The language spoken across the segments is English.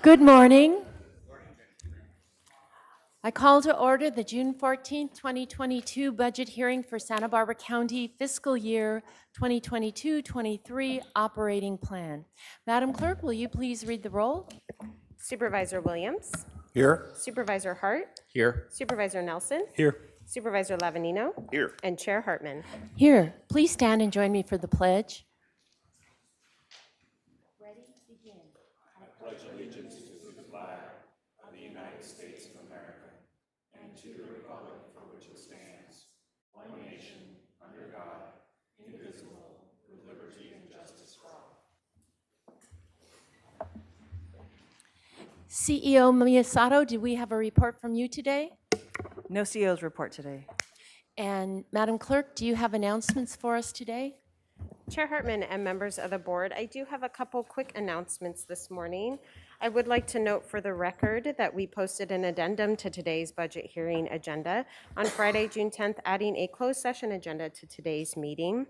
Good morning. I call to order the June 14th, 2022 budget hearing for Santa Barbara County fiscal year 2022-23 operating plan. Madam Clerk, will you please read the roll? Supervisor Williams. Here. Supervisor Hart. Here. Supervisor Nelson. Here. Supervisor Lavanino. Here. And Chair Hartman. Here. Please stand and join me for the pledge. Ready? Begin. I pledge allegiance to the flag of the United States of America and to the republic for which it stands, one nation, under God, indivisible, with liberty and justice for all. CEO Miyasato, do we have a report from you today? No CEO's report today. And Madam Clerk, do you have announcements for us today? Chair Hartman and members of the board, I do have a couple quick announcements this morning. I would like to note for the record that we posted an addendum to today's budget hearing agenda on Friday, June 10th, adding a closed session agenda to today's meeting.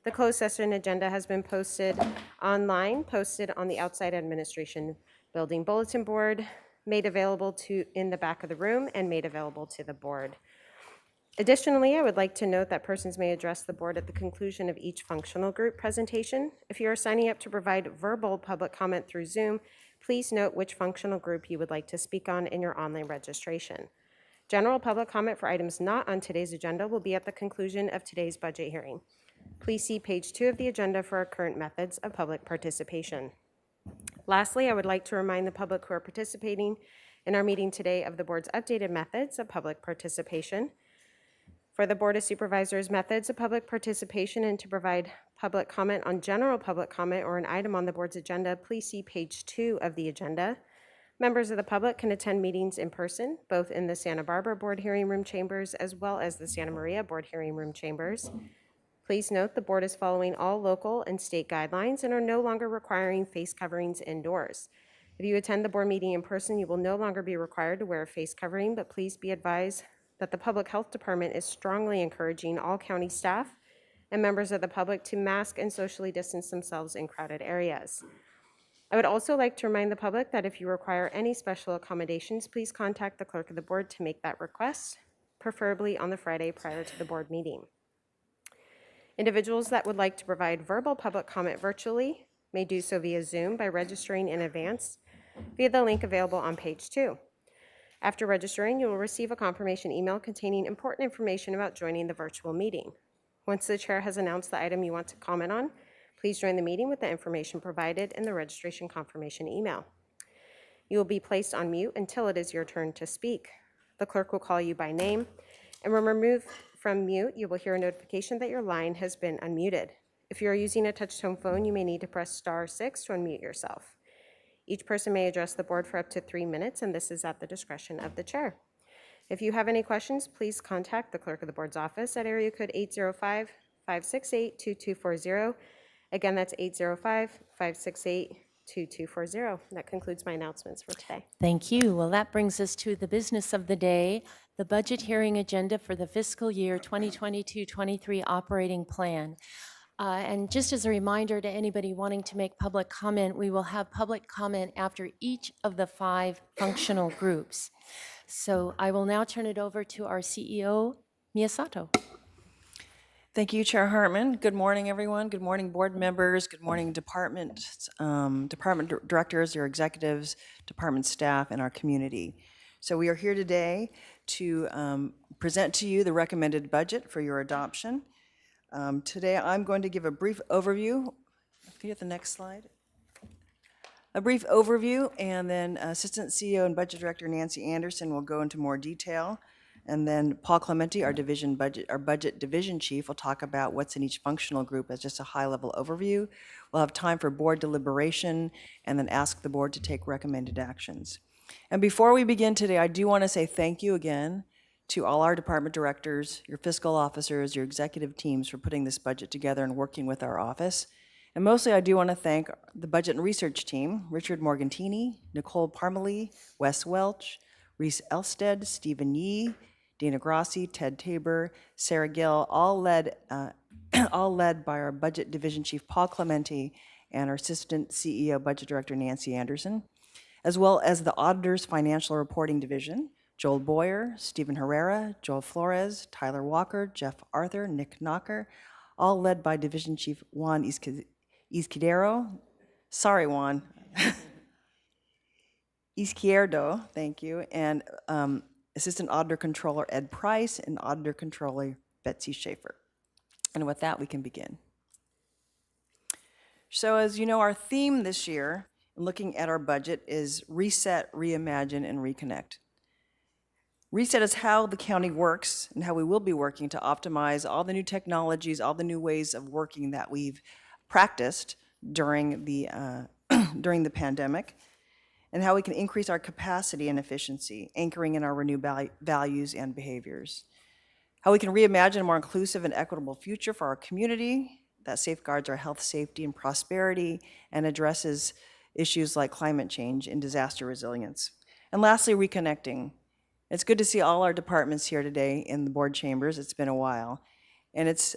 The closed session agenda has been posted online, posted on the outside administration building bulletin board, made available in the back of the room, and made available to the board. Additionally, I would like to note that persons may address the board at the conclusion of each functional group presentation. If you are signing up to provide verbal public comment through Zoom, please note which functional group you would like to speak on in your online registration. General public comment for items not on today's agenda will be at the conclusion of today's budget hearing. Please see page 2 of the agenda for our current methods of public participation. Lastly, I would like to remind the public who are participating in our meeting today of the board's updated methods of public participation. For the Board of Supervisors' methods of public participation and to provide public comment on general public comment or an item on the board's agenda, please see page 2 of the agenda. Members of the public can attend meetings in person, both in the Santa Barbara Board Hearing Room chambers as well as the Santa Maria Board Hearing Room chambers. Please note the board is following all local and state guidelines and are no longer requiring face coverings indoors. If you attend the board meeting in person, you will no longer be required to wear a face covering, but please be advised that the Public Health Department is strongly encouraging all county staff and members of the public to mask and socially distance themselves in crowded areas. I would also like to remind the public that if you require any special accommodations, please contact the clerk of the board to make that request, preferably on the Friday prior to the board meeting. Individuals that would like to provide verbal public comment virtually may do so via Zoom by registering in advance via the link available on page 2. After registering, you will receive a confirmation email containing important information about joining the virtual meeting. Once the chair has announced the item you want to comment on, please join the meeting with the information provided in the registration confirmation email. You will be placed on mute until it is your turn to speak. The clerk will call you by name, and when removed from mute, you will hear a notification that your line has been unmuted. If you are using a touch-tone phone, you may need to press *6 to unmute yourself. Each person may address the board for up to 3 minutes, and this is at the discretion of the chair. If you have any questions, please contact the clerk of the board's office at area code 805-568-2240. Again, that's 805-568-2240. That concludes my announcements for today. Thank you. Well, that brings us to the business of the day, the budget hearing agenda for the fiscal year 2022-23 operating plan. And just as a reminder to anybody wanting to make public comment, we will have public comment after each of the 5 functional groups. So I will now turn it over to our CEO, Miyasato. Thank you, Chair Hartman. Good morning, everyone. Good morning, board members. Good morning, department directors, your executives, department staff, and our community. So we are here today to present to you the recommended budget for your adoption. Today, I'm going to give a brief overview. Can you get the next slide? A brief overview, and then Assistant CEO and Budget Director Nancy Anderson will go into more detail. And then Paul Clementi, our budget division chief, will talk about what's in each functional group as just a high-level overview. We'll have time for board deliberation, and then ask the board to take recommended actions. And before we begin today, I do want to say thank you again to all our department directors, your fiscal officers, your executive teams for putting this budget together and working with our office. And mostly I do want to thank the budget and research team, Richard Morgantini, Nicole Parmalee, Wes Welch, Reese Elstead, Stephen Yee, Dana Grassi, Ted Tabor, Sarah Gill, all led by our budget division chief, Paul Clementi, and our assistant CEO, budget director, Nancy Anderson. as well as the Auditor's Financial Reporting Division, Joel Boyer, Stephen Herrera, Joel Flores, Tyler Walker, Jeff Arthur, Nick Knocker, all led by Division Chief Juan Izquierdo. Sorry, Juan. Izquierdo, thank you, and Assistant Auditor Controller Ed Price and Auditor Controller Betsy Schaefer. And with that, we can begin. So as you know, our theme this year, in looking at our budget, is Reset, Reimagine, and Reconnect. Reset is how the county works and how we will be working to optimize all the new technologies, all the new ways of working that we've practiced during the pandemic, and how we can increase our capacity and efficiency, anchoring in our renewed values and behaviors. How we can reimagine a more inclusive and equitable future for our community that safeguards our health, safety, and prosperity, and addresses issues like climate change and disaster resilience. And lastly, reconnecting. It's good to see all our departments here today in the board chambers. It's been a while. And it's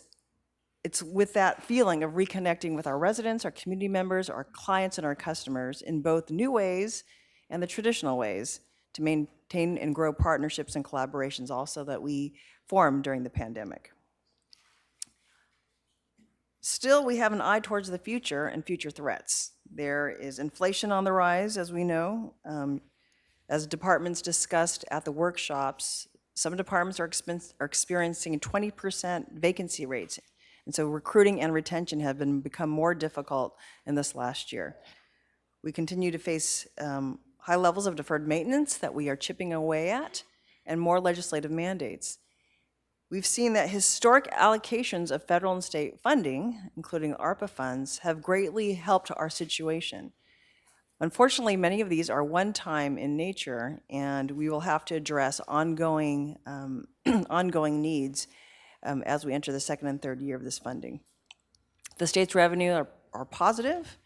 with that feeling of reconnecting with our residents, our community members, our clients, and our customers in both new ways and the traditional ways to maintain and grow partnerships and collaborations also that we formed during the pandemic. Still, we have an eye towards the future and future threats. There is inflation on the rise, as we know. As departments discussed at the workshops, some departments are experiencing 20% vacancy rates. And so recruiting and retention have become more difficult in this last year. We continue to face high levels of deferred maintenance that we are chipping away at, and more legislative mandates. We've seen that historic allocations of federal and state funding, including Arpa funds, have greatly helped our situation. Unfortunately, many of these are one-time in nature, and we will have to address ongoing needs as we enter the second and third year of this funding. The state's revenue are positive,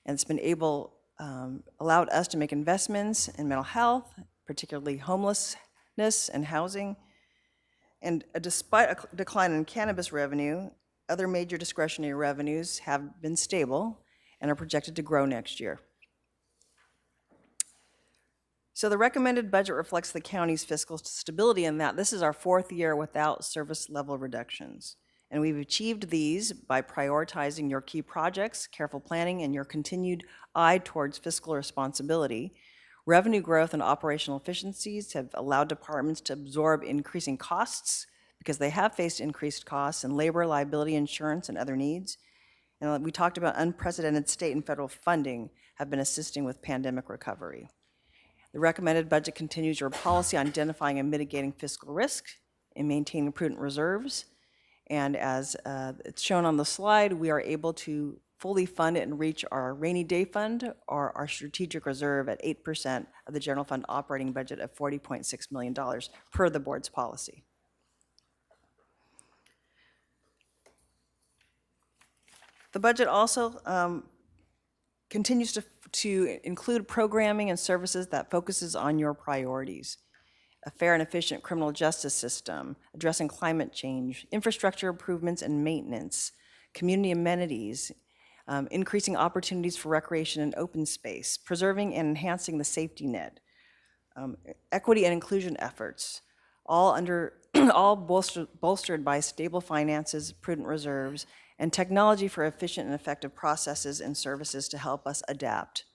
and it's been allowed us to make investments in mental health, particularly homelessness and housing. And despite a decline in cannabis revenue, other major discretionary revenues have been stable and are projected to grow next year. So the recommended budget reflects the county's fiscal stability in that this is our fourth year without service level reductions. And we've achieved these by prioritizing your key projects, careful planning, and your continued eye towards fiscal responsibility. Revenue growth and operational efficiencies have allowed departments to absorb increasing costs because they have faced increased costs in labor, liability, insurance, and other needs. And we talked about unprecedented state and federal funding have been assisting with pandemic recovery. The recommended budget continues your policy on identifying and mitigating fiscal risk and maintaining prudent reserves. And as it's shown on the slide, we are able to fully fund it and reach our rainy day fund or our strategic reserve at 8% of the general fund operating budget of $40.6 million per the board's policy. The budget also continues to include programming and services that focuses on your priorities. A fair and efficient criminal justice system, addressing climate change, infrastructure improvements and maintenance, community amenities, increasing opportunities for recreation and open space, preserving and enhancing the safety net, equity and inclusion efforts, all bolstered by stable finances, prudent reserves, and technology for efficient and effective processes and services to help us adapt.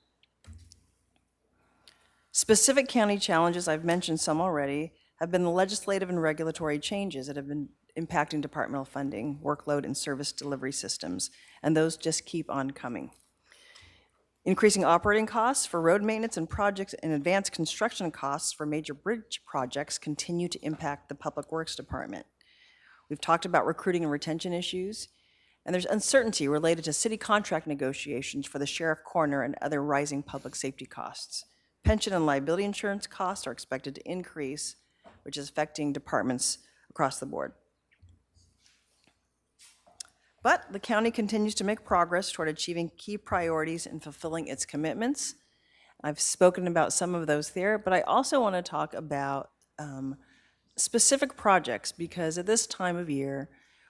Specific county challenges, I've mentioned some already, have been the legislative and regulatory changes that have been impacting departmental funding, workload, and service delivery systems, and those just keep on coming. Increasing operating costs for road maintenance and projects and advanced construction costs for major bridge projects continue to impact the Public Works Department. We've talked about recruiting and retention issues, and there's uncertainty related to city contract negotiations for the sheriff, coroner, and other rising public safety costs. Pension and liability insurance costs are expected to increase, which is affecting departments across the board. But the county continues to make progress toward achieving key priorities and fulfilling its commitments. I've spoken about some of those there, but I also want to talk about specific projects, because at this time of year,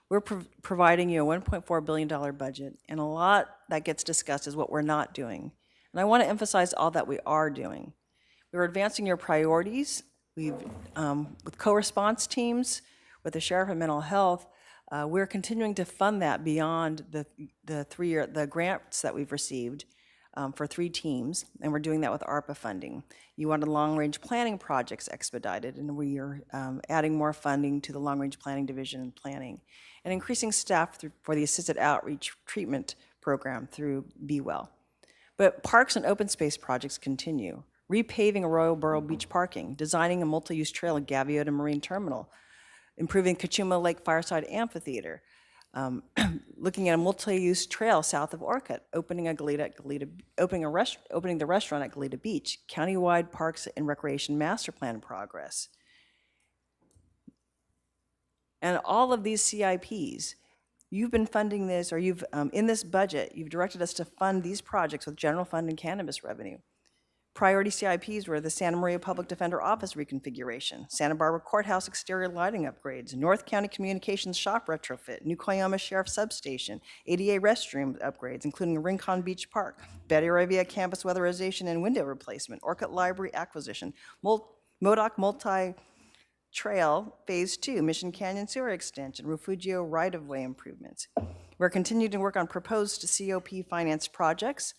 we're providing you a $1.4 billion budget, and a lot that gets discussed is what we're not doing. And I want to emphasize all that we are doing. We're advancing your priorities. With co-response teams, with the sheriff and mental health, we're continuing to fund that beyond the grants that we've received for 3 teams, and we're doing that with Arpa funding. You wanted long-range planning projects expedited, and we are adding more funding to the long-range planning division and planning, and increasing staff for the assisted outreach treatment program through Be Well. But parks and open space projects continue. Repaving Arroyo Burrow Beach parking, designing a multi-use trail at Gaviota Marine Terminal, improving Cachuma Lake Fireside Amphitheater, looking at a multi-use trail south of Orcutt, opening the restaurant at Goleta Beach, countywide parks and recreation master plan progress. And all of these CIPs, you've been funding this, or you've, in this budget, you've directed us to fund these projects with general fund and cannabis revenue. Priority CIPs were the Santa Maria Public Defender Office reconfiguration, Santa Barbara Courthouse exterior lighting upgrades, North County Communications shop retrofit, New Cuyama Sheriff Substation, ADA restroom upgrades, including Rincon Beach Park, Betty Arabia campus weatherization and window replacement, Orcutt Library acquisition, Modoc Multi-Trail Phase 2, Mission Canyon Sewer Extension, Refugio right-of-way improvements. We're continuing to work on proposed COP finance projects,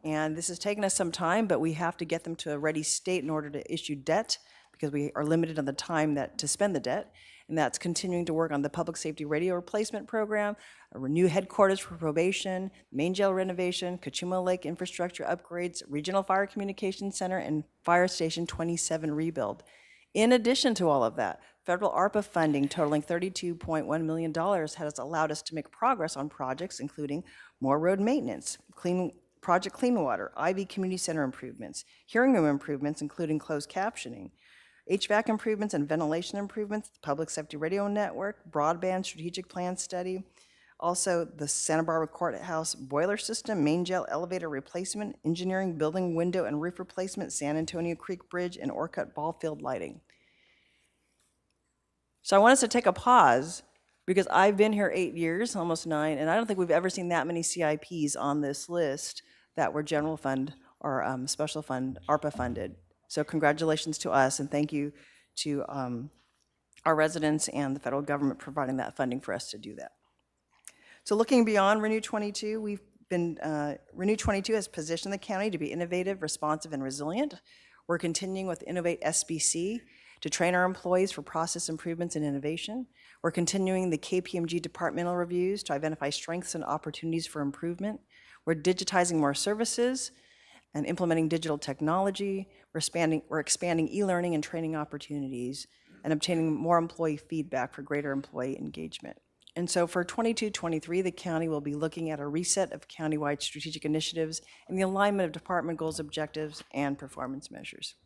and this has taken us some time, but we have to get them to a ready state in order to issue debt because we are limited on the time to spend the debt. And that's continuing to work on the public safety radio replacement program, a new headquarters for probation, main jail renovation, Cachuma Lake infrastructure upgrades, regional fire communications center, and fire station 27 rebuild. In addition to all of that, federal Arpa funding totaling $32.1 million has allowed us to make progress on projects including more road maintenance, Project Clean Water, Ivy Community Center improvements, hearing room improvements, including closed captioning, HVAC improvements and ventilation improvements, public safety radio network, broadband strategic plan study, also the Santa Barbara Courthouse boiler system, main jail elevator replacement, engineering, building, window, and roof replacement, San Antonio Creek Bridge, and Orcutt ball field lighting. So I want us to take a pause because I've been here 8 years, almost 9, and I don't think we've ever seen that many CIPs on this list that were general fund or special fund, ARPA funded. So congratulations to us, and thank you to our residents and the federal government providing that funding for us to do that. So looking beyond Renew 22, Renew 22 has positioned the county to be innovative, responsive, and resilient. We're continuing with Innovate SBC to train our employees for process improvements and innovation. We're continuing the KPMG departmental reviews to identify strengths and opportunities for improvement. We're digitizing more services and implementing digital technology. We're expanding e-learning and training opportunities and obtaining more employee feedback for greater employee engagement. And so for 22-23, the county will be looking at a reset of countywide strategic initiatives and the alignment of department goals, objectives, and performance measures.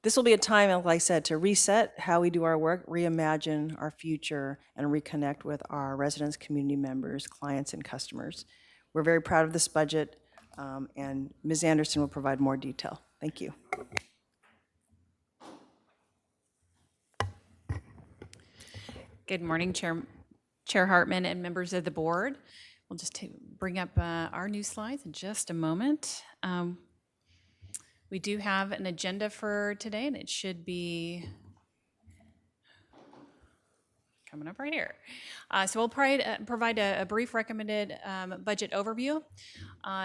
This will be a time, like I said, to reset how we do our work, reimagine our future, and reconnect with our residents, community members, clients, and customers. We're very proud of this budget, and Ms. Anderson will provide more detail. Thank you. Good morning, Chair Hartman and members of the board. We'll just bring up our new slides in just a moment. We do have an agenda for today, and it should be coming up right here. So we'll provide a brief recommended budget overview,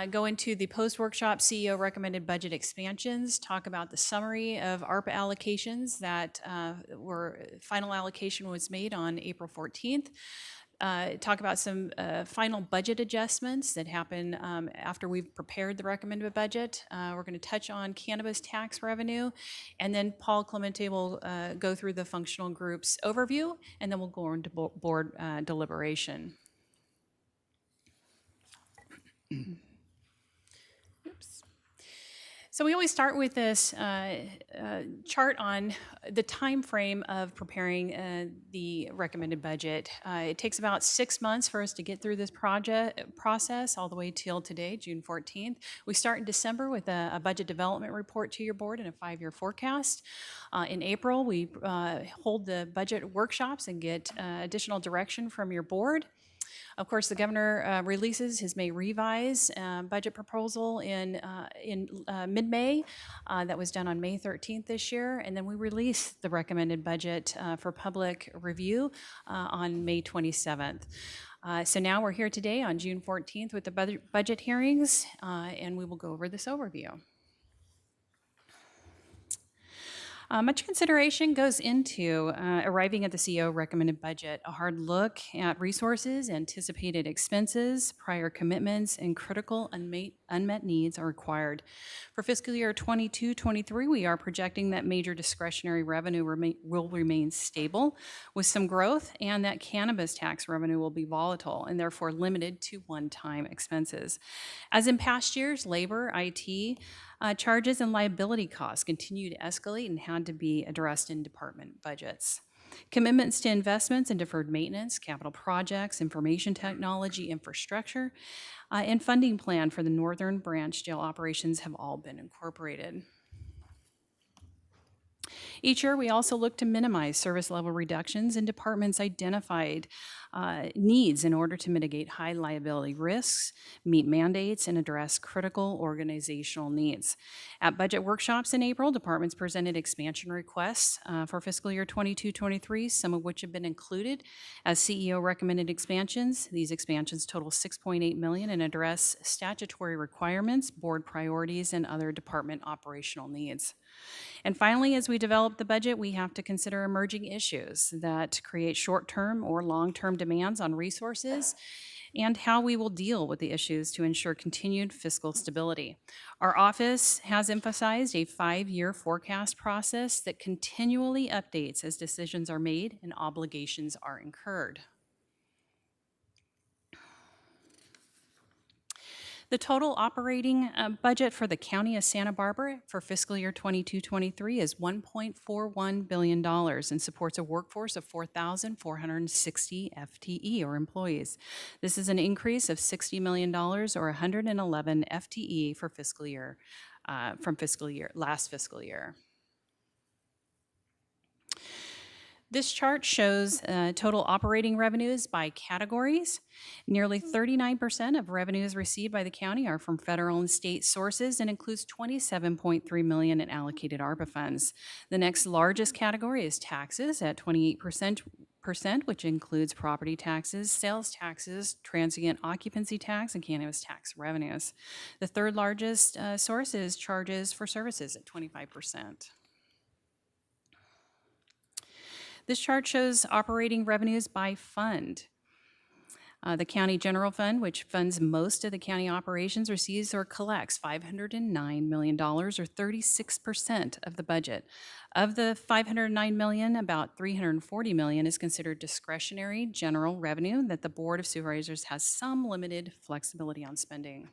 go into the post-workshop CEO recommended budget expansions, talk about the summary of ARPA allocations that final allocation was made on April 14th, talk about some final budget adjustments that happen after we've prepared the recommended budget. We're going to touch on cannabis tax revenue, and then Paul Clemente will go through the functional groups overview, and then we'll go into board deliberation. Oops. So we always start with this chart on the time frame of preparing the recommended budget. It takes about 6 months for us to get through this process all the way till today, June 14th. We start in December with a budget development report to your board and a 5-year forecast. In April, we hold the budget workshops and get additional direction from your board. Of course, the governor releases his May revise budget proposal in mid-May. That was done on May 13th this year, and then we release the recommended budget for public review on May 27th. So now we're here today on June 14th with the budget hearings, and we will go over this overview. Much consideration goes into arriving at the CEO recommended budget. A hard look at resources, anticipated expenses, prior commitments, and critical unmet needs are required. For fiscal year 22-23, we are projecting that major discretionary revenue will remain stable with some growth, and that cannabis tax revenue will be volatile and therefore limited to one-time expenses. As in past years, labor, IT, charges and liability costs continue to escalate and had to be addressed in department budgets. Commitments to investments in deferred maintenance, capital projects, information technology, infrastructure, and funding plan for the Northern Branch jail operations have all been incorporated. Each year, we also look to minimize service level reductions in departments' identified needs in order to mitigate high liability risks, meet mandates, and address critical organizational needs. At budget workshops in April, departments presented expansion requests for fiscal year 22-23, some of which have been included as CEO recommended expansions. These expansions total $6.8 million and address statutory requirements, board priorities, and other department operational needs. And finally, as we develop the budget, we have to consider emerging issues that create short-term or long-term demands on resources and how we will deal with the issues to ensure continued fiscal stability. Our office has emphasized a 5-year forecast process that continually updates as decisions are made and obligations are incurred. The total operating budget for the County of Santa Barbara for fiscal year 22-23 is $1.41 billion and supports a workforce of 4,460 FTE or employees. This is an increase of $60 million or 111 FTE for fiscal year from last fiscal year. This chart shows total operating revenues by categories. Nearly 39% of revenues received by the county are from federal and state sources and includes $27.3 million in allocated Arpa funds. The next largest category is taxes at 28%, which includes property taxes, sales taxes, transient occupancy tax, and cannabis tax revenues. The third largest source is charges for services at 25%. This chart shows operating revenues by fund. The County General Fund, which funds most of the county operations, receives or collects $509 million, or 36% of the budget. Of the $509 million, about $340 million is considered discretionary general revenue that the Board of Supervisors has some limited flexibility on spending.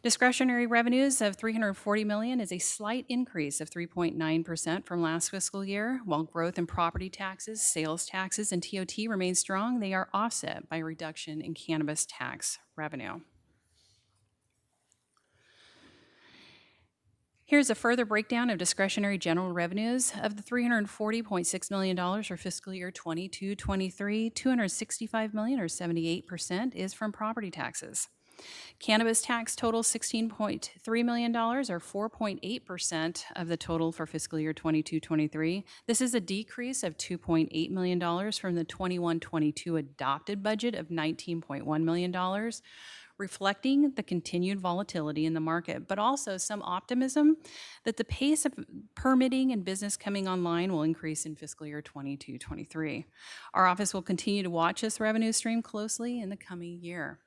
Discretionary revenues of $340 million is a slight increase of 3.9% from last fiscal year. While growth in property taxes, sales taxes, and TOT remain strong, they are offset by a reduction in cannabis tax revenue. Here's a further breakdown of discretionary general revenues. Of the $340.6 million for fiscal year 22-23, $265 million, or 78%, is from property taxes. Cannabis tax totals $16.3 million, or 4.8% of the total for fiscal year 22-23. This is a decrease of $2.8 million from the 21-22 adopted budget of $19.1 million, reflecting the continued volatility in the market, but also some optimism that the pace of permitting and business coming online will increase in fiscal year 22-23. Our office will continue to watch this revenue stream closely in the coming year.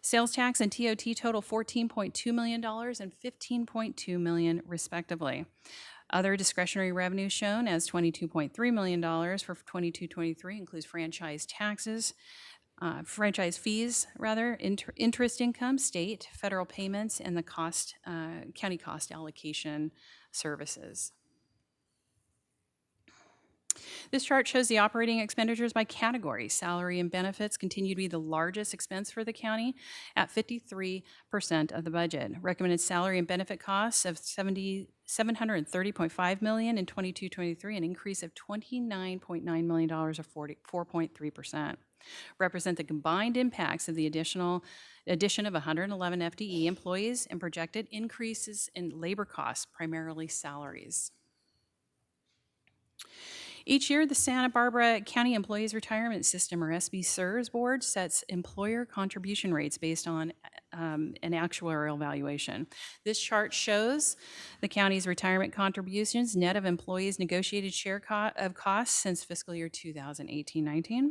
Sales tax and TOT total $14.2 million and $15.2 million, respectively. Other discretionary revenue shown as $22.3 million for 22-23 includes franchise fees, interest income, state, federal payments, and the county cost allocation services. This chart shows the operating expenditures by category. Salary and benefits continue to be the largest expense for the county at 53% of the budget. Recommended salary and benefit costs of $730.5 million in 22-23, an increase of $29.9 million or 4.3%. Represent the combined impacts of the addition of 111 FTE employees and projected increases in labor costs, primarily salaries. Each year, the Santa Barbara County Employees Retirement System, or SB-CERS Board, sets employer contribution rates based on an actuarial valuation. This chart shows the county's retirement contributions net of employees' negotiated share of costs since fiscal year 2018-19.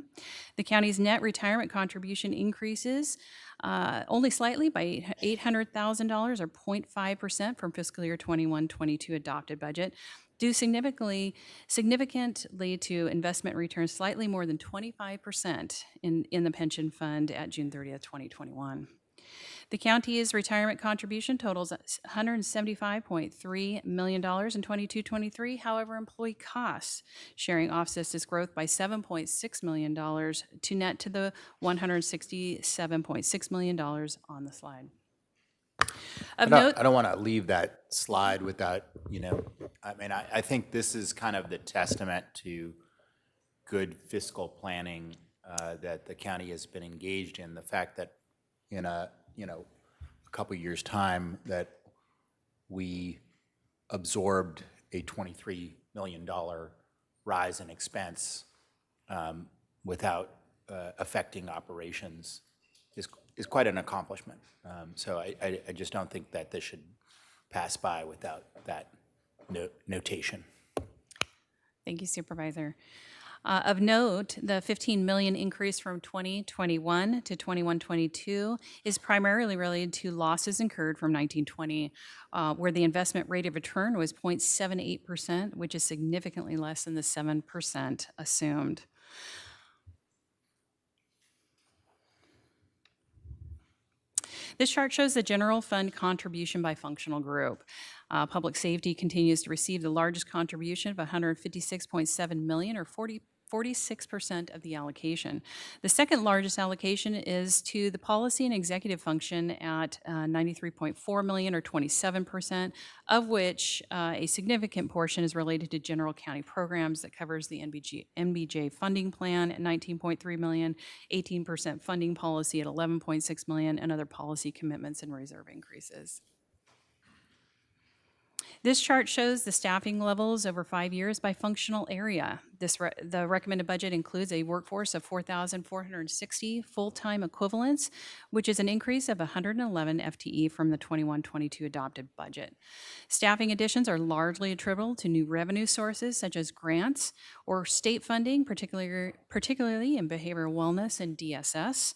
The county's net retirement contribution increases only slightly by $800,000 or 0.5% from fiscal year 21-22 adopted budget, due significantly to investment returns slightly more than 25% in the pension fund at June 30th, 2021. The county's retirement contribution totals $175.3 million in 22-23. However, employee costs sharing offsets this growth by $7.6 million to net to the $167.6 million on the slide. Of note, I don't want to leave that slide without, I think this is kind of the testament to good fiscal planning that the county has been engaged in. The fact that in a couple years' time that we absorbed a $23 million rise in expense without affecting operations is quite an accomplishment. So I just don't think that this should pass by without that notation. Thank you, Supervisor. Of note, the $15 million increase from 2021 to 21-22 is primarily related to losses incurred from 19-20, where the investment rate of return was 0.78%, which is significantly less than the 7% assumed. This chart shows the general fund contribution by functional group. Public safety continues to receive the largest contribution of $156.7 million, or 46% of the allocation. The second largest allocation is to the policy and executive function at $93.4 million, or 27%, of which a significant portion is related to general county programs that covers the NBJ funding plan at $19.3 million, 18% funding policy at $11.6 million, and other policy commitments and reserve increases. This chart shows the staffing levels over 5 years by functional area. The recommended budget includes a workforce of 4,460 full-time equivalents, which is an increase of 111 FTE from the 21-22 adopted budget. Staffing additions are largely attributable to new revenue sources such as grants or state funding, particularly in behavioral wellness and DSS,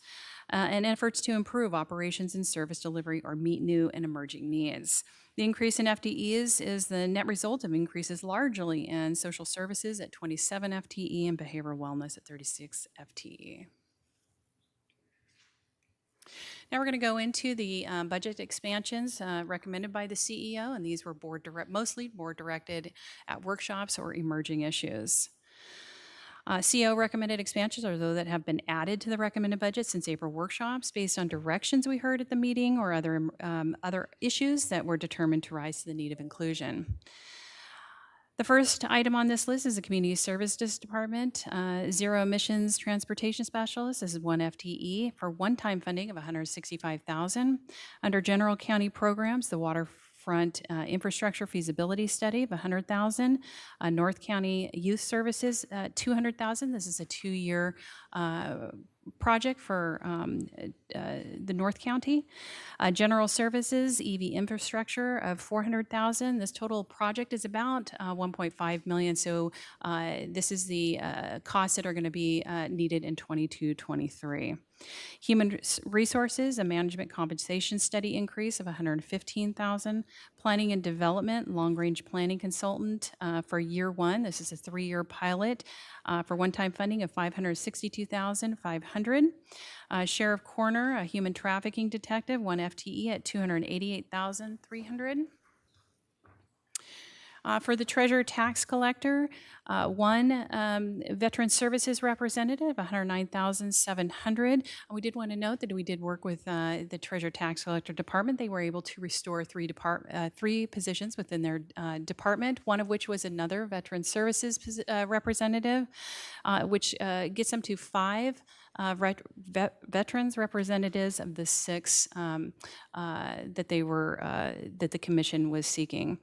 and efforts to improve operations and service delivery or meet new and emerging needs. The increase in FTEs is the net result of increases largely in social services at 27 FTE and behavioral wellness at 36 FTE. Now we're going to go into the budget expansions recommended by the CEO, and these were mostly board directed at workshops or emerging issues. CO recommended expansions are those that have been added to the recommended budget since April workshops based on directions we heard at the meeting or other issues that were determined to rise to the need of inclusion. The first item on this list is the Community Services Department, Zero Emissions Transportation Specialist. This is 1 FTE for one-time funding of $165,000. Under General County Programs, the Waterfront Infrastructure Feasibility Study of $100,000. North County Youth Services, $200,000. This is a 2-year project for the North County. General Services, EV Infrastructure of $400,000. This total project is about $1.5 million. So this is the costs that are going to be needed in 22-23. Human Resources, a management compensation study increase of $115,000. Planning and Development, long-range planning consultant for year 1. This is a 3-year pilot for one-time funding of $562,500. Sheriff Corner, a human trafficking detective, 1 FTE at $288,300. For the treasurer tax collector, one veteran services representative, $109,700. We did want to note that we did work with the treasurer tax collector department. They were able to restore three positions within their department, one of which was another veteran services representative, which gets them to 5 veterans representatives of the 6 that the commission was seeking.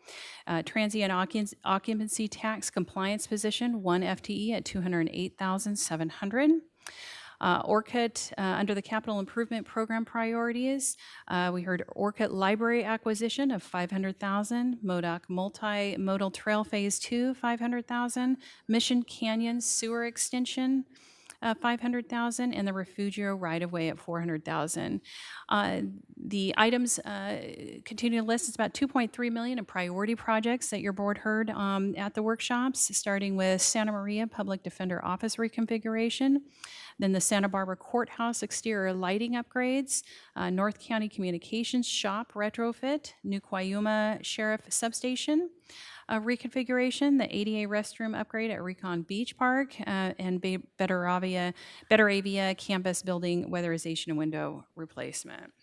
Transient occupancy tax compliance position, 1 FTE at $208,700. ORCUT, under the capital improvement program priorities, we heard ORCUT library acquisition of $500,000, MODOC multimodal trail phase 2, $500,000, Mission Canyon sewer extension, $500,000, and the Refugio right-of-way at $400,000. The items continue to list. It's about $2.3 million in priority projects that your board heard at the workshops, starting with Santa Maria Public Defender Office reconfiguration, then the Santa Barbara Courthouse exterior lighting upgrades, North County Communications Shop retrofit, New Cayuma Sheriff Substation, reconfiguration, the ADA restroom upgrade at Recon Beach Park, and Better Avia campus building weatherization and window replacement.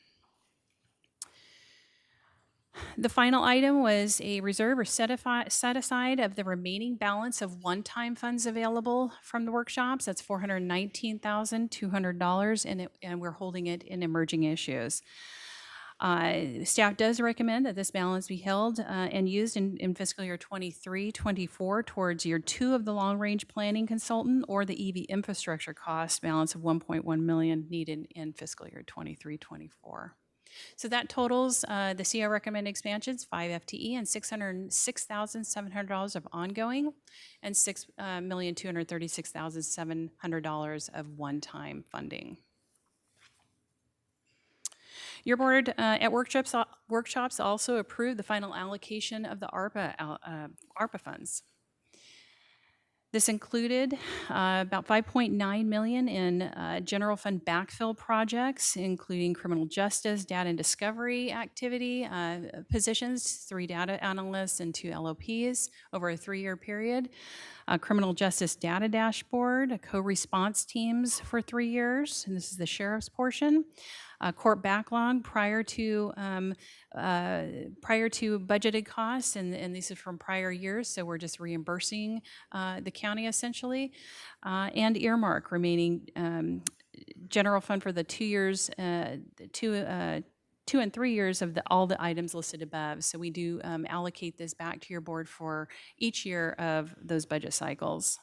The final item was a reserve or set aside of the remaining balance of one-time funds available from the workshops. That's $419,200, and we're holding it in emerging issues. Staff does recommend that this balance be held and used in fiscal year 23-24 towards year 2 of the long-range planning consultant or the EV infrastructure cost balance of $1.1 million needed in fiscal year 23-24. So that totals the CO recommended expansions, 5 FTE and $606,700 of ongoing and $6,236,700 of one-time funding. Your board at workshops also approved the final allocation of the Arpa funds. This included about $5.9 million in general fund backfill projects, including criminal justice, data and discovery activity positions, 3 data analysts and 2 LOPs over a 3-year period. Criminal justice data dashboard, co-response teams for 3 years, and this is the sheriff's portion. Court backlog prior to budgeted costs, and this is from prior years, so we're just reimbursing the county essentially, and earmark remaining general fund for the 2 years, 2 and 3 years of all the items listed above. So we do allocate this back to your board for each year of those budget cycles.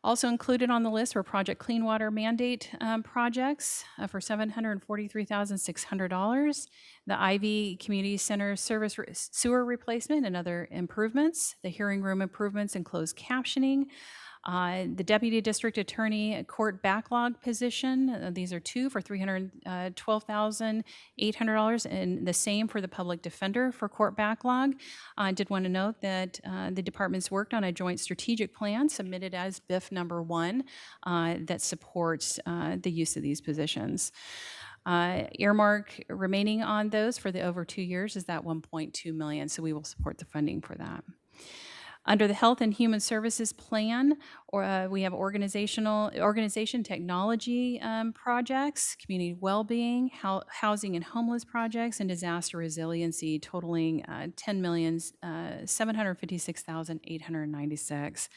Also included on the list were Project Clean Water Mandate projects for $743,600, the Ivy Community Center service sewer replacement and other improvements, the hearing room improvements and closed captioning, the Deputy District Attorney Court Backlog position, these are 2 for $312,800, and the same for the Public Defender for Court Backlog. I did want to note that the departments worked on a joint strategic plan submitted as BIF number 1 that supports the use of these positions. Earmark remaining on those for the over 2 years is that $1.2 million, so we will support the funding for that. Under the Health and Human Services Plan, we have organization technology projects, community well-being, housing and homeless projects, and disaster resiliency totaling $10,756,896.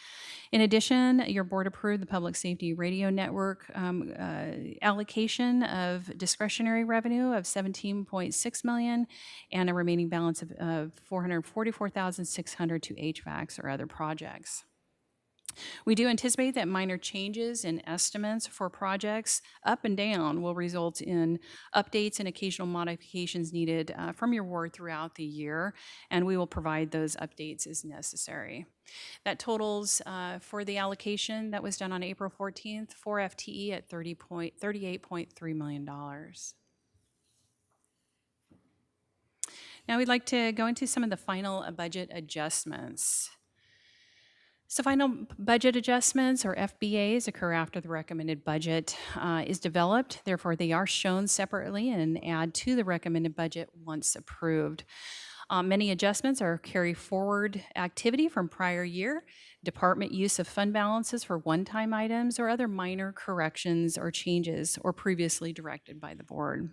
In addition, your board approved the Public Safety Radio Network allocation of discretionary revenue of $17.6 million and a remaining balance of $444,600 to HVACs or other projects. We do anticipate that minor changes in estimates for projects up and down will result in updates and occasional modifications needed from your board throughout the year, and we will provide those updates as necessary. That totals for the allocation that was done on April 14th, 4 FTE at $38.3 million. Now we'd like to go into some of the final budget adjustments. So final budget adjustments, or FBAs, occur after the recommended budget is developed. Therefore, they are shown separately and add to the recommended budget once approved. Many adjustments are carry forward activity from prior year, department use of fund balances for one-time items, or other minor corrections or changes or previously directed by the board.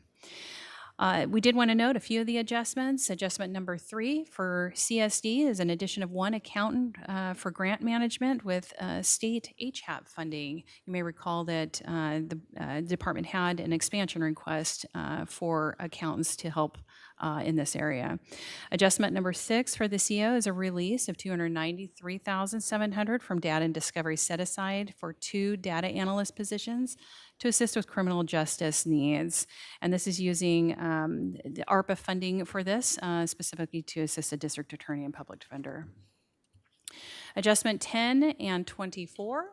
We did want to note a few of the adjustments. Adjustment number 3 for CSD is an addition of one accountant for grant management with state HAP funding. You may recall that the department had an expansion request for accountants to help in this area. Adjustment number 6 for the CO is a release of $293,700 from data and discovery set aside for 2 data analyst positions to assist with criminal justice needs. And this is using the Arpa funding for this, specifically to assist the district attorney and public defender. Adjustment 10 and 24.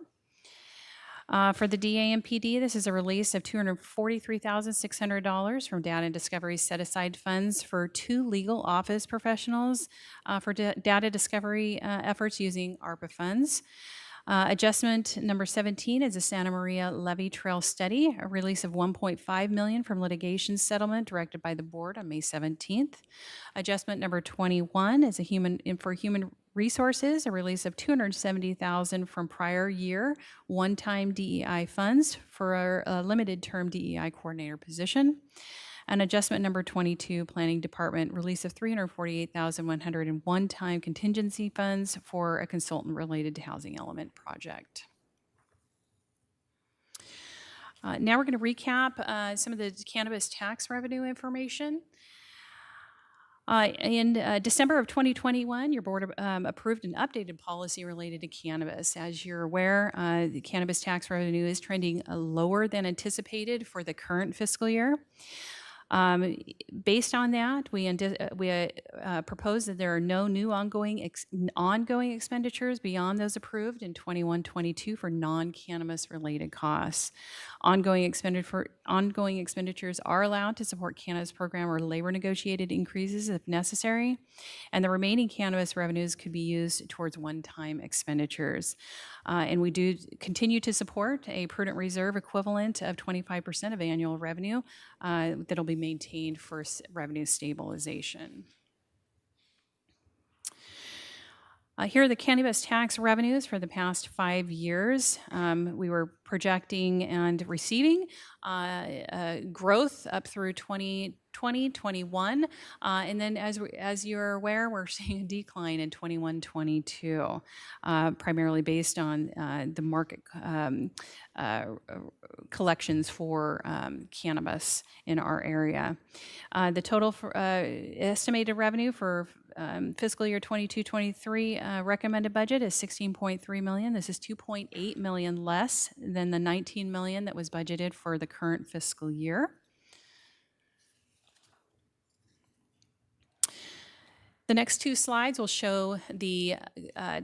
For the DA and PD, this is a release of $243,600 from data and discovery set aside funds for 2 legal office professionals for data discovery efforts using ARPA funds. Adjustment number 17 is a Santa Maria Levee Trail study, a release of $1.5 million from litigation settlement directed by the board on May 17th. Adjustment number 21 is for human resources, a release of $270,000 from prior year one-time DEI funds for a limited term DEI coordinator position. And adjustment number 22, Planning Department, release of $348,100 in one-time contingency funds for a consultant related to housing element project. Now we're going to recap some of the cannabis tax revenue information. In December of 2021, your board approved an updated policy related to cannabis. As you're aware, the cannabis tax revenue is trending lower than anticipated for the current fiscal year. Based on that, we propose that there are no new ongoing expenditures beyond those approved in 21-22 for non-cannabis related costs. Ongoing expenditures are allowed to support cannabis program or labor negotiated increases if necessary, and the remaining cannabis revenues could be used towards one-time expenditures. And we do continue to support a prudent reserve equivalent of 25% of annual revenue that'll be maintained for revenue stabilization. Here are the cannabis tax revenues for the past 5 years. We were projecting and receiving growth up through 2020, 21, and then as you're aware, we're seeing a decline in 21, 22, primarily based on the market collections for cannabis in our area. The total estimated revenue for fiscal year 22-23 recommended budget is $16.3 million. This is $2.8 million less than the $19 million that was budgeted for the current fiscal year. The next 2 slides will show the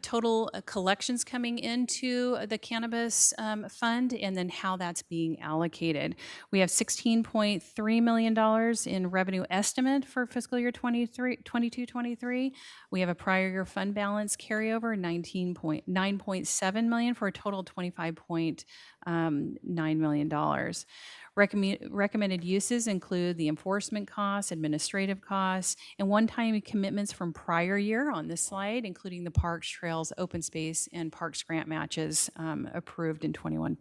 total collections coming into the cannabis fund and then how that's being allocated. We have $16.3 million in revenue estimate for fiscal year 22-23. We have a prior year fund balance carryover, $9.7 million for a total of $25.9 million. Recommended uses include the enforcement costs, administrative costs, and one-time commitments from prior year on this slide, including the parks, trails, open space, and parks grant matches approved in 21-22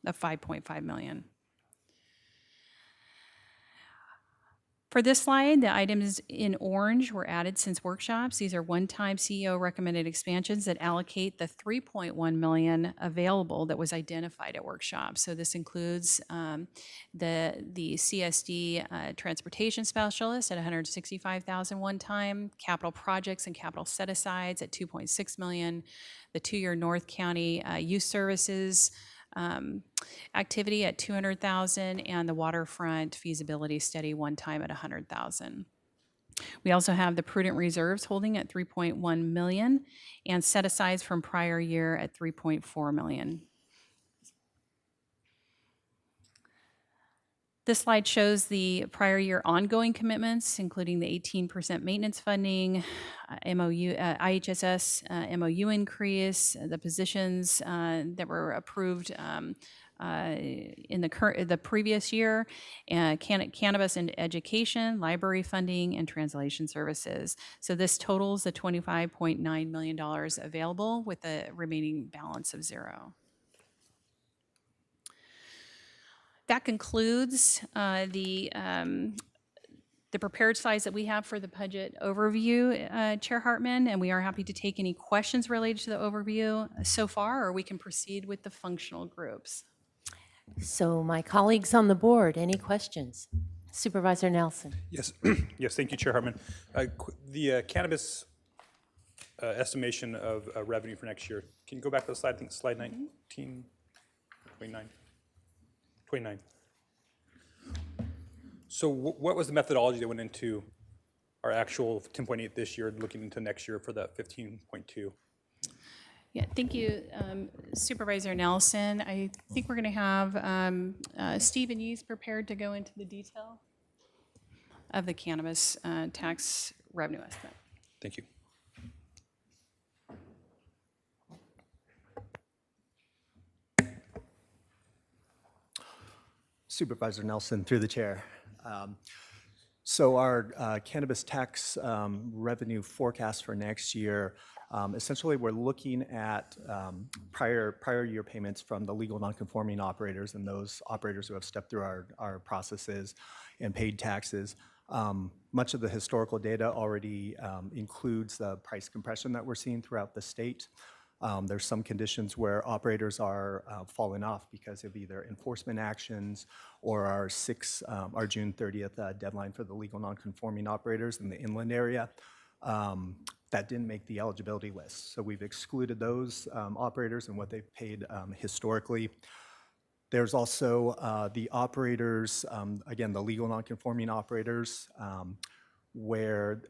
of $5.5 million. For this slide, the items in orange were added since workshops. These are one-time CEO recommended expansions that allocate the $3.1 million available that was identified at workshops. So this includes the CSD transportation specialist at $165,000 one time, capital projects and capital set-asides at $2.6 million, the 2-year North County youth services activity at $200,000, and the waterfront feasibility study one time at $100,000. We also have the prudent reserves holding at $3.1 million and set-asides from prior year at $3.4 million. This slide shows the prior year ongoing commitments, including the 18% maintenance funding, IHSS MOU increase, the positions that were approved in the previous year, cannabis and education, library funding, and translation services. So this totals the $25.9 million available with a remaining balance of 0. That concludes the prepared slides that we have for the budget overview, Chair Hartman, and we are happy to take any questions related to the overview so far, or we can proceed with the functional groups. So my colleagues on the board, any questions? Supervisor Nelson. Yes, yes, thank you, Chair Hartman. The cannabis estimation of revenue for next year, can you go back to the slide, I think slide 19, 29? 29. So what was the methodology that went into our actual 10.8 this year, looking into next year for that 15.2? Yeah, thank you, Supervisor Nelson. I think we're going to have Steve and Yeast prepared to go into the detail of the cannabis tax revenue estimate. Thank you. Supervisor Nelson, through the chair. So our cannabis tax revenue forecast for next year, essentially we're looking at prior year payments from the legal nonconforming operators and those operators who have stepped through our processes and paid taxes. Much of the historical data already includes the price compression that we're seeing throughout the state. There's some conditions where operators are falling off because of either enforcement actions or our June 30th deadline for the legal nonconforming operators in the inland area that didn't make the eligibility list. So we've excluded those operators and what they've paid historically. There's also the operators, again, the legal nonconforming operators, where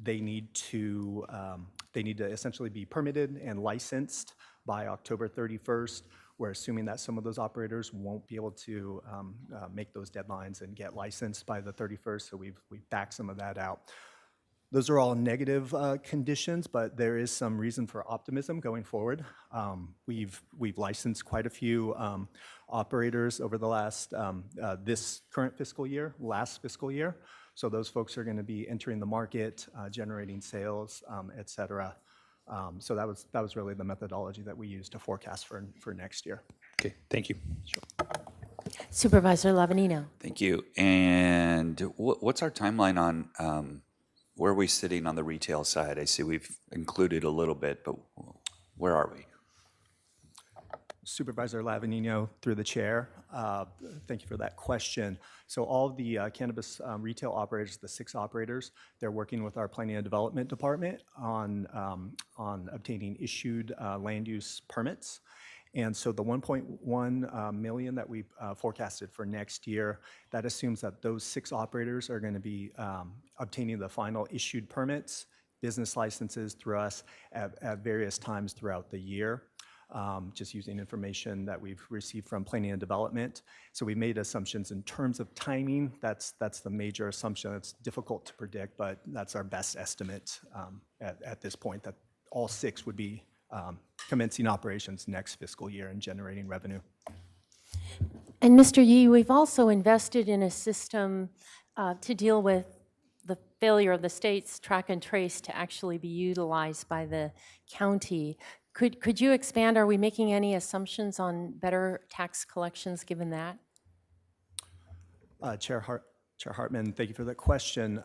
they need to essentially be permitted and licensed by October 31st. We're assuming that some of those operators won't be able to make those deadlines and get licensed by the 31st, so we've backed some of that out. Those are all negative conditions, but there is some reason for optimism going forward. We've licensed quite a few operators over the this current fiscal year, last fiscal year. So those folks are going to be entering the market, generating sales, et cetera. So that was really the methodology that we used to forecast for next year. Okay, thank you. Supervisor Lavanino. Thank you. And what's our timeline on where are we sitting on the retail side? I see we've included a little bit, but where are we? Supervisor Lavanino, through the chair, thank you for that question. So all of the cannabis retail operators, the 6 operators, they're working with our Planning and Development Department on obtaining issued land use permits. And so the 1.1 million that we forecasted for next year, that assumes that those 6 operators are going to be obtaining the final issued permits, business licenses through us at various times throughout the year. Just using information that we've received from Planning and Development. So we made assumptions in terms of timing. That's the major assumption. It's difficult to predict, but that's our best estimate at this point, that all 6 would be commencing operations next fiscal year and generating revenue. And Mr. Yee, we've also invested in a system to deal with the failure of the state's track and trace to actually be utilized by the county. Could you expand? Are we making any assumptions on better tax collections given that? Chair Hartman, thank you for that question.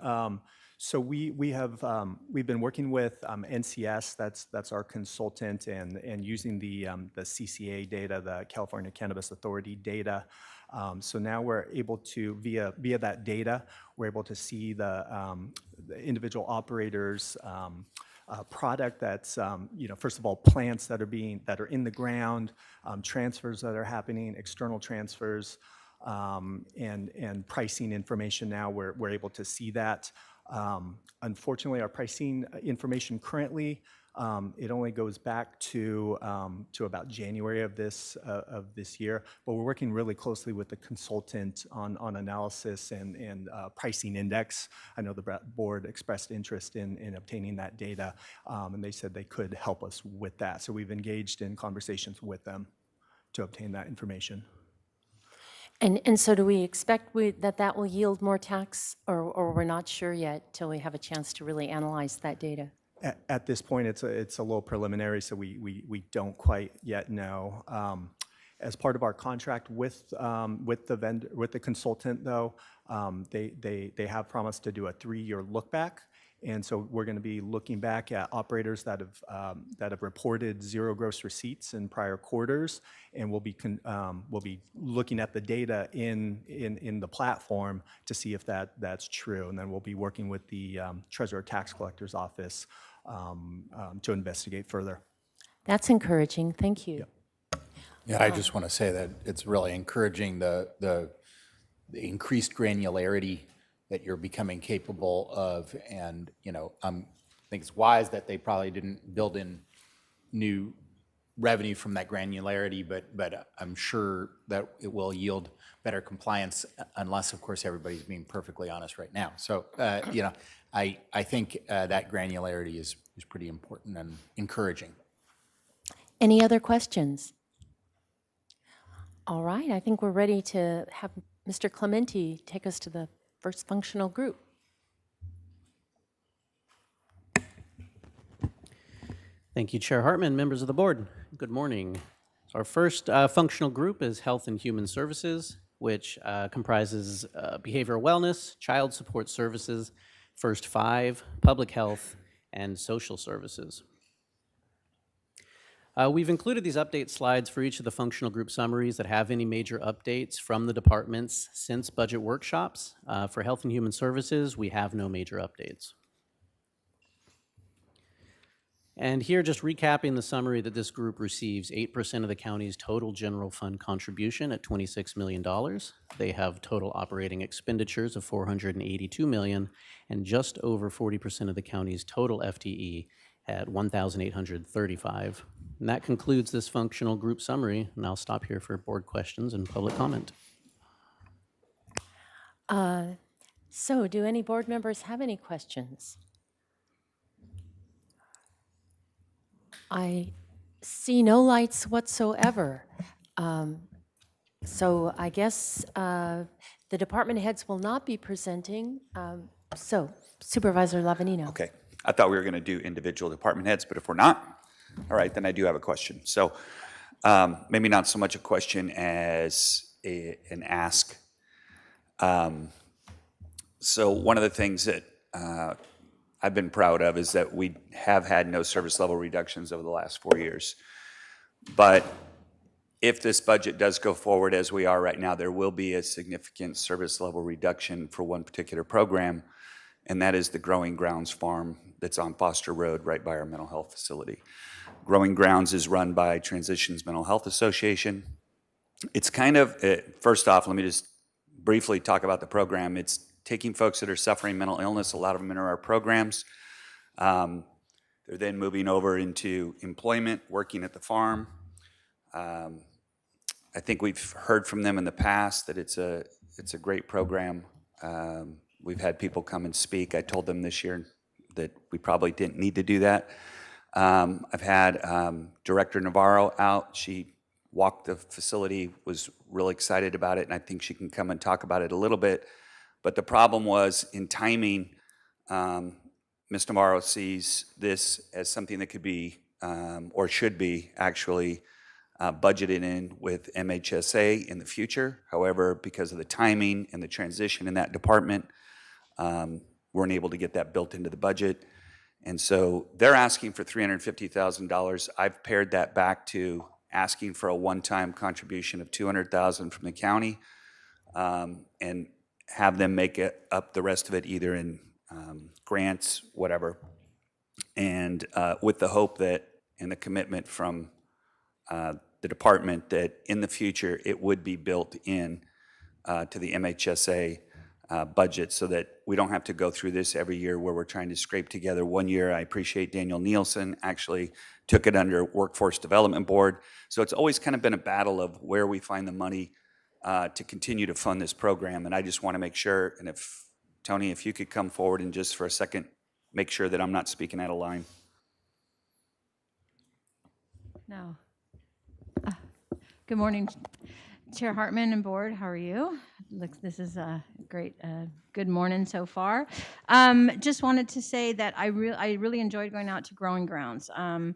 So we've been working with NCS, that's our consultant, and using the CCA data, the California Cannabis Authority data. So now we're able to, via that data, we're able to see the individual operators' product that's, first of all, plants that are in the ground, transfers that are happening, external transfers, and pricing information. Now we're able to see that. Unfortunately, our pricing information currently, it only goes back to about January of this year, but we're working really closely with the consultant on analysis and pricing index. I know the board expressed interest in obtaining that data, and they said they could help us with that. So we've engaged in conversations with them to obtain that information. And so do we expect that will yield more tax, or we're not sure yet till we have a chance to really analyze that data? At this point, it's a little preliminary, so we don't quite yet know. As part of our contract with the consultant, though, they have promised to do a 3-year look back, and so we're going to be looking back at operators that have reported zero gross receipts in prior quarters, and we'll be looking at the data in the platform to see if that's true, and then we'll be working with the Treasurer Tax Collector's Office to investigate further. That's encouraging. Thank you. Yeah, I just want to say that it's really encouraging the increased granularity that you're becoming capable of, and I think it's wise that they probably didn't build in new revenue from that granularity, but I'm sure that it will yield better compliance, unless, of course, everybody's being perfectly honest right now. So, I think that granularity is pretty important and encouraging. Any other questions? All right, I think we're ready to have Mr. Clementi take us to the first functional group. Thank you, Chair Hartman, members of the board. Good morning. So our first functional group is Health and Human Services, which comprises behavioral wellness, child support services, first 5, public health, and social services. We've included these update slides for each of the functional group summaries that have any major updates from the departments since budget workshops. For Health and Human Services, we have no major updates. And here, just recapping the summary that this group receives 8% of the county's total general fund contribution at $26 million. They have total operating expenditures of $482 million, and just over 40% of the county's total FTE at 1,835. And that concludes this functional group summary, and I'll stop here for board questions and public comment. So do any board members have any questions? I see no lights whatsoever. So I guess the department heads will not be presenting. So Supervisor Lavanino. Okay. I thought we were going to do individual department heads, but if we're not, all right, then I do have a question. So maybe not so much a question as an ask. So one of the things that I've been proud of is that we have had no service level reductions over the last 4 years. But if this budget does go forward as we are right now, there will be a significant service level reduction for one particular program, and that is the Growing Grounds Farm that's on Foster Road right by our mental health facility. Growing Grounds is run by Transitions Mental Health Association. It's kind of, first off, let me just briefly talk about the program. It's taking folks that are suffering mental illness, a lot of them in our programs. They're then moving over into employment, working at the farm. I think we've heard from them in the past that it's a great program. We've had people come and speak. I told them this year that we probably didn't need to do that. I've had Director Navarro out. She walked the facility, was really excited about it, and I think she can come and talk about it a little bit. But the problem was in timing. Ms. Navarro sees this as something that could be, or should be actually, budgeted in with MHSA in the future. However, because of the timing and the transition in that department, weren't able to get that built into the budget. And so they're asking for $350,000. I've pared that back to asking for a one-time contribution of $200,000 from the county, and have them make it up the rest of it either in grants, whatever, and with the hope that, and the commitment from the department that in the future it would be built in to the MHSA budget so that we don't have to go through this every year where we're trying to scrape together. One year, I appreciate Daniel Nielsen actually took it under Workforce Development Board. So it's always kind of been a battle of where we find the money to continue to fund this program. And I just want to make sure, and if, Tony, if you could come forward and just for a second, make sure that I'm not speaking out of line. No. Good morning, Chair Hartman and Board. How are you? Looks, this is a great, good morning so far. Just wanted to say that I really enjoyed going out to growing grounds. And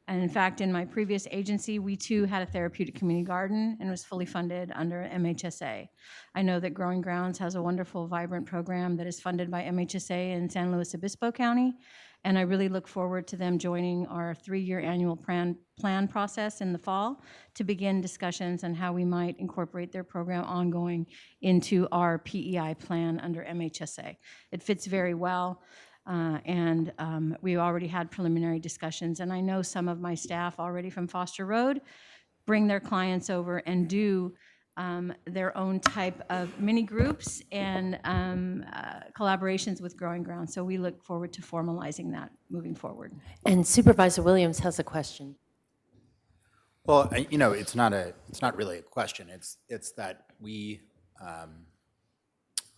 in fact, in my previous agency, we too had a therapeutic community garden and was fully funded under MHSA. I know that Growing Grounds has a wonderful, vibrant program that is funded by MHSA in San Luis Obispo County. And I really look forward to them joining our 3-year annual plan process in the fall to begin discussions on how we might incorporate their program ongoing into our PEI plan under MHSA. It fits very well. And we already had preliminary discussions, and I know some of my staff already from Foster Road bring their clients over and do their own type of mini groups and collaborations with Growing Ground. So we look forward to formalizing that moving forward. And Supervisor Williams has a question. Well, you know, it's not really a question. It's that we,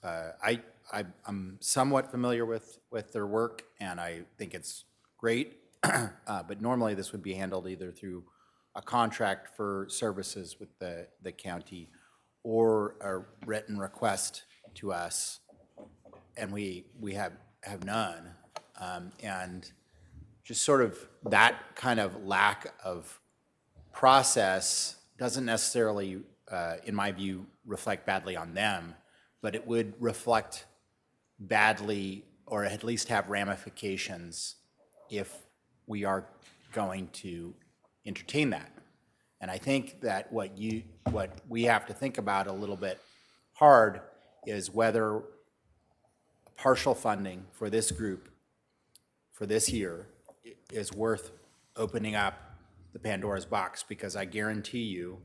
I'm somewhat familiar with their work, and I think it's great. But normally this would be handled either through a contract for services with the county or a written request to us, and we have none. And just sort of that kind of lack of process doesn't necessarily, in my view, reflect badly on them, but it would reflect badly, or at least have ramifications, if we are going to entertain that. And I think that what we have to think about a little bit hard is whether partial funding for this group for this year is worth opening up the Pandora's box, because I guarantee you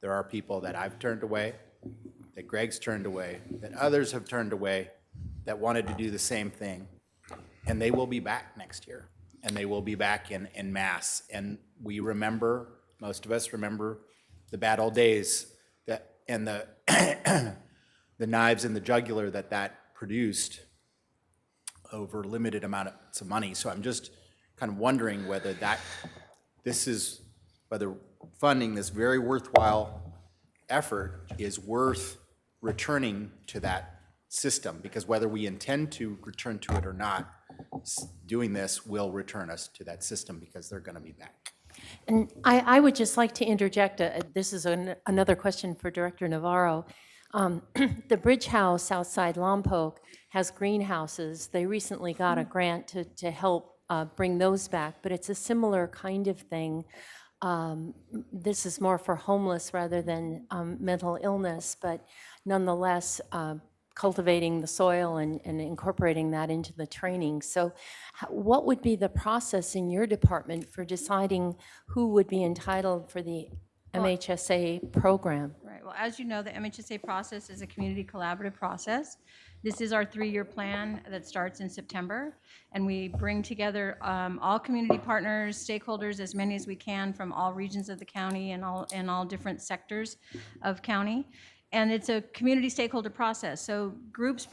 there are people that I've turned away, that Greg's turned away, that others have turned away, that wanted to do the same thing, and they will be back next year, and they will be back in mass. And we remember, most of us remember, the bad old days that, and the the knives in the jugular that produced over limited amounts of money. So I'm just kind of wondering whether whether funding this very worthwhile effort is worth returning to that system, because whether we intend to return to it or not, doing this will return us to that system, because they're going to be back. And I would just like to interject, this is another question for Director Navarro. The Bridge House outside Lompoc has greenhouses. They recently got a grant to help bring those back, but it's a similar kind of thing. This is more for homeless rather than mental illness, but nonetheless, cultivating the soil and incorporating that into the training. So what would be the process in your department for deciding who would be entitled for the MHSA program? Right. Well, as you know, the MHSA process is a community collaborative process. This is our 3-year plan that starts in September, and we bring together all community partners, stakeholders, as many as we can from all regions of the county and all different sectors of county. And it's a community stakeholder process. So groups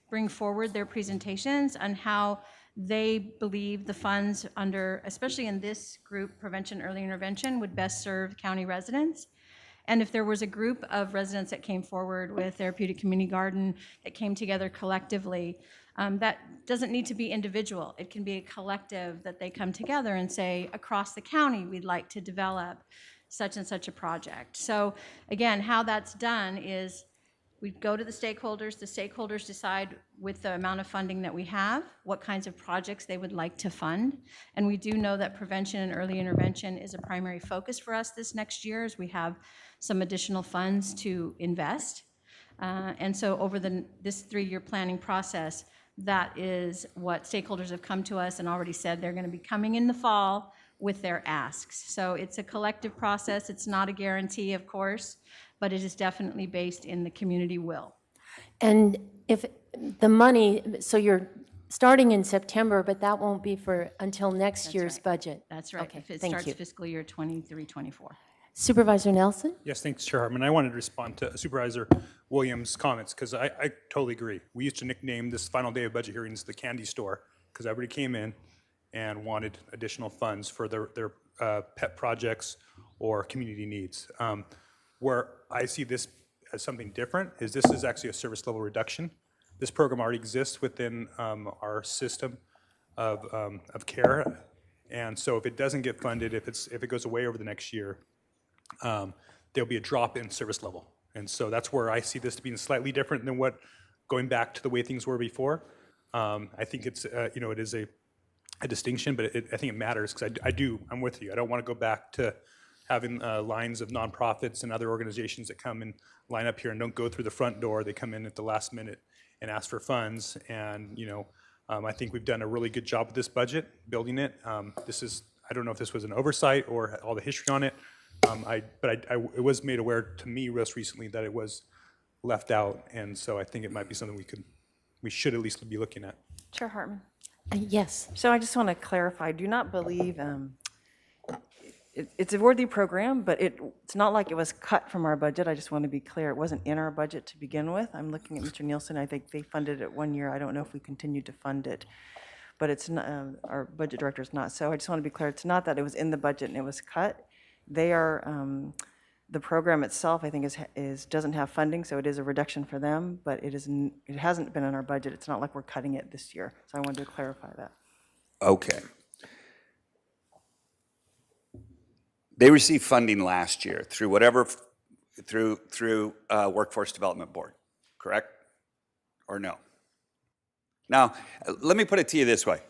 bring forward their presentations on how they believe the funds under, especially in this group, Prevention Early Intervention, would best serve county residents. And if there was a group of residents that came forward with Therapeutic Community Garden that came together collectively, that doesn't need to be individual. It can be a collective that they come together and say, across the county, we'd like to develop such and such a project. So again, how that's done is we go to the stakeholders decide with the amount of funding that we have, what kinds of projects they would like to fund. And we do know that prevention and early intervention is a primary focus for us this next year, as we have some additional funds to invest. And so over this 3-year planning process, that is what stakeholders have come to us and already said they're going to be coming in the fall with their asks. So it's a collective process. It's not a guarantee, of course, but it is definitely based in the community will. And if the money, so you're starting in September, but that won't be until next year's budget? That's right. Okay, If it thank starts you. fiscal year 23-24. Supervisor Nelson? Yes, thanks, Chair Hartman. I wanted to respond to Supervisor Williams' comments, because I totally agree. We used to nickname this final day of budget hearings the candy store, because everybody came in and wanted additional funds for their pet projects or community needs. Where I see this as something different is this is actually a service level reduction. This program already exists within our system of care. And so if it doesn't get funded, if it goes away over the next year, there'll be a drop in service level. And so that's where I see this being slightly different than what, going back to the way things were before. I think it's, you know, it is a distinction, but I think it matters because I'm with you. I don't want to go back to having lines of nonprofits and other organizations that come and line up here and don't go through the front door. They come in at the last minute and ask for funds. And, you know, I think we've done a really good job with this budget, building it. I don't know if this was an oversight or all the history on it. It was made aware to me just recently that it was left out. And so I think it might be something we should at least be looking at. Chair Hartman. Yes. So I just want to clarify, I do not believe it's a worthy program, but it's not like it was cut from our budget. I just want to be clear, it wasn't in our budget to begin with. I'm looking at Mr. Nielsen, I think they funded it 1 year. I don't know if we continued to fund it, but it's not, our budget director is not. So I just want to be clear, it's not that it was in the budget and it was cut. They are, the program itself, I think, doesn't have funding, so it is a reduction for them, but it hasn't been in our budget. It's not like we're cutting it this year. So I wanted to clarify that. Okay. They received funding last year through Workforce Development Board, correct? Or no? Now, let me put it to you this way.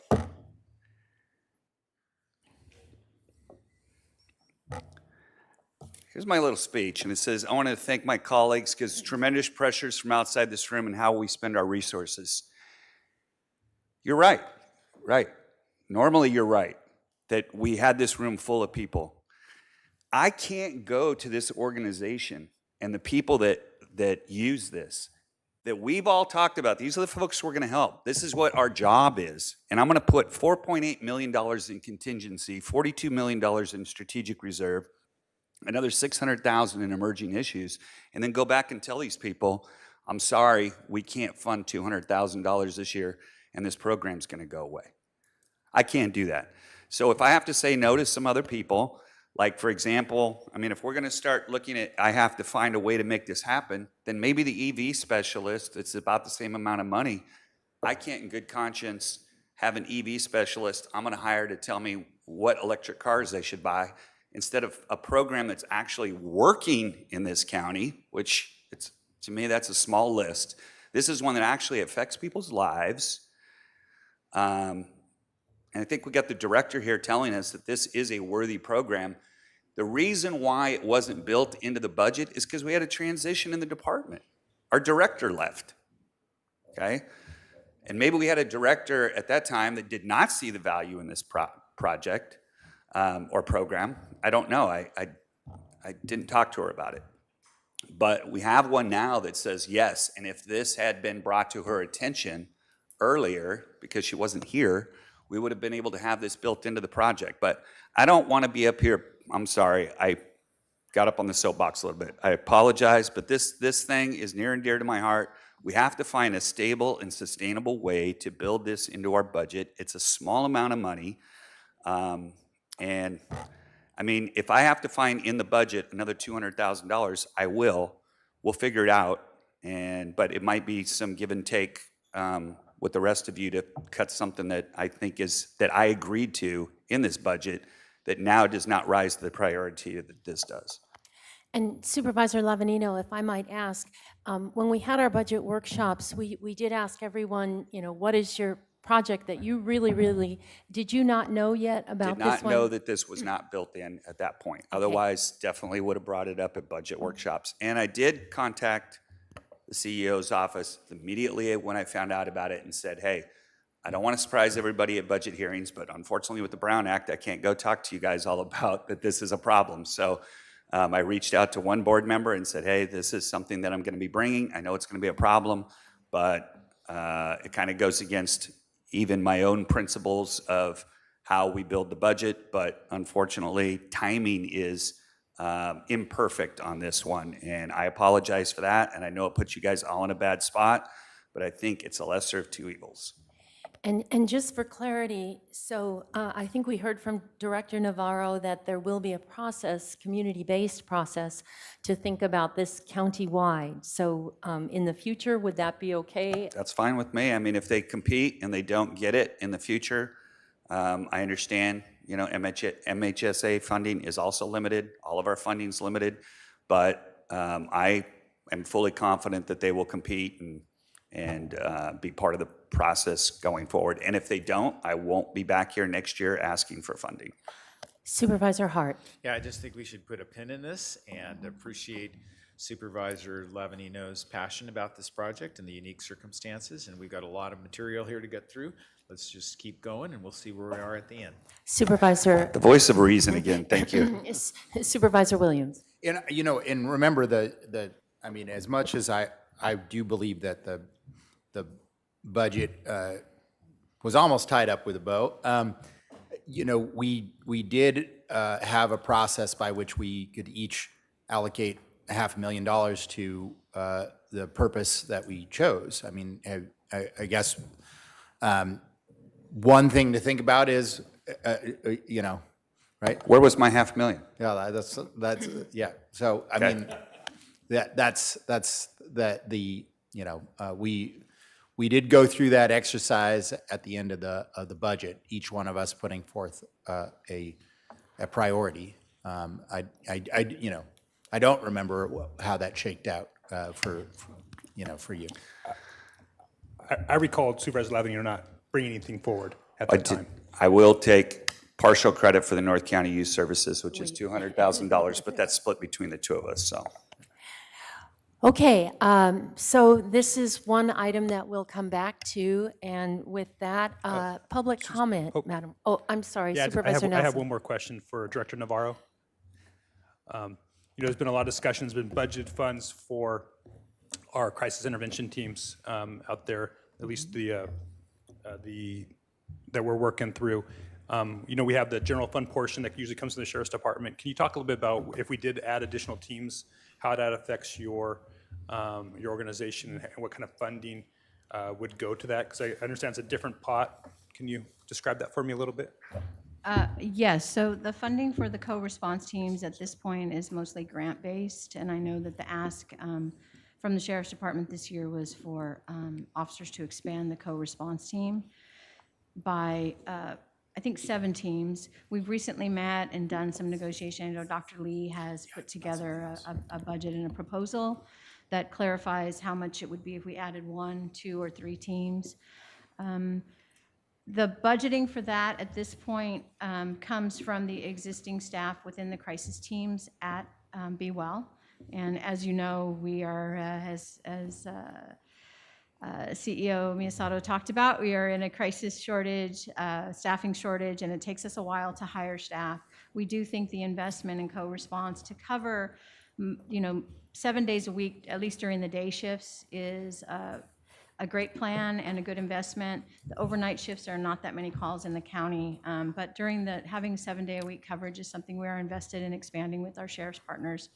Here's my little speech, and it says, I want to thank my colleagues because tremendous pressures from outside this room and how we spend our resources. You're right, right. Normally you're right, that we had this room full of people. I can't go to this organization and the people that use this, that we've all talked about. These are the folks we're going to help. This is what our job is. And I'm going to put $4.8 million in contingency, $42 million in strategic reserve, another $600,000 in emerging issues, and then go back and tell these people, I'm sorry, we can't fund $200,000 this year, and this program's going to go away. I can't do that. So if I have to say no to some other people, like, for example, I mean, if we're going to start looking at, I have to find a way to make this happen, then maybe the EV specialist, it's about the same amount of money. I can't in good conscience have an EV specialist I'm going to hire to tell me what electric cars they should buy instead of a program that's actually working in this county, which to me, that's a small list. This is one that actually affects people's lives. And I think we got the director here telling us that this is a worthy program. The reason why it wasn't built into the budget is because we had a transition in the department. Our director left, okay? And maybe we had a director at that time that did not see the value in this project or program. I don't know, I didn't talk to her about it. But we have one now that says yes, and if this had been brought to her attention earlier, because she wasn't here, we would have been able to have this built into the project. But I don't want to be up here, I'm sorry, I got up on the soapbox a little bit. I apologize, but this thing is near and dear to my heart. We have to find a stable and sustainable way to build this into our budget. It's a small amount of money. And I mean, if I have to find in the budget another $200,000, I will. We'll figure it out. But it might be some give and take with the rest of you to cut something that I think that I agreed to in this budget that now does not rise to the priority that this does. And Supervisor Lavanino, if I might ask, when we had our budget workshops, we did ask everyone, you know, what is your project that you really, did you not know yet about this one? Did not know that this was not built in at that point. Otherwise, definitely would have brought it up at budget workshops. And I did contact the CEO's office immediately when I found out about it and said, hey, I don't want to surprise everybody at budget hearings, but unfortunately with the Brown Act, I can't go talk to you guys all about that this is a problem. So I reached out to one board member and said, hey, this is something that I'm going to be bringing. I know it's going to be a problem, but it kind of goes against even my own principles of how we build the budget. But unfortunately, timing is imperfect on this one. And I apologize for that. And I know it puts you guys all in a bad spot, but I think it's a lesser of two evils. And just for clarity, so I think we heard from Director Navarro that there will be a process, community-based process, to think about this county-wide. So in the future, would that be okay? That's fine with me. I mean, if they compete and they don't get it in the future, I understand, you know, MHSA funding is also limited. All of our funding's limited, but I am fully confident that they will compete and be part of the process going forward. And if they don't, I won't be back here next year asking for funding. Supervisor Hart. Yeah, I just think we should put a pin in this and appreciate Supervisor Lavanino's passion about this project and the unique circumstances. And we've got a lot of material here to get through. Let's just keep going and we'll see where we are at the end. Supervisor. The voice of reason again, thank you. Supervisor Williams. And, you know, and remember I mean, as much as I do believe that the budget was almost tied up with a bow, you know, we did have a process by which we could each allocate $500,000 to the purpose that we chose. I mean, I guess one thing to think about is, you know, right? Where was my $500,000? Yeah, that's yeah. So I mean, that's you know, we did go through that exercise at the end of the budget. Each one of us putting forth a priority. You know, I don't remember how that shaked out for you. I recalled Supervisor Lavanino not bringing anything forward at that time. I will take partial credit for the North County Youth Services, which is $200,000, but that's split between the two of us, so. Okay, so this is one item that we'll come back to, and with that, public comment, Madam. Oh, I'm sorry, Yeah, Supervisor I have Nelson. one more question for Director Navarro. You know, there's been a lot of discussions, been budget funds for our crisis intervention teams out there, at least the that we're working through. You know, we have the general fund portion that usually comes to the Sheriff's Department. Can you talk a little bit about if we did add additional teams, how that affects your organization and what kind of funding would go to that? Because I understand it's a different pot. Can you describe that for me a little bit? Yes, so the funding for the co-response teams at this point is mostly grant-based, and I know that the ask from the Sheriff's Department this year was for officers to expand the co-response team by, I think, 7 teams. We've recently met and done some negotiation. I know Dr. Lee has put together a budget and a proposal that clarifies how much it would be if we added 1, 2, or 3 teams. The budgeting for that at this point comes from the existing staff within the crisis teams at Be Well. And as you know, we are, as CEO Miyasato talked about, we are in a crisis shortage, staffing shortage, and it takes us a while to hire staff. We do think the investment in co-response to cover, you know, 7 days a week, at least during the day shifts, is a great plan and a good investment. The overnight shifts are not that many calls in the county, but during having 7-day-a-week coverage is something we are invested in expanding with our sheriff's partners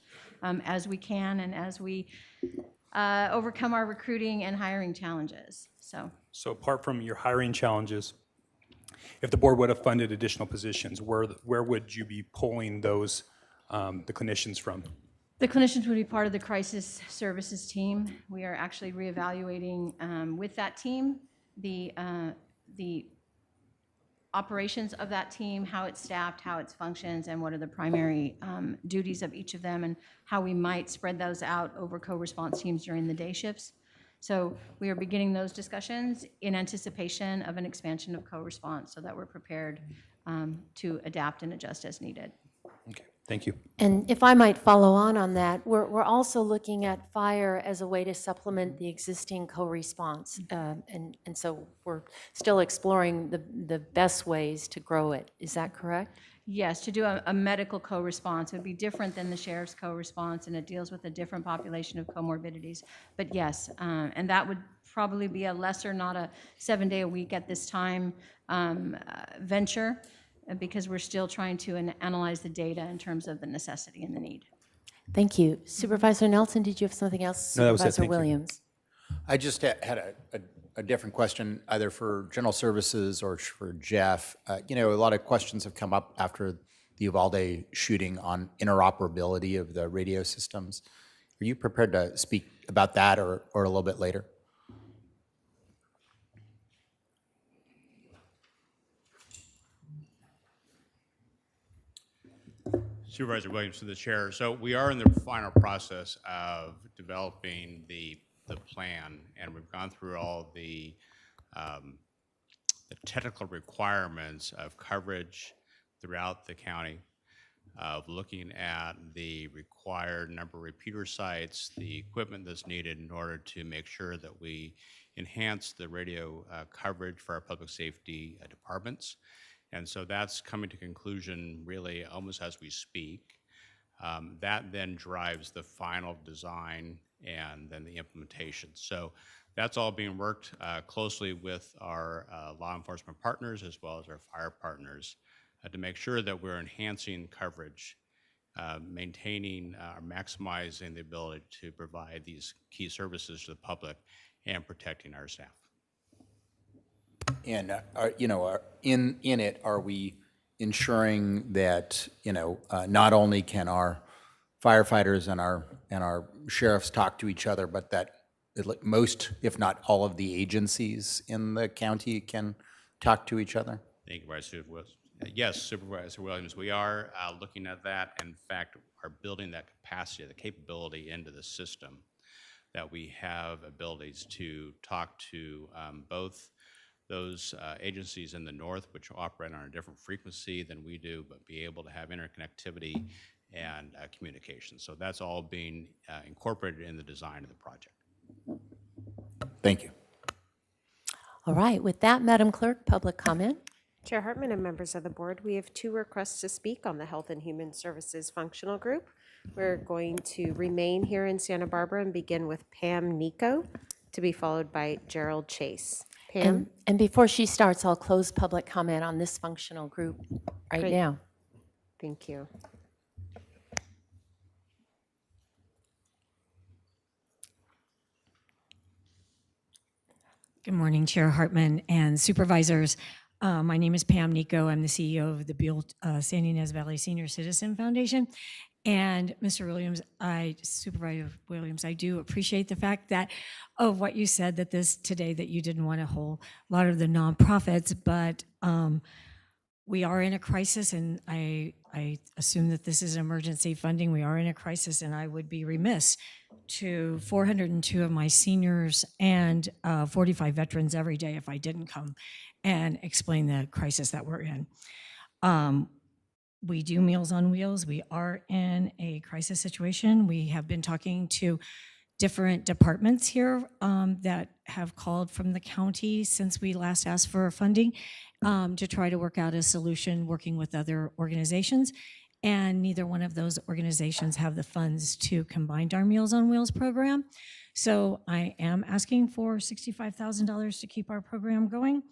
as we can and as we overcome our recruiting and hiring challenges. So apart from your hiring challenges, if the board would have funded additional positions, where would you be pulling those, the clinicians from? the clinicians would be part of the crisis services team. We are actually reevaluating with that team the operations of that team, how it's staffed, how it functions, and what are the primary duties of each of them, and how we might spread those out over co-response teams during the day shifts. So we are beginning those discussions in anticipation of an expansion of co-response so that we're prepared to adapt and adjust as needed. Okay, thank you. And if I might follow on that, we're also looking at fire as a way to supplement the existing co-response. And so we're still exploring the best ways to grow it. Is that correct? Yes, to do a medical co-response would be different than the sheriff's co-response, and it deals with a different population of comorbidities. But yes, and that would probably be a lesser, not a 7-day-a-week at this time venture, because we're still trying to analyze the data in terms of the necessity and the need. Thank you. Supervisor Nelson, did you have something else? No, that was it. Supervisor Thank you. Williams. I just had a different question, either for General Services or for Jeff. You know, a lot of questions have come up after the Uvalde shooting on interoperability of the radio systems. Are you prepared to speak about that or a little bit later? Supervisor Williams to the chair. So we are in the final process of developing the plan, and we've gone through all the technical requirements of coverage throughout the county, of looking at the required number of repeater sites, the equipment that's needed in order to make sure that we enhance the radio coverage for our public safety departments. And so that's coming to conclusion really almost as we speak. That then drives the final design and then the implementation. So that's all being worked closely with our law enforcement partners as well as our fire partners to make sure that we're enhancing coverage, maintaining or maximizing the ability to provide these key services to the public and protecting our staff. And in it, are we ensuring that not only can our firefighters and our sheriffs talk to each other, but that most, if not all, of the agencies in the county can talk to each other? Thank you, Vice Supervisor Williams. Yes, Supervisor Williams, we are looking at that. In fact, are building that capacity, the capability into the system, that we have abilities to talk to both those agencies in the north, which operate on a different frequency than we do, but be able to have interconnectivity and communication. So that's all being incorporated in the design of the project. Thank you. All right, with that, Madam Clerk, public comment. Chair Hartman and members of the board, we have 2 requests to speak on the Health and Human Services Functional Group. We're going to remain here in Santa Barbara and begin with Pam Nico, to be followed by Gerald Chase. Pam? And before she starts, I'll close public comment on this functional group right Great. now. Thank you. Good morning, Chair Hartman and supervisors. My name is Pam Nico. I'm the CEO of the Buell San Ynez Valley Senior Citizen Foundation. And Mr. Williams, Supervisor Williams, I do appreciate the fact that of what you said that today that you didn't want a whole lot of the nonprofits, but we are in a crisis, and I assume that this is emergency funding. We are in a crisis, and I would be remiss to 402 of my seniors and 45 veterans every day if I didn't come and explain the crisis that we're in. We do Meals on Wheels. We are in a crisis situation. We have been talking to different departments here that have called from the county since we last asked for funding to try to work out a solution working with other organizations. And neither one of those organizations have the funds to combine our Meals on Wheels program. So I am asking for $65,000 to keep our program going.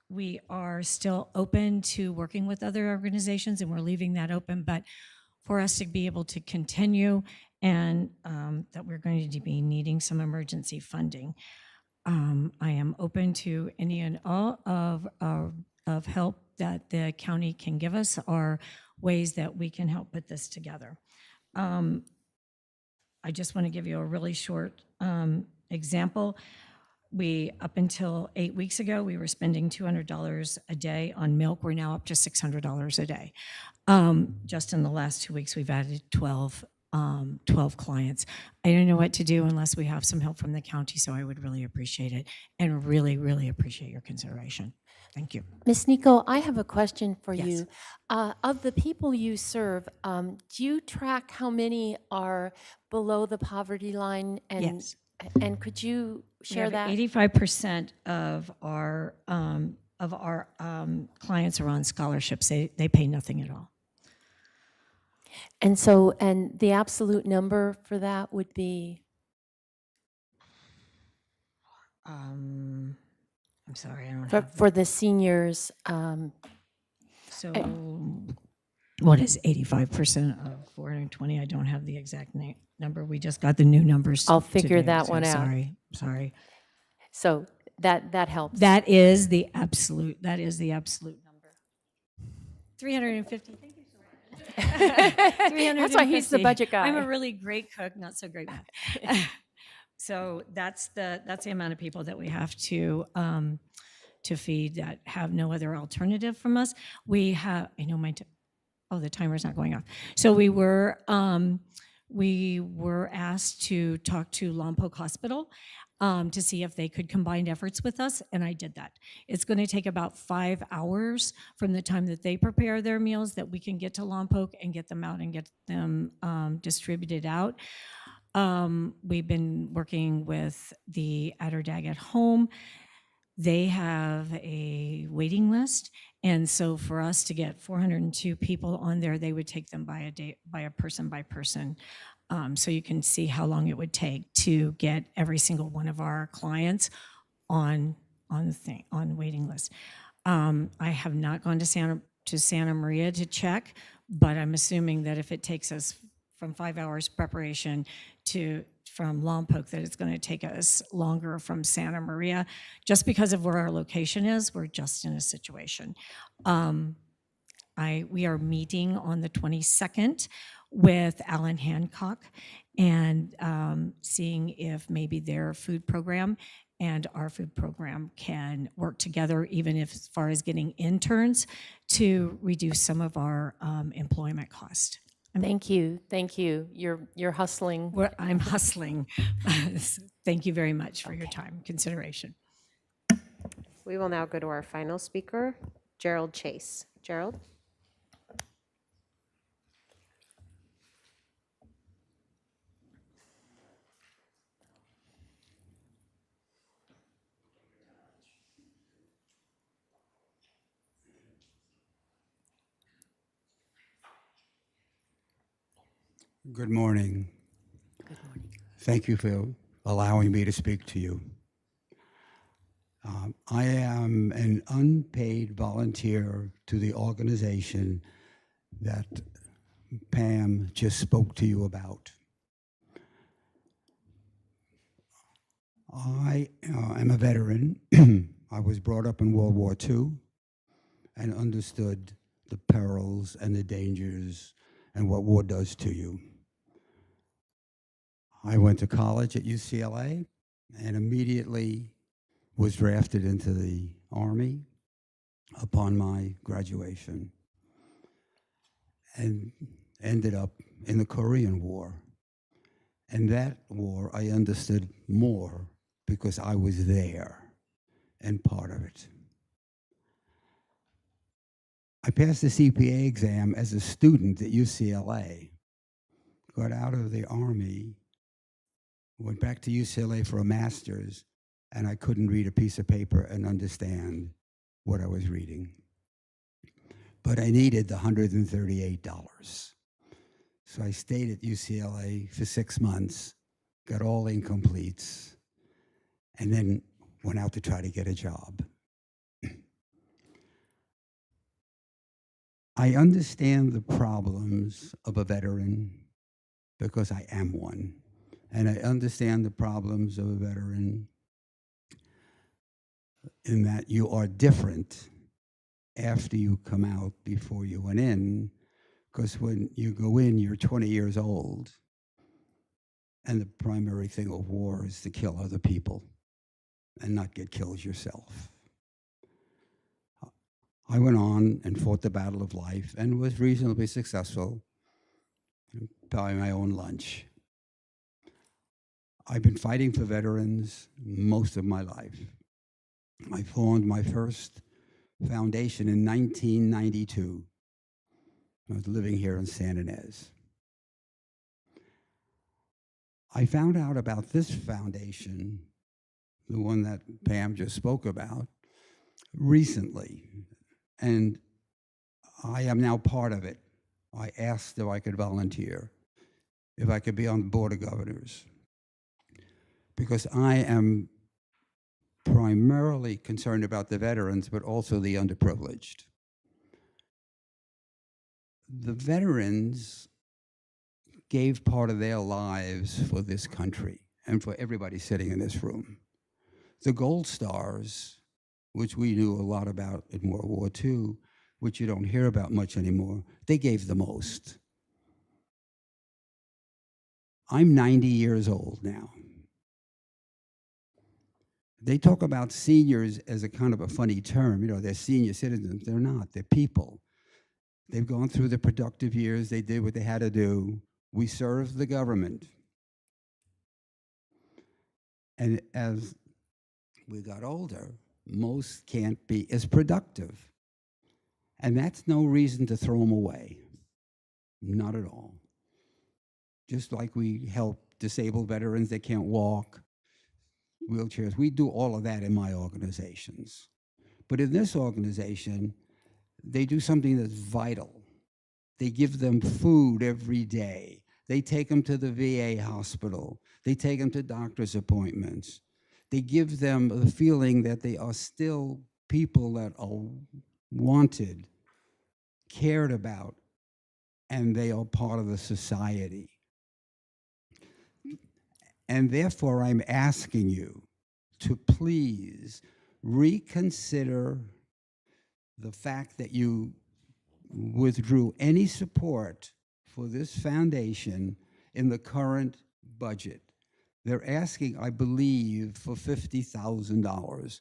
We are still open to working with other organizations, and we're leaving that open, but for us to be able to continue and that we're going to be needing some emergency funding. I am open to any and all of help that the county can give us, or ways that we can help put this together. I just want to give you a really short example. Up until 8 weeks ago, we were spending $200 a day on milk. We're now up to $600 a day. Just in the last 2 weeks, we've added 12 clients. I don't know what to do unless we have some help from the county, so I would really appreciate it, and really, really appreciate your consideration. Thank you. Ms. Nico, I have a question for Yes. you. Of the people you serve, do you track how many are below the poverty line? And, Yes. And could you share that? 85% of our clients are on scholarships. They pay nothing at all. And so, and the absolute number for that would be? I'm sorry, I don't have. For the seniors, So what is 85% of 420? I don't have the exact number. We just got the new numbers. I'll figure today, that so one out. Sorry. So that helps. That is the absolute number. 350. Thank you so much. That's why he's the 350. budget guy. I'm a really great cook, not so great math. So that's the amount of people that we have to feed that have no other alternative from us. We have, I know the timer's not going off. So we were asked to talk to Lompoc Hospital to see if they could combine efforts with us, and I did that. It's going to take about 5 hours from the time that they prepare their meals that we can get to Lompoc and get them out and get them distributed out. We've been working with the Atterdag at Home. They have a waiting list, and so for us to get 402 people on there, they would take them by person by person. So you can see how long it would take to get every single one of our clients on the waiting list. I have not gone to Santa Maria to check, but I'm assuming that if it takes us from 5 hours preparation from Lompoc, that it's going to take us longer from Santa Maria, just because of where our location is. We're just in a situation. We are meeting on the 22nd with Alan Hancock and seeing if maybe their food program and our food program can work together, even if as far as getting interns to reduce some of our employment cost. Thank you. You're hustling. I'm hustling. Thank you very much for your time and consideration. We will now go to our final speaker, Gerald Chase. Gerald? Good morning. Good morning. Thank you for allowing me to speak to you. I am an unpaid volunteer to the organization that Pam just spoke to you about. I am a veteran. I was brought up in World War II and understood the perils and the dangers and what war does to you. I went to college at UCLA and immediately was drafted into the Army upon my graduation and ended up in the Korean War. And that war I understood more because I was there and part of it. I passed the CPA exam as a student at UCLA, got out of the Army, went back to UCLA for a master's, and I couldn't read a piece of paper and understand what I was reading. But I needed the $138. So I stayed at UCLA for 6 months, got all incompletes, and then went out to try to get a job. I understand the problems of a veteran because I am one. And I understand the problems of a veteran in that you are different after you come out before you went in, because when you go in, you're 20 years old, and the primary thing of war is to kill other people and not get killed yourself. I went on and fought the battle of life and was reasonably successful, buying my own lunch. I've been fighting for veterans most of my life. I formed my first foundation in 1992. I was living here in San Ynez. I found out about this foundation, the one that Pam just spoke about, recently, and I am now part of it. I asked if I could volunteer, if I could be on the Board of Governors, because I am primarily concerned about the veterans, but also the underprivileged. the veterans gave part of their lives for this country and for everybody sitting in this room. The Gold Stars, which we knew a lot about in World War II, which you don't hear about much anymore, they gave the most. I'm 90 years old now. They talk about seniors as a kind of a funny term. You know, they're senior citizens. They're not. They're people. They've gone through the productive years. They did what they had to do. We serve the government. And as we got older, most can't be as productive. And that's no reason to throw them away. Not at all. Just like we help disabled veterans that can't walk, wheelchairs. We do all of that in my organizations. But in this organization, they do something that's vital. They give them food every day. They take them to the VA hospital. They take them to doctor's appointments. They give them the feeling that they are still people that are wanted, cared about, and they are part of the society. And therefore, I'm asking you to please reconsider the fact that you withdrew any support for this foundation in the current budget. They're asking, I believe, for $50,000,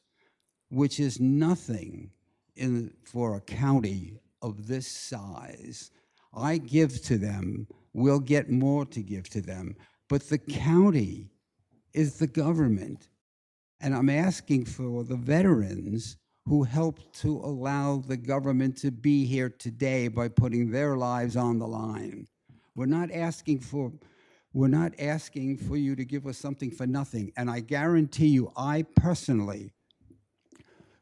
which is nothing for a county of this size. I give to them, we'll get more to give to them, but the county is the government. And I'm asking for the veterans who helped to allow the government to be here today by putting their lives on the line. We're not asking for you to give us something for nothing. And I guarantee you, I personally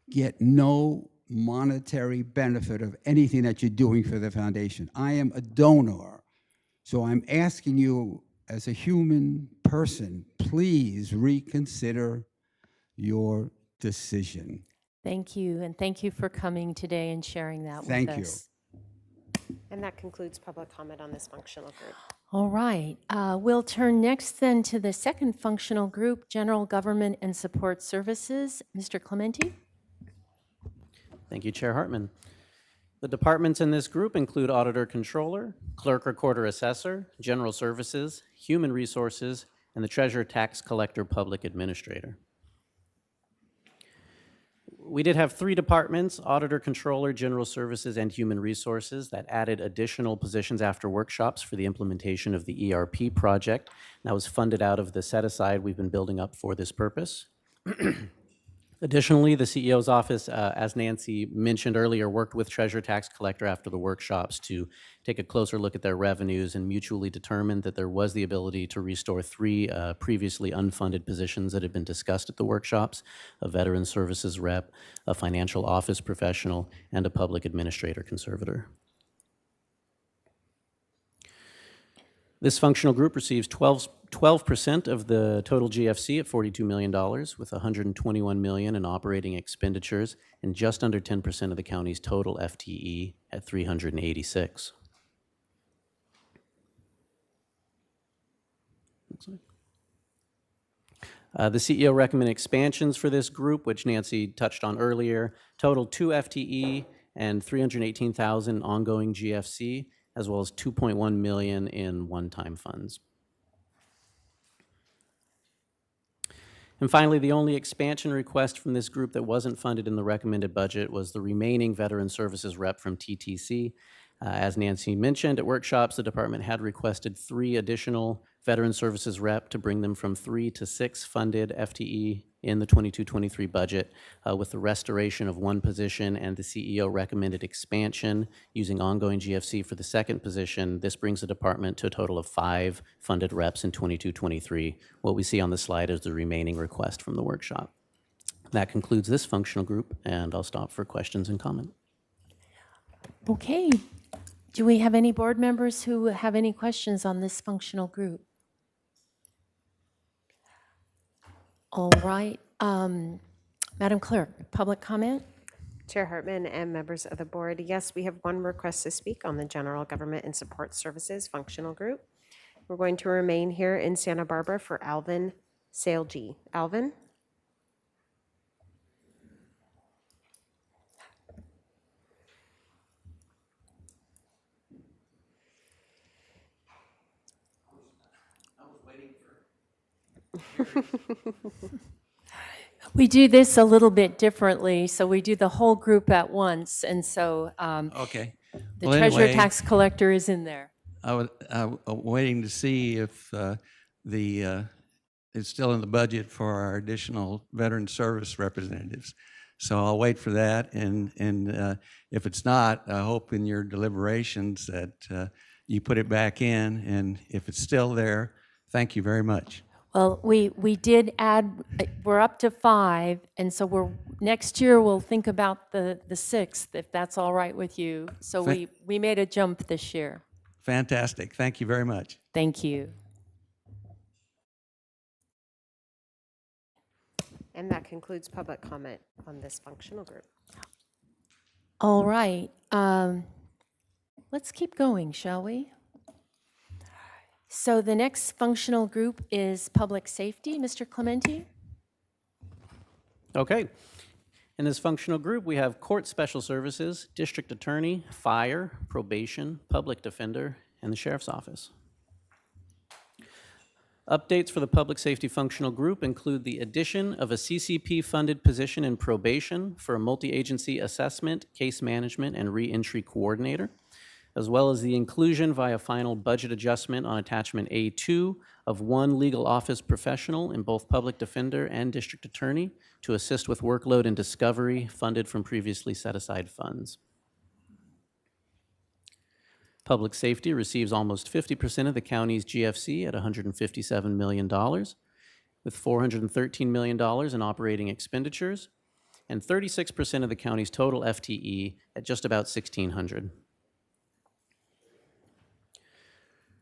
get no monetary benefit of anything that you're doing for the foundation. I am a donor. So I'm asking you, as a human person, please reconsider your decision. Thank you, and thank you for coming today and sharing that with us. Thank you. And that concludes public comment on this functional group. All right, we'll turn next then to the second functional group, General Government and Support Services. Mr. Clementi? Thank you, Chair Hartman. The departments in this group include Auditor Controller, Clerk Recorder Assessor, General Services, Human Resources, and the Treasurer Tax Collector Public Administrator. We did have 3 departments, Auditor, Controller, General Services, and Human Resources, that added additional positions after workshops for the implementation of the ERP project. That was funded out of the set-aside we've been building up for this purpose. Additionally, the CEO's office, as Nancy mentioned earlier, worked with Treasurer Tax Collector after the workshops to take a closer look at their revenues and mutually determined that there was the ability to restore 3 previously unfunded positions that had been discussed at the workshops: a Veteran Services rep, a financial office professional, and a public administrator conservator. This functional group receives 12% of the total GFC at $42 million, with $121 million in operating expenditures, and just under 10% of the county's total FTE at 386. The CEO recommended expansions for this group, which Nancy touched on earlier, total 2 FTE and 318,000 ongoing GFC, as well as 2.1 million in one-time funds. And finally, the only expansion request from this group that wasn't funded in the recommended budget was the remaining Veteran Services rep from TTC. As Nancy mentioned, at workshops, the department had requested 3 additional Veteran Services rep to bring them from 3 to 6 funded FTE in the 22-23 budget, with the restoration of 1 position, and the CEO recommended expansion using ongoing GFC for the 2nd position. This brings the department to a total of 5 funded reps in 22-23. What we see on the slide is the remaining request from the workshop. That concludes this functional group, and I'll stop for questions and comment. Okay. Do we have any board members who have any questions on this functional group? All right. Madam Clerk, public comment? Chair Hartman and members of the board, yes, we have one request to speak on the General Government and Support Services Functional Group. We're going to remain here in Santa Barbara for Alvin Salegi. Alvin? We do this a little bit differently, so we do the whole group at once, and so Okay. the Well, treasurer anyway, tax collector is in there. I was waiting to see if it's still in the budget for our additional veteran service representatives. So I'll wait for that, and if it's not, I hope in your deliberations that you put it back in, and if it's still there, thank you very much. Well, we did add, we're up to 5, and so next year we'll think about the 6th, if that's all right with you. So we made a jump this year. Fantastic. Thank you very much. Thank you. And that concludes public comment on this functional group. All right. Let's keep going, shall we? So the next functional group is public safety. Mr. Clementi? Okay. In this functional group, we have court special services, district attorney, fire, probation, public defender, and the sheriff's office. Updates for the public safety functional group include the addition of a CCP-funded position in probation for a multi-agency assessment, case management, and reentry coordinator, as well as the inclusion via final budget adjustment on attachment A2 of one legal office professional in both public defender and district attorney to assist with workload and discovery funded from previously set-aside funds. Public safety receives almost 50% of the county's GFC at $157 million, with $413 million in operating expenditures, and 36% of the county's total FTE at just about 1,600.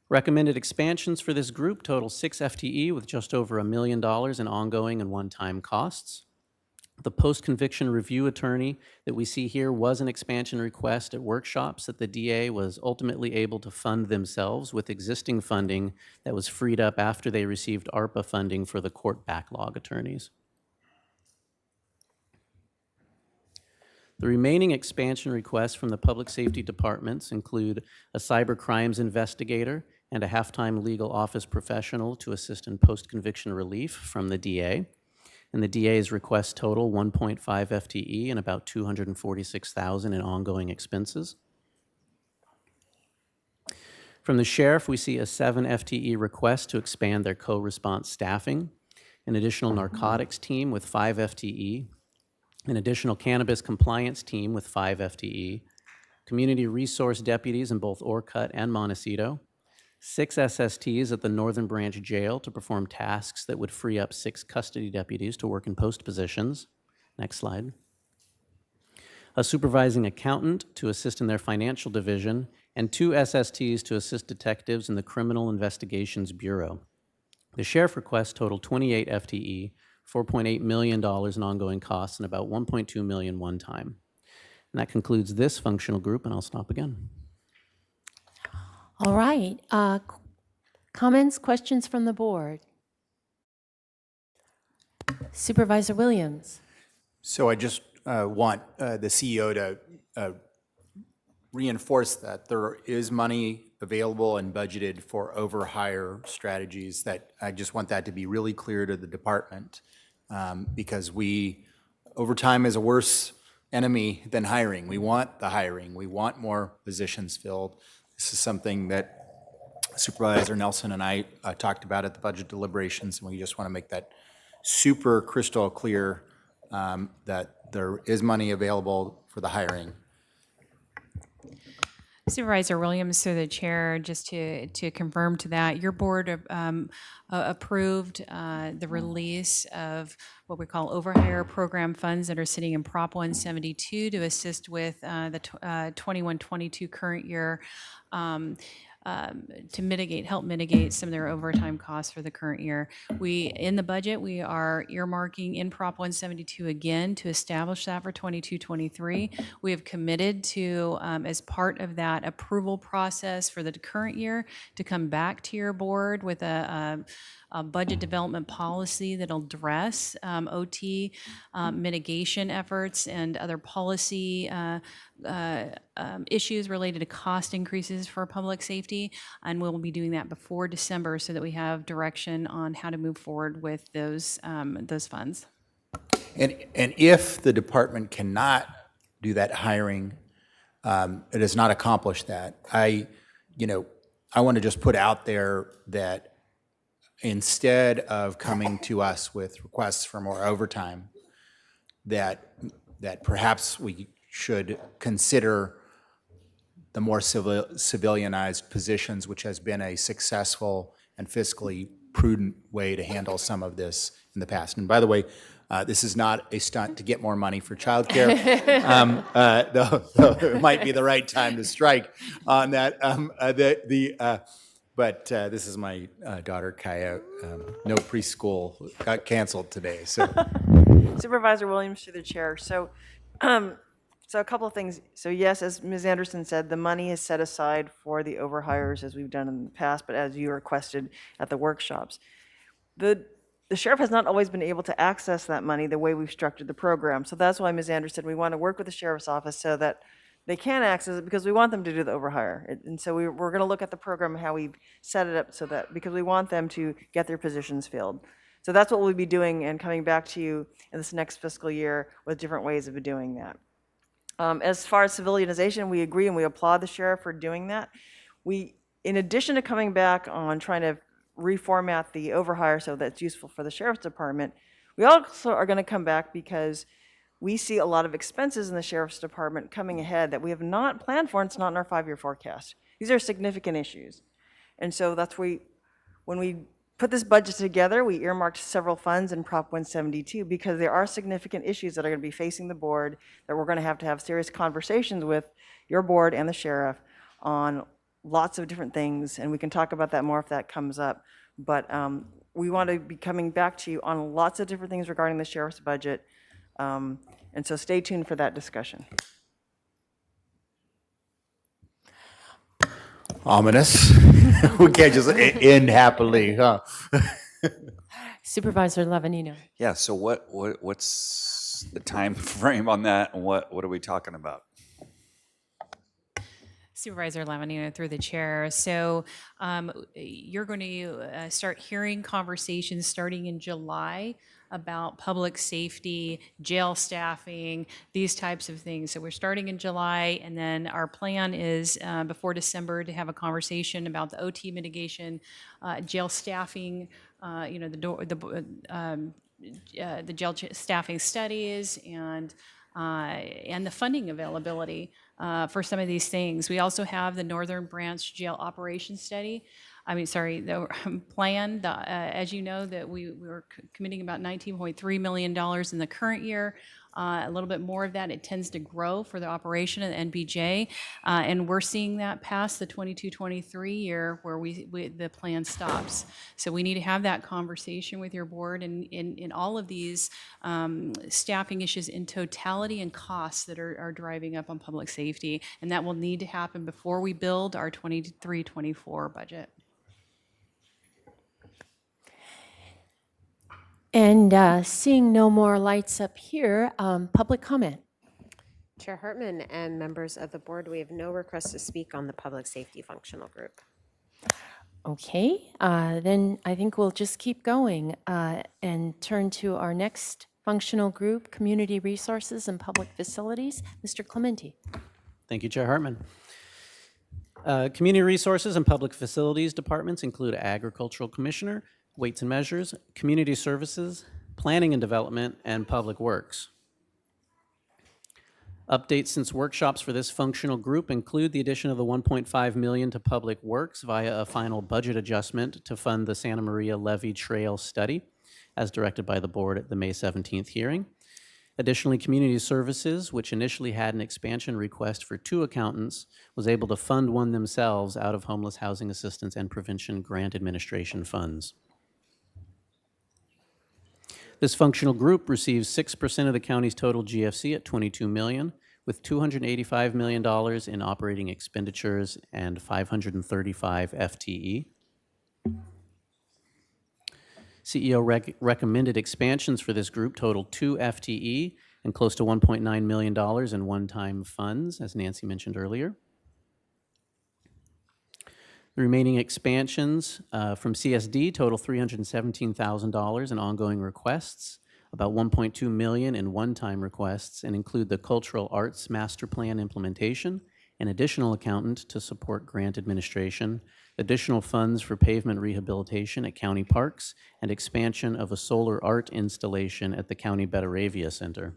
Recommended expansions for this group total 6 FTE with just over $1 million in ongoing and one-time costs. The post-conviction review attorney that we see here was an expansion request at workshops that the DA was ultimately able to fund themselves with existing funding that was freed up after they received Arpa funding for the court backlog attorneys. The remaining expansion requests from the public safety departments include a cyber crimes investigator and a half-time legal office professional to assist in post-conviction relief from the DA. And the DA's requests total 1.5 FTE and about $246,000 in ongoing expenses. From the sheriff, we see a 7 FTE request to expand their co-response staffing, an additional narcotics team with 5 FTE, an additional cannabis compliance team with 5 FTE, community resource deputies in both Orcutt and Montecito, 6 SSTs at the Northern Branch Jail to perform tasks that would free up 6 custody deputies to work in post positions. Next slide. A supervising accountant to assist in their financial division, and 2 SSTs to assist detectives in the Criminal Investigations Bureau. The sheriff requests total 28 FTE, $4.8 million in ongoing costs, and about $1.2 million one time. And that concludes this functional group, and I'll stop again. All right. Comments, questions from the board? Supervisor Williams. So I just want the CEO to reinforce that there is money available and budgeted for overhire strategies. That I just want that to be really clear to the department, because overtime is a worse enemy than hiring. We want the hiring. We want more positions filled. This is something that Supervisor Nelson and I talked about at the budget deliberations, and we just want to make that super crystal clear that there is money available for the hiring. Supervisor Williams, through the chair, just to confirm to that, your board approved the release of what we call overhire program funds that are sitting in Prop 172 to assist with the 21-22 current year help mitigate some of their overtime costs for the current year. In the budget, we are earmarking in Prop 172 again to establish that for 22-23. We have committed to, as part of that approval process for the current year, to come back to your board with a budget development policy that'll address OT mitigation efforts and other policy issues related to cost increases for public safety. And we'll be doing that before December so that we have direction on how to move forward with those funds. And if the department cannot do that hiring, it has not accomplished that. I want to just put out there that instead of coming to us with requests for more overtime, that perhaps we should consider the more civilianized positions, which has been a successful and fiscally prudent way to handle some of this in the past. And by the way, this is not a stunt to get more money for childcare, though it might be the right time to strike on that. But this is my daughter, Kaya. No preschool got canceled today. So, Supervisor Williams through the chair. So a couple of things. So yes, as Ms. Anderson said, the money is set aside for the overhires as we've done in the past, but as you requested at the workshops. The sheriff has not always been able to access that money the way we've structured the program. So that's why Ms. Anderson said we want to work with the sheriff's office so that they can access it, because we want them to do the overhire. And so we're going to look at the program and how we set it up so that, because we want them to get their positions filled. So that's what we'll be doing and coming back to you in this next fiscal year with different ways of doing that. As far as civilianization, we agree and we applaud the sheriff for doing that. In addition to coming back on trying to reformat the overhire so that's useful for the sheriff's department, we also are going to come back because we see a lot of expenses in the sheriff's department coming ahead that we have not planned for, and it's not in our 5-year forecast. These are significant issues. And so that's when we put this budget together, we earmarked several funds in Prop 172 because there are significant issues that are going to be facing the board that we're going to have serious conversations with your board and the sheriff on lots of different things, and we can talk about that more if that comes up. But we want to be coming back to you on lots of different things regarding the sheriff's budget. And so stay tuned for that discussion. ominous. We can't just end happily, huh? Supervisor Levanino. Yeah, so what's the time frame on that, and what are we talking about? Supervisor Lavanino through the chair. So you're going to start hearing conversations starting in July about public safety, jail staffing, these types of things. So we're starting in July, and then our plan is before December to have a conversation about the OT mitigation, jail staffing, the jail staffing studies, and the funding availability for some of these things. We also have the Northern Branch Jail Operations Study. The plan. As you know, that we were committing about $19.3 million in the current year. A little bit more of that. It tends to grow for the operation of the NBJ, and we're seeing that past the 22-23 year where the plan stops. So we need to have that conversation with your board and in all of these staffing issues in totality and costs that are driving up on public safety, and that will need to happen before we build our 23-24 budget. And seeing no more lights up here, public comment. Chair Hartman and members of the board, we have no requests to speak on the public safety functional group. Okay, then I think we'll just keep going and turn to our next functional group, Community Resources and Public Facilities. Mr. Clementi. Thank you, Chair Hartman. Community Resources and Public Facilities departments include Agricultural Commissioner, Weights and Measures, Community Services, Planning and Development, and Public Works. Updates since workshops for this functional group include the addition of the $1.5 million to Public Works via a final budget adjustment to fund the Santa Maria Levee Trail study, as directed by the board at the May 17th hearing. Additionally, Community Services, which initially had an expansion request for 2 accountants, was able to fund one themselves out of Homeless Housing Assistance and Prevention Grant Administration funds. This functional group receives 6% of the county's total GFC at $22 million, with $285 million in operating expenditures and 535 FTE. CEO recommended expansions for this group totaled 2 FTE and close to $1.9 million in one-time funds, as Nancy mentioned earlier. The remaining expansions from CSD total $317,000 in ongoing requests, about $1.2 million in one-time requests, and include the Cultural Arts Master Plan implementation, an additional accountant to support grant administration, additional funds for pavement rehabilitation at county parks, and expansion of a solar art installation at the County Betaravia Center.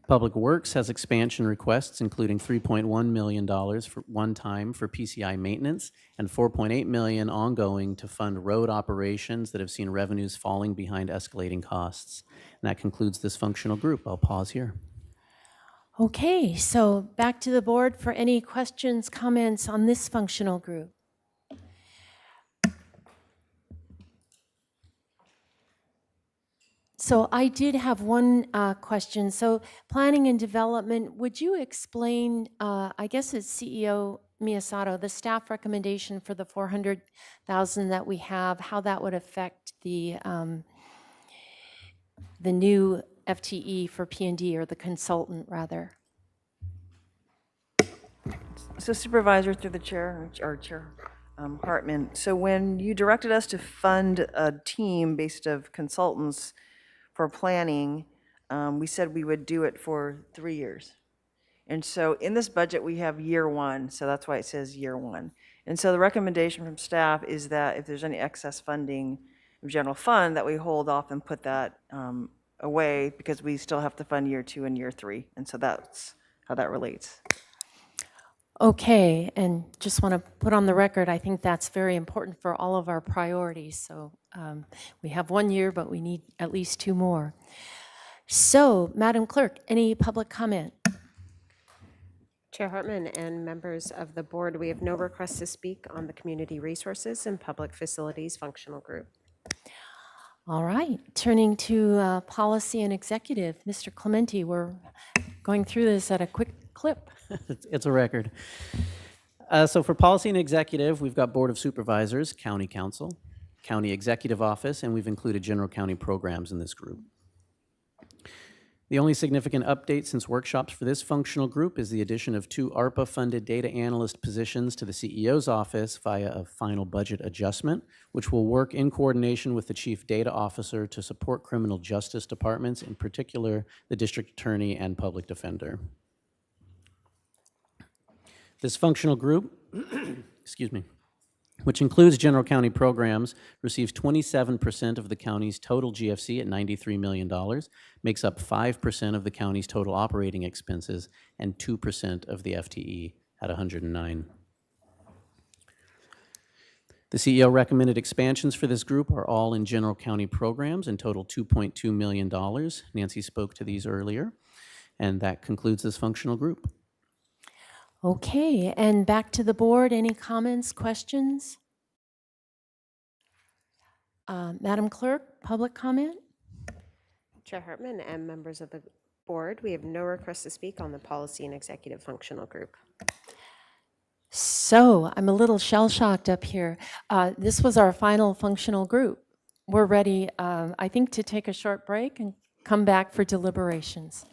Public Works has expansion requests, including $3.1 million for one-time for PCI maintenance and $4.8 million ongoing to fund road operations that have seen revenues falling behind escalating costs. And that concludes this functional group. I'll pause here. Okay, so back to the board for any questions, comments on this functional group. So I did have one question. So planning and development, would you explain, I guess it's CEO Miyasato, the staff recommendation for the $400,000 that we have, how that would affect the new FTE for P&D, or the consultant rather? So Supervisor, through the chair, or Chair Hartman, so when you directed us to fund a team based of consultants for planning, we said we would do it for 3 years. And so in this budget, we have year 1, so that's why it says year 1. And so the recommendation from staff is that if there's any excess funding in general fund, that we hold off and put that away, because we still have to fund year 2 and year 3. And so that's how that relates. Okay, and just want to put on the record, I think that's very important for all of our priorities. So we have 1 year, but we need at least 2 more. So, Madam Clerk, any public comment? Chair Hartman and members of the board, we have no requests to speak on the Community Resources and Public Facilities Functional Group. All right, turning to policy and executive. Mr. Clementi, we're going through this at a quick clip. It's a record. So for policy and executive, we've got Board of Supervisors, County Council, County Executive Office, and we've included general county programs in this group. The only significant update since workshops for this functional group is the addition of 2 ARPA-funded data analyst positions to the CEO's office via a final budget adjustment, which will work in coordination with the Chief Data Officer to support criminal justice departments, in particular the District Attorney and Public Defender. This functional group, excuse me, which includes general county programs, receives 27% of the county's total GFC at $93 million, makes up 5% of the county's total operating expenses, and 2% of the FTE at $109. The CEO recommended expansions for this group are all in general county programs and total $2.2 million. Nancy spoke to these earlier, and that concludes this functional group. Okay, and back to the board. Any comments, questions? Madam Clerk, public comment? Chair Hartman and members of the board, we have no requests to speak on the Policy and Executive Functional Group. So I'm a little shell-shocked up here. This was our final functional group. We're ready, I think, to take a short break and come back for deliberations.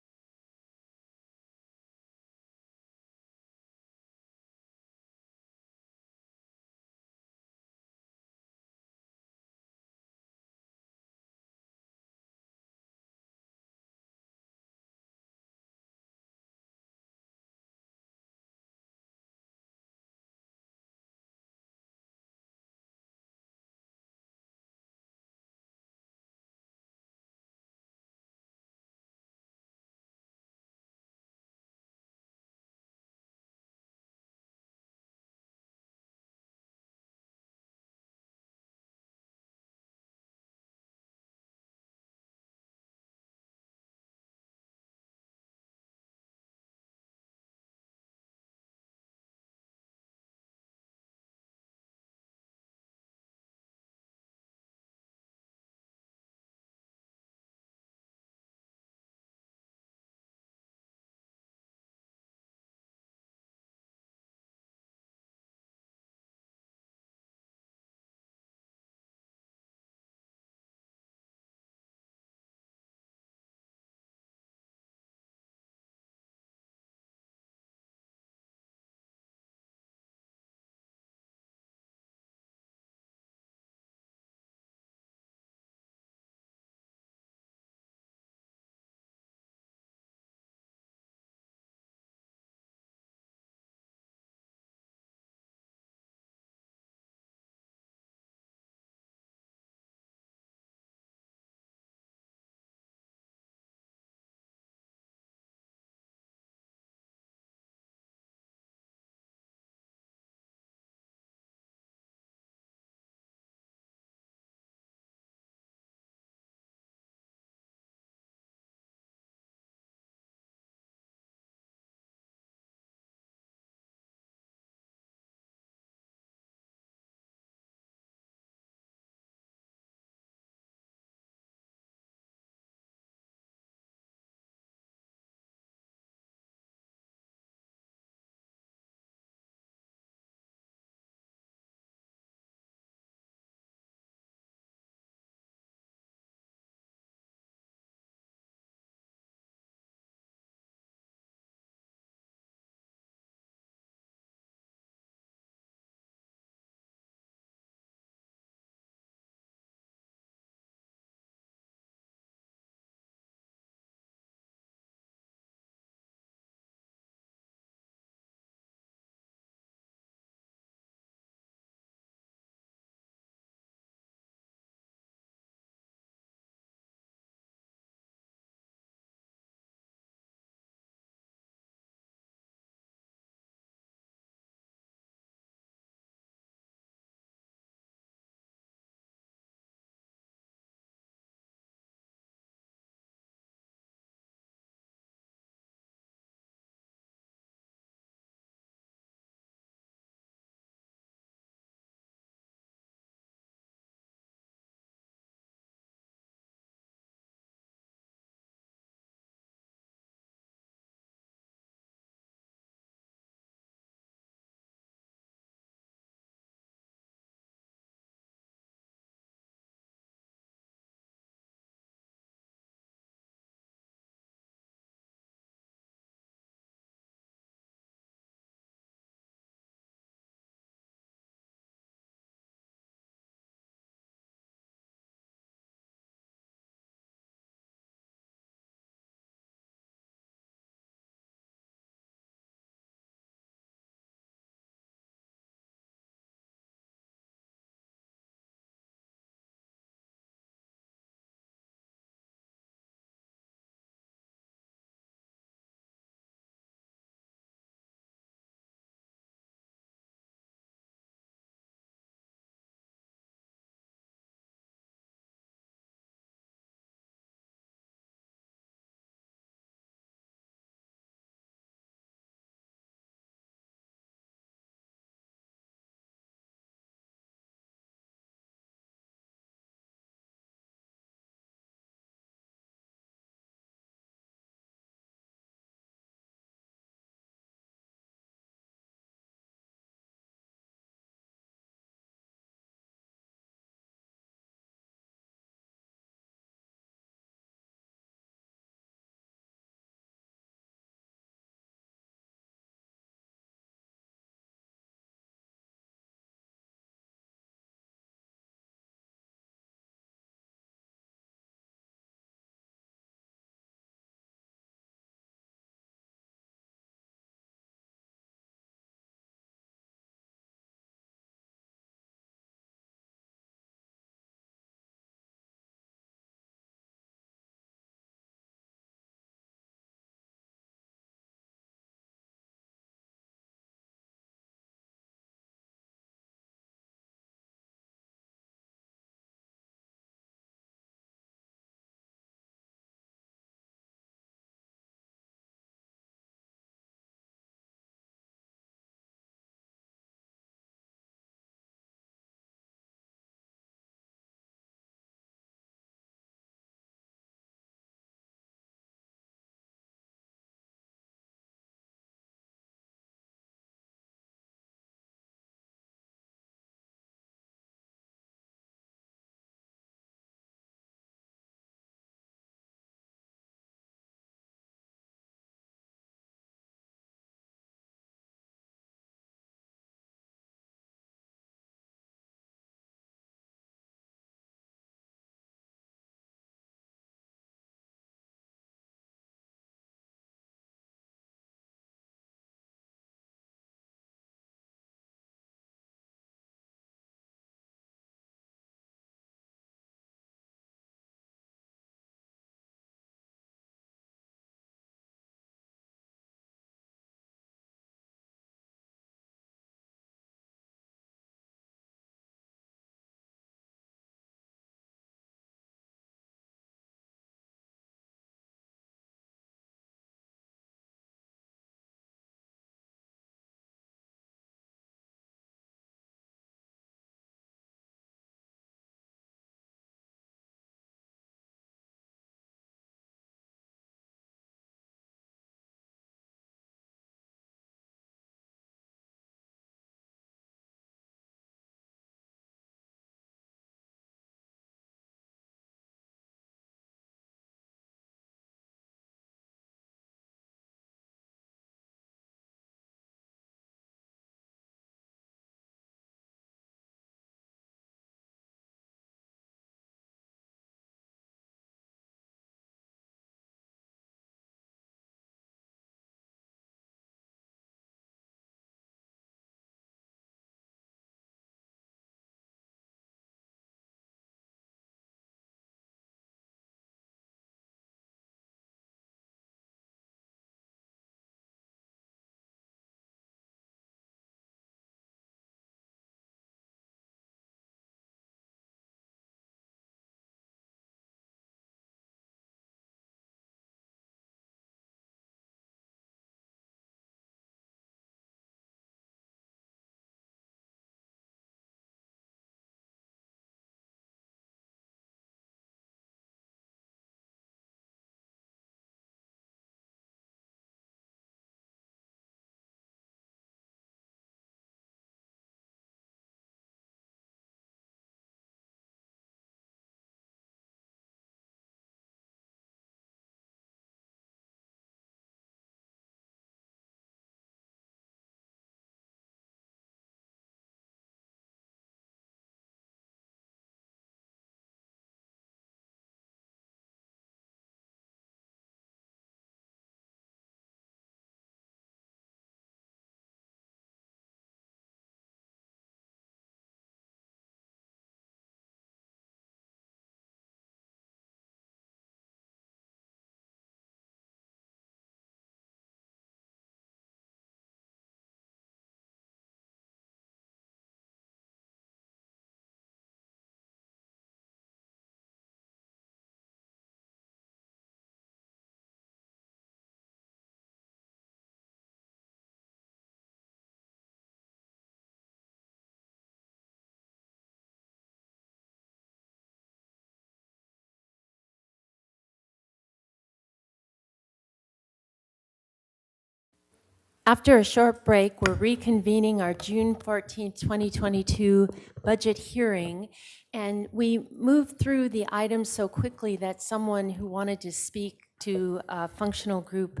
After a short break, we're reconvening our June 14th, 2022 budget hearing. And we moved through the items so quickly that someone who wanted to speak to functional group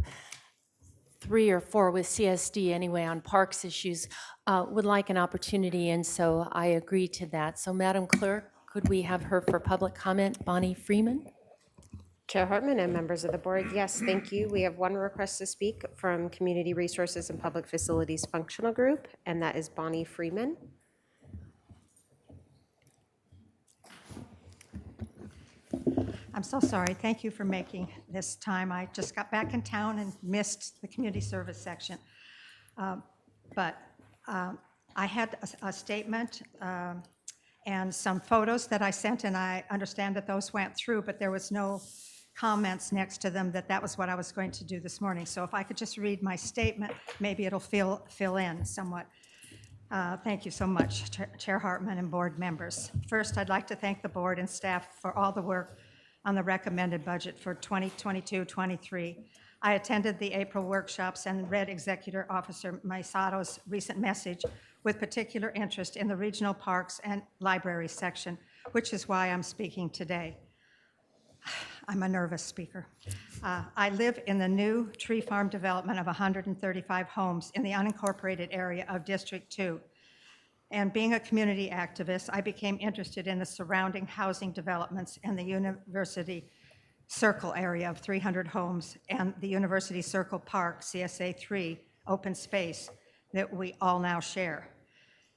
3 or 4 with CSD anyway on parks issues would like an opportunity, and so I agreed to that. So Madam Clerk, could we have her for public comment, Bonnie Freeman? Chair Hartman and members of the board, yes, thank you. We have one request to speak from Community Resources and Public Facilities Functional Group, and that is Bonnie Freeman. I'm so sorry. Thank you for making this time. I just got back in town and missed the community service section. But I had a statement and some photos that I sent, and I understand that those went through, but there was no comments next to them that was what I was going to do this morning. So if I could just read my statement, maybe it'll fill in somewhat. Thank you so much, Chair Hartman and board members. First, I'd like to thank the board and staff for all the work on the recommended budget for 2022-23. I attended the April workshops and read Executive Officer Maisato's recent message with particular interest in the regional parks and library section, which is why I'm speaking today. I'm a nervous speaker. I live in the new tree farm development of 135 homes in the unincorporated area of District 2. And being a community activist, I became interested in the surrounding housing developments and the University Circle area of 300 homes and the University Circle Park, CSA 3, open space that we all now share.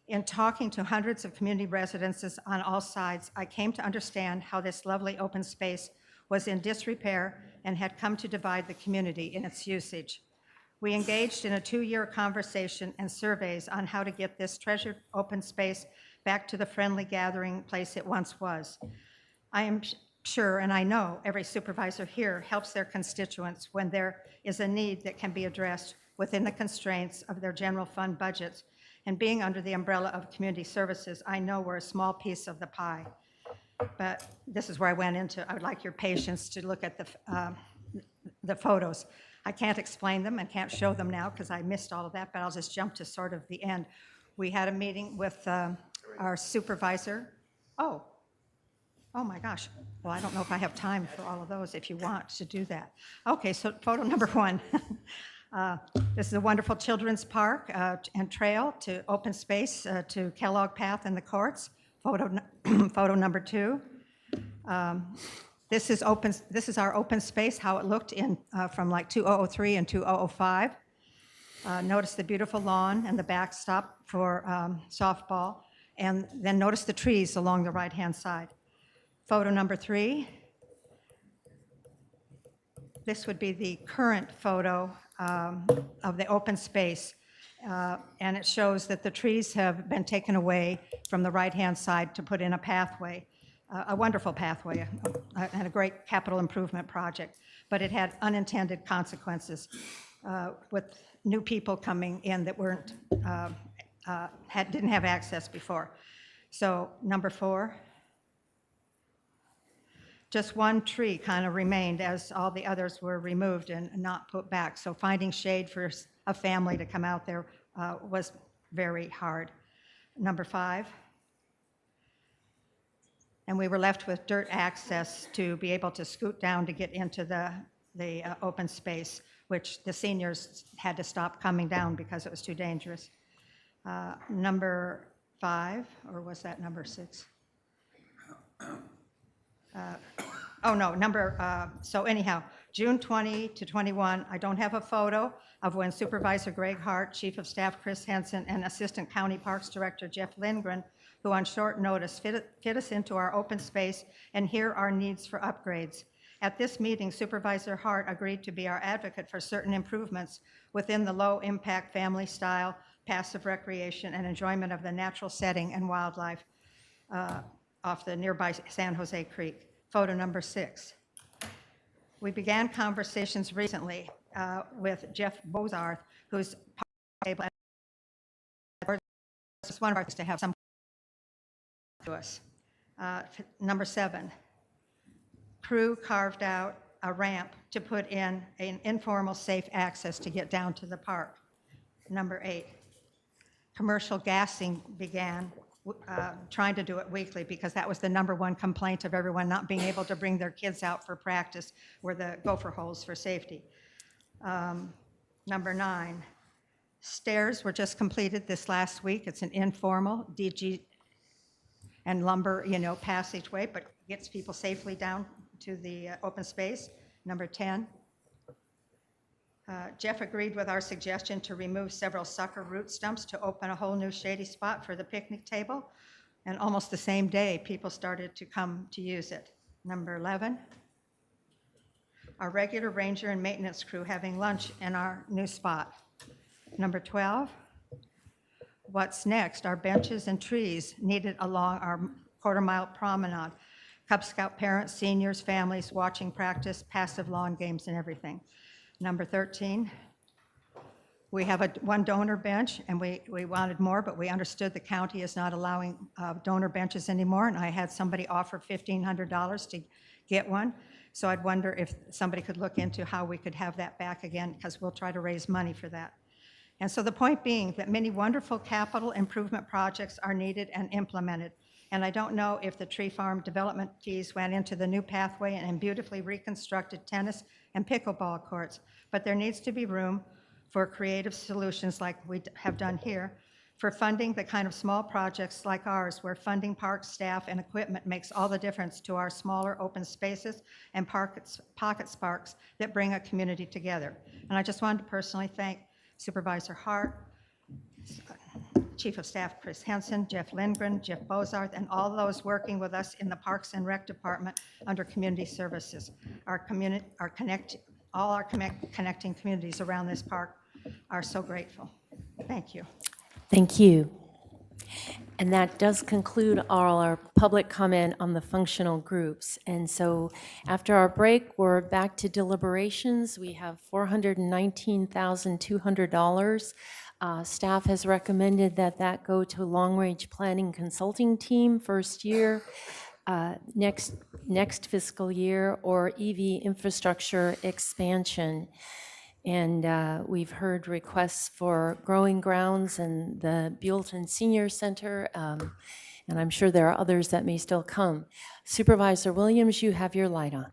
In talking to hundreds of community residences on all sides, I came to understand how this lovely open space was in disrepair and had come to divide the community in its usage. We engaged in a 2-year conversation and surveys on how to get this treasured open space back to the friendly gathering place it once was. I am sure, and I know, every supervisor here helps their constituents when there is a need that can be addressed within the constraints of their general fund budgets. And being under the umbrella of community services, I know we're a small piece of the pie. But this is where I went into, I would like your patience to look at the photos. I can't explain them and can't show them now because I missed all of that, but I'll just jump to sort of the end. We had a meeting with our supervisor. Oh my gosh. Well, I don't know if I have time for all of those if you want to do that. Okay, so photo number 1. This is a wonderful children's park and trail to open space to Kellogg Path and the courts. Photo number 2. This is our open space, how it looked in from like 2003 and 2005. Notice the beautiful lawn and the backstop for softball, and then notice the trees along the right-hand side. Photo number 3. This would be the current photo of the open space, and it shows that the trees have been taken away from the right-hand side to put in a pathway. A wonderful pathway and a great capital improvement project, but it had unintended consequences with new people coming in that didn't have access before. So number 4, just one tree kind of remained as all the others were removed and not put back. So finding shade for a family to come out there was very hard. Number 5. And we were left with dirt access to be able to scoot down to get into the open space, which the seniors had to stop coming down because it was too dangerous. Number 5, or was that number 6? So anyhow, June 20 to 21, I don't have a photo of when Supervisor Greg Hart, Chief of Staff Chris Henson, and Assistant County Parks Director Jeff Lindgren, who on short notice fit us into our open space and hear our needs for upgrades. At this meeting, Supervisor Hart agreed to be our advocate for certain improvements within the low-impact family style, passive recreation, and enjoyment of the natural setting and wildlife off the nearby San Jose Creek. Photo number 6. We began conversations recently with Jeff Bozarth, who's able just one of us to have some to us. Number 7, crew carved out a ramp to put in an informal safe access to get down to the park. Number 8, commercial gassing began trying to do it weekly because that was the number one complaint of everyone not being able to bring their kids out for practice where the gopher holes for safety. Number 9, stairs were just completed this last week. It's an informal DG and lumber, passageway, but gets people safely down to the open space. Number 10, Jeff agreed with our suggestion to remove several sucker root stumps to open a whole new shady spot for the picnic table. And almost the same day, people started to come to use it. Number 11, our regular ranger and maintenance crew having lunch in our new spot. Number 12, what's next? Our benches and trees needed along our quarter-mile promenade. Cub Scout parents, seniors, families watching practice, passive lawn games and everything. Number 13, we have one donor bench, and we wanted more, but we understood the county is not allowing donor benches anymore, and I had somebody offer $1,500 to get one. So I'd wonder if somebody could look into how we could have that back again, because we'll try to raise money for that. And so the point being that many wonderful capital improvement projects are needed and implemented. And I don't know if the tree farm development fees went into the new pathway and beautifully reconstructed tennis and pickleball courts, but there needs to be room for creative solutions like we have done here, for funding the kind of small projects like ours, where funding park staff and equipment makes all the difference to our smaller open spaces and pocket sparks that bring a community together. And I just wanted to personally thank Supervisor Hart, Chief of Staff Chris Henson, Jeff Lindgren, Jeff Bozarth, and all those working with us in the Parks and Rec Department under Community Services. All our connecting communities around this park are so grateful. Thank you. Thank you. And that does conclude all our public comment on the functional groups. And so after our break, we're back to deliberations. We have $419,200. Staff has recommended that go to long-range planning consulting team first year, next fiscal year, or EV infrastructure expansion. And we've heard requests for growing grounds and the Buellton Senior Center, and I'm sure there are others that may still come. Supervisor Williams, you have your light on.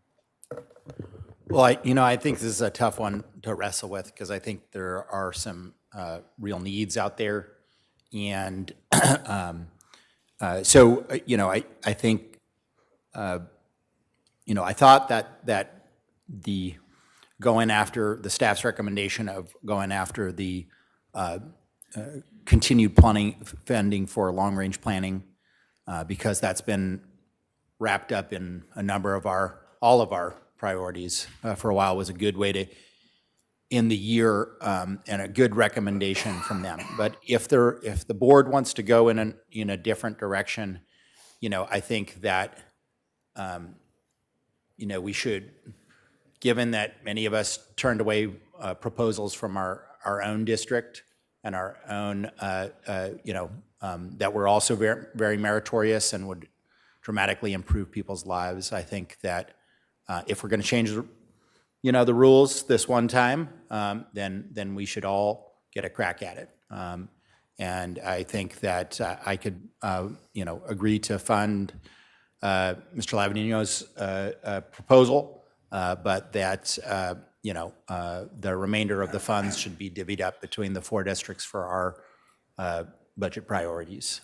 Well, I think this is a tough one to wrestle with because I think there are some real needs out there. And so, I think, I thought that the going after the staff's recommendation of going after the continued funding for long-range planning, because that's been wrapped up in a number of all of our priorities for a while, was a good way to end the year, and a good recommendation from them. But if the board wants to go in a different direction, I think that we should, given that many of us turned away proposals from our own district and our own, that were also very, very meritorious and would dramatically improve people's lives. I think that if we're going to change the rules this one time, then we should all get a crack at it. And I think that I could, agree to fund Mr. Lavanino's proposal, but that the remainder of the funds should be divvied up between the 4 districts for our budget priorities.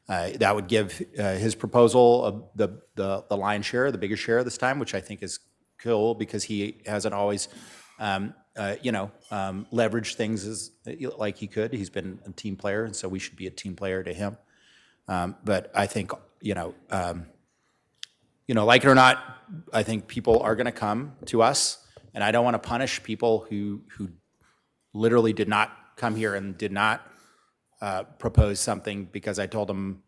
That would give his proposal the lion's share, the biggest share this time, which I think is cool because he hasn't always, leveraged things like he could. He's been a team player, and so we should be a team player to him. But I think, like it or not, I think people are going to come to us, and I don't want to punish people who literally did not come here and did not propose something because I told them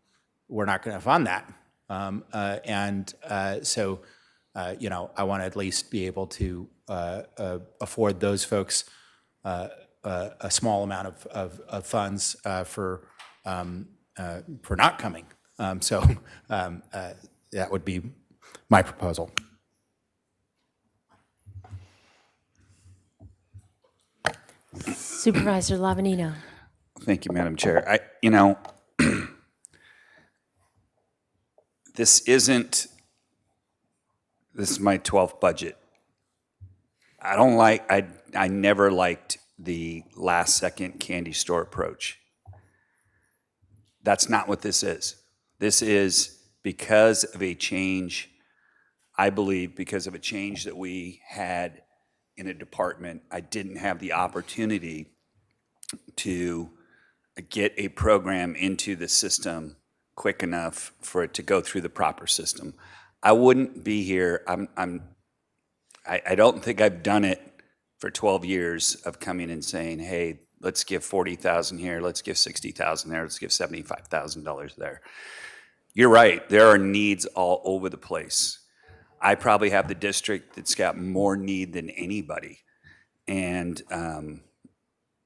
we're not going to fund that. So I want to at least be able to afford those folks a small amount of funds for not coming. That would be my proposal. Supervisor Lavanino. Thank you, Madam Chair. This is my 12th budget. I never liked the last second candy store approach. That's not what this is. This is because of a change, I believe, because of a change that we had in a department. I didn't have the opportunity to get a program into the system quick enough for it to go through the proper system. I wouldn't be here. I don't think I've done it for 12 years of coming and saying, hey, let's give $40,000 here, let's give $60,000 there, let's give $75,000 there. You're right, there are needs all over the place. I probably have the district that's got more need than anybody. And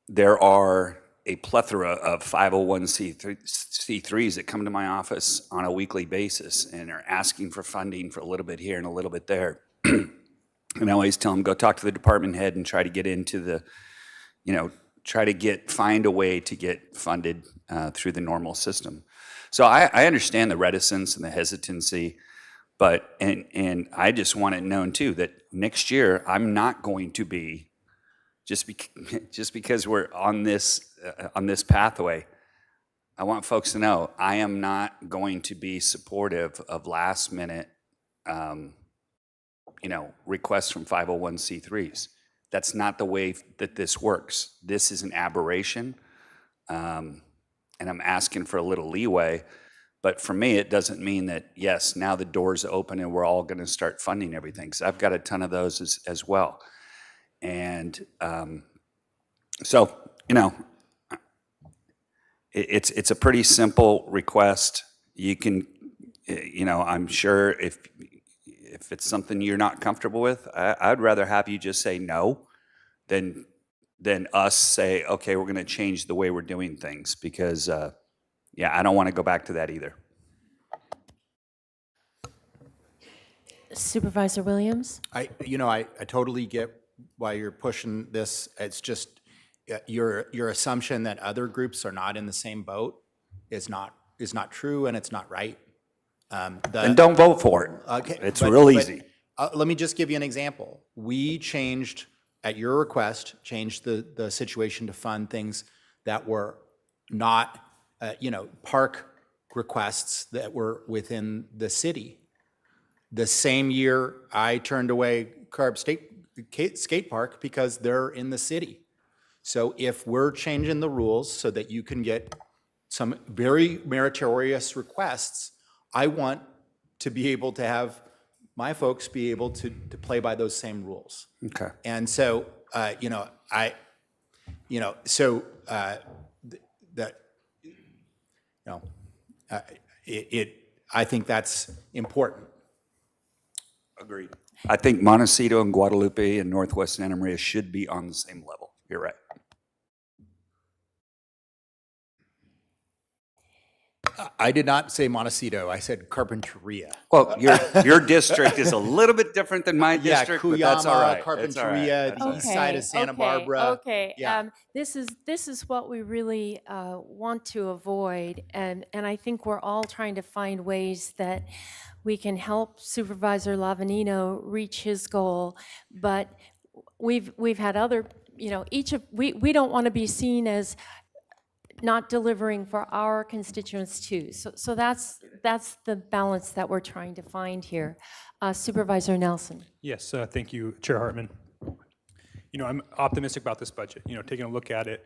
there are a plethora of 501c3s that come to my office on a weekly basis and are asking for funding for a little bit here and a little bit there. And I always tell them, go talk to the department head and try to get into the, find a way to get funded through the normal system. So I understand the reticence and the hesitancy, but, and I just want it known too, that next year I'm not going to be, just because we're on this pathway, I want folks to know I am not going to be supportive of last minute requests from 501c3s. That's not the way that this works. This is an aberration, and I'm asking for a little leeway. But for me, it doesn't mean that, yes, now the door's open and we're all going to start funding everything. Because I've got a ton of those as well. And it's a pretty simple request. You can, I'm sure if it's something you're not comfortable with, I'd rather have you just say no than us say, okay, we're going to change the way we're doing things, because I don't want to go back to that either. Supervisor Williams? I totally get why you're pushing this. It's just your assumption that other groups are not in the same boat is not true, and it's not right. And don't vote for it. Okay, it's real easy. Let me just give you an example. We changed, at your request, the situation to fund things that were not, park requests that were within the city. The same year, I turned away Carb Skate Park because they're in the city. So if we're changing the rules so that you can get some very meritorious requests, I want to be able to have my folks be able to play by those same rules. Okay. And so, I think that's important. Agreed. I think Montecito and Guadalupe and Northwest Santa Maria should be on the same level. You're right. I did not say Montecito. I said Carpinteria. Well, your district is a little bit different than my district, but that's all right. Carpinteria, the east side of Santa Barbara. Okay. Yeah. This is what we really want to avoid, and I think we're all trying to find ways that we can help Supervisor Lavanino reach his goal. But we've had other, we don't want to be seen as not delivering for our constituents too. So that's the balance that we're trying to find here. Supervisor Nelson. Yes, thank you, Chair Hartman. I'm optimistic about this budget. Taking a look at it,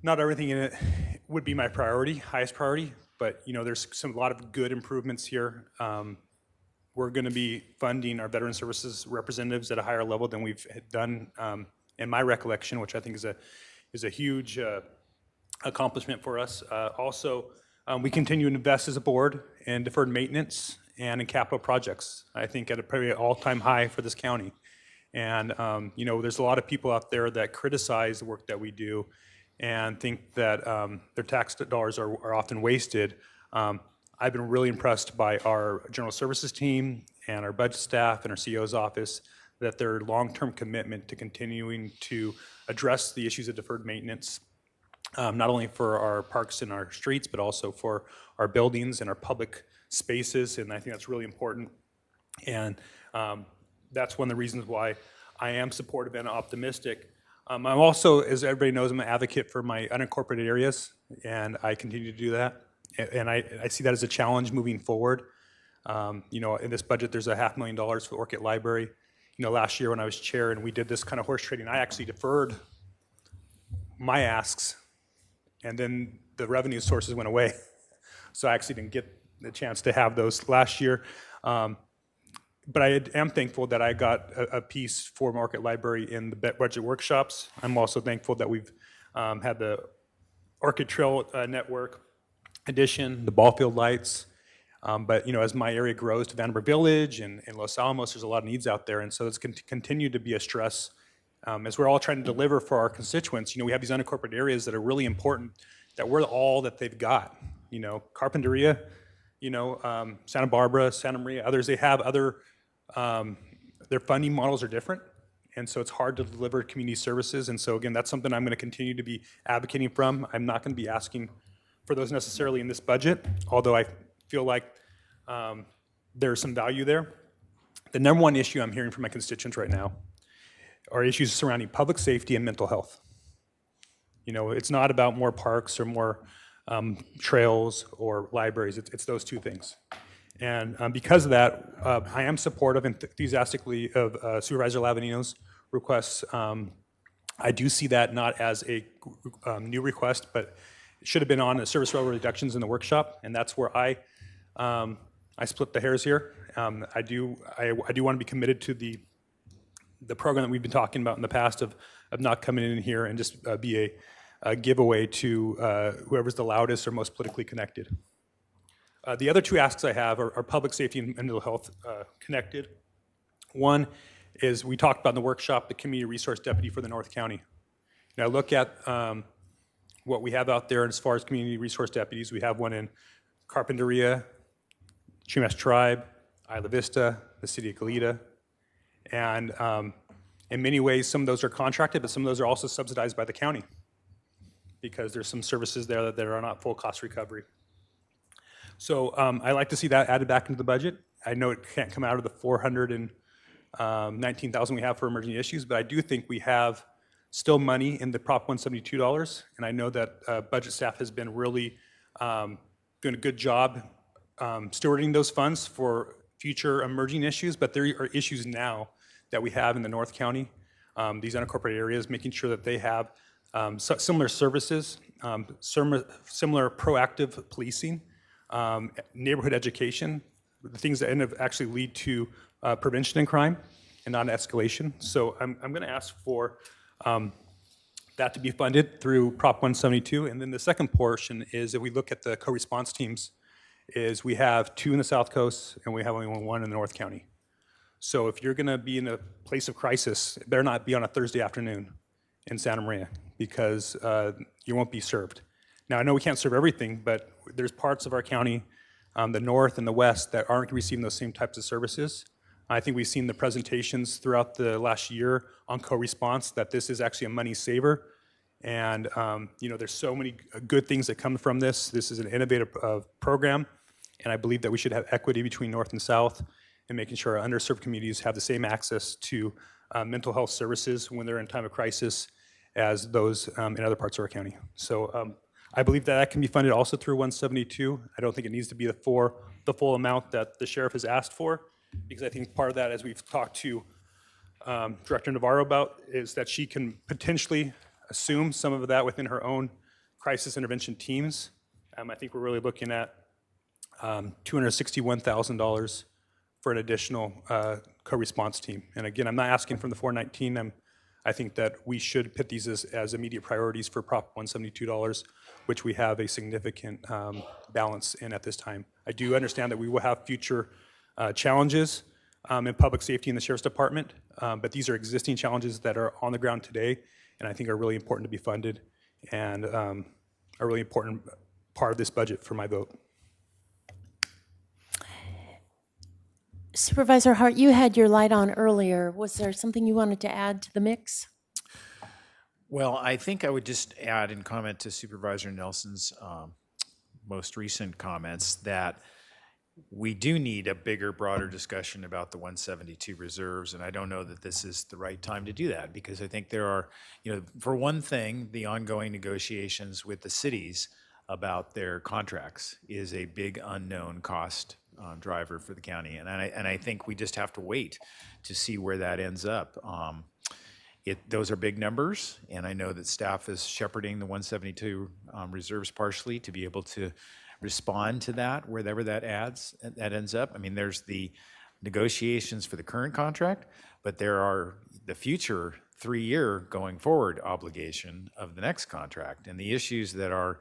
not everything in it would be my highest priority, but there's a lot of good improvements here. We're going to be funding our veteran services representatives at a higher level than we've done in my recollection, which I think is a huge accomplishment for us. Also, we continue to invest as a board in deferred maintenance and in capital projects, I think at a probably all-time high for this county. And there's a lot of people out there that criticize the work that we do and think that their tax dollars are often wasted. I've been really impressed by our general services team and our budget staff and our CEO's office that their long-term commitment to continuing to address the issues of deferred maintenance, not only for our parks and our streets, but also for our buildings and our public spaces, and I think that's really important. And that's one of the reasons why I am supportive and optimistic. I'm also, as everybody knows, I'm an advocate for my unincorporated areas, and I continue to do that. And I see that as a challenge moving forward. You know, in this budget, there's $500,000 for Orchid Library. You know, last year when I was chair and we did this kind of horse trading, I actually deferred my asks, and then the revenue sources went away. So I actually didn't get the chance to have those last year. But I am thankful that I got a piece for Market Library in the budget workshops. I'm also thankful that we've had the Orchid Trail Network addition, the ball field lights. But you know, as my area grows to Vandenberg Village and Los Alamos, there's a lot of needs out there, and so it's going to continue to be a stress as we're all trying to deliver for our constituents. You know, we have these unincorporated areas that are really important, that we're all that they've got. You know, Carpinteria, you know, Santa Barbara, Santa Maria, others, they have other, their funding models are different, and so it's hard to deliver community services. And so again, that's something I'm going to continue to be advocating from. I'm not going to be asking for those necessarily in this budget, although I feel like there's some value there. The number one issue I'm hearing from my constituents right now are issues surrounding public safety and mental health. You know, it's not about more parks or more trails or libraries. It's those two things. And because of that, I am supportive enthusiastically of Supervisor Lavanino's requests. I do see that not as a new request, but it should have been on the service level reductions in the workshop, and that's where I split the hairs here. I do want to be committed to the program that we've been talking about in the past of not coming in here and just be a giveaway to whoever's the loudest or most politically connected. The other two asks I have are public safety and mental health connected. One is, we talked about in the workshop, the community resource deputy for the North County. Now look at what we have out there as far as community resource deputies. We have one in Carpinteria, Chumash Tribe, Isla Vista, the city of Goleta. And in many ways, some of those are contracted, but some of those are also subsidized by the county, because there's some services there that are not full cost recovery. So I like to see that added back into the budget. I know it can't come out of the $419,000 we have for emerging issues, but I do think we have still money in the Prop 172 dollars, and I know that budget staff has been really doing a good job stewarding those funds for future emerging issues, but there are issues now that we have in the North County, these unincorporated areas, making sure that they have similar services, similar proactive policing, neighborhood education, the things that end up actually lead to prevention in crime and not escalation. So I'm going to ask for that to be funded through Prop 172. And then the second portion is, if we look at the co-response teams, is we have 2 in the South Coast and we have only 1 in the North County. So if you're going to be in a place of crisis, it better not be on a Thursday afternoon in Santa Maria, because you won't be served. Now, I know we can't serve everything, but there's parts of our county, the north and the west, that aren't receiving those same types of services. I think we've seen the presentations throughout the last year on co-response that this is actually a money saver. And you know, there's so many good things that come from this. This is an innovative program, and I believe that we should have equity between north and south, and making sure our underserved communities have the same access to mental health services when they're in time of crisis as those in other parts of our county. So I believe that can be funded also through 172. I don't think it needs to be the full amount that the sheriff has asked for, because I think part of that, as we've talked to Director Navarro about, is that she can potentially assume some of that within her own crisis intervention teams. I think we're really looking at $261,000 for an additional co-response team. And again, I'm not asking from the 419. I think that we should put these as immediate priorities for Prop 172 dollars, which we have a significant balance in at this time. I do understand that we will have future challenges in public safety in the Sheriff's Department, but these are existing challenges that are on the ground today, and I think are really important to be funded, and a really important part of this budget for my vote. Supervisor Hart, you had your light on earlier. Was there something you wanted to add to the mix? Well, I think I would just add in comment to Supervisor Nelson's most recent comments that we do need a bigger, broader discussion about the 172 reserves, and I don't know that this is the right time to do that, because I think there are, for one thing, the ongoing negotiations with the cities about their contracts is a big unknown cost driver for the county, and I think we just have to wait to see where that ends up. Those are big numbers, and I know that staff is shepherding the 172 reserves partially to be able to respond to that, wherever that ends up. I mean, there's the negotiations for the current contract, but there are the future 3-year going forward obligation of the next contract. And the issues that are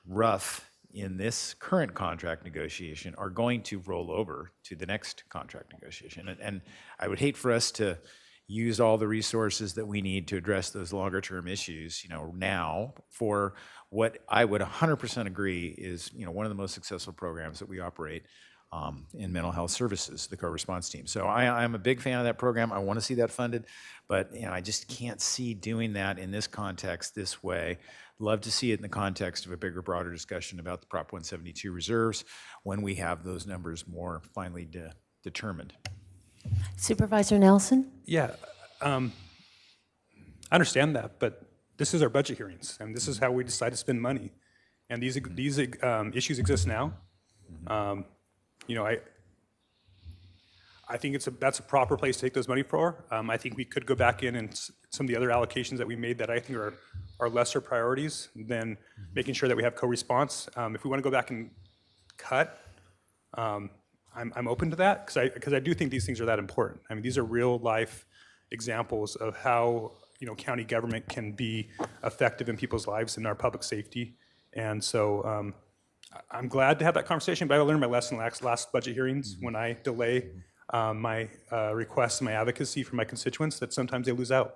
rough in this current contract negotiation are going to roll over to the next contract negotiation. And I would hate for us to use all the resources that we need to address those longer term issues, now for what I would 100% agree is, one of the most successful programs that we operate in mental health services, the co-response team. So I'm a big fan of that program. I want to see that funded, but I just can't see doing that in this context this way. Love to see it in the context of a bigger, broader discussion about the Prop 172 reserves when we have those numbers more finally determined. Supervisor Nelson? Yeah, I understand that, but this is our budget hearings, and this is how we decide to spend money. And these issues exist now. I think that's a proper place to take those money for. I think we could go back in and some of the other allocations that we made that I think are lesser priorities than making sure that we have co-response. If we want to go back and cut, I'm open to that because I do think these things are that important. I mean, these are real life examples of how county government can be effective in people's lives and our public safety. And so I'm glad to have that conversation, but I learned my lesson last budget hearings when I delay my requests and my advocacy for my constituents, that sometimes they lose out.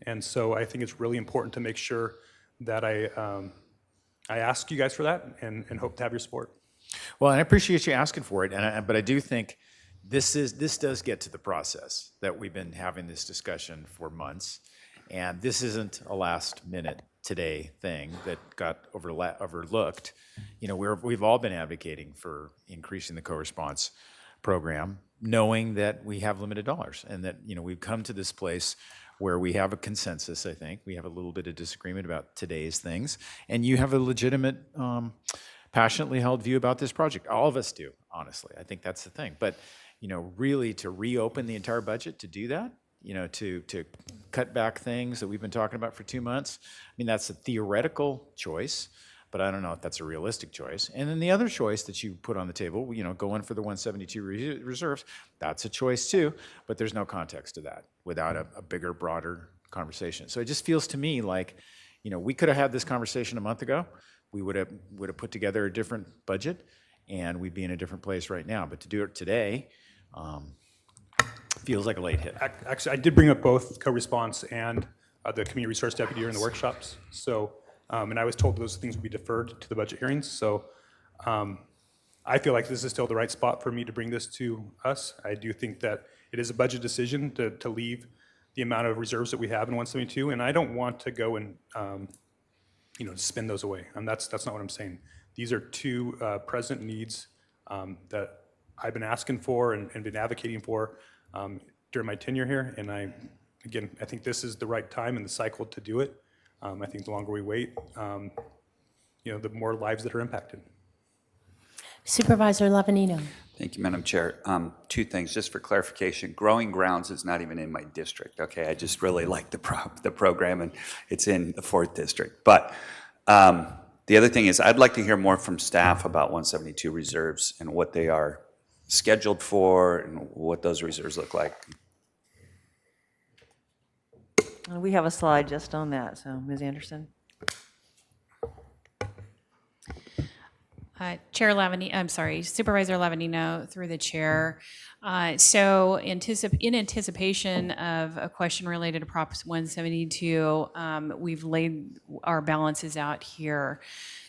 And so I think it's really important to make sure that I ask you guys for that and hope to have your support. Well, and I appreciate you asking for it, but I do think this does get to the process that we've been having this discussion for months, and this isn't a last minute today thing that got overlooked. We've all been advocating for increasing the co-response program, knowing that we have limited dollars, and that we've come to this place where we have a consensus. I think we have a little bit of disagreement about today's things, and you have a legitimate passionately held view about this project. All of us do, honestly. I think that's the thing. But, really to reopen the entire budget, to do that, to cut back things that we've been talking about for 2 months, I mean, that's a theoretical choice, but I don't know if that's a realistic choice. And then the other choice that you put on the table, going for the 172 reserves, that's a choice too, but there's no context to that without a bigger, broader conversation. So it just feels to me like, we could have had this conversation a month ago. We would have put together a different budget, and we'd be in a different place right now. But to do it today feels like a late hit. Actually, I did bring up both co-response and the community resource deputy during the workshops. So, and I was told those things would be deferred to the budget hearings. So, I feel like this is still the right spot for me to bring this to us. I do think that it is a budget decision to leave the amount of reserves that we have in 172, and I don't want to go and spend those away. That's not what I'm saying. These are two present needs that I've been asking for and been advocating for during my tenure here. And I think this is the right time in the cycle to do it. I think the longer we wait, the more lives that are impacted. Supervisor Lavanino. Thank you, Madam Chair. 2 things, just for clarification. Growing Grounds is not even in my district, okay? I just really like the program, and it's in the 4th district. But the other thing is I'd like to hear more from staff about 172 reserves and what they are scheduled for and what those reserves look like. We have a slide just on that, so Ms. Anderson. Chair Lavany, I'm sorry, Supervisor Lavanino through the chair. So in anticipation of a question related to Prop 172, we've laid our balances out here.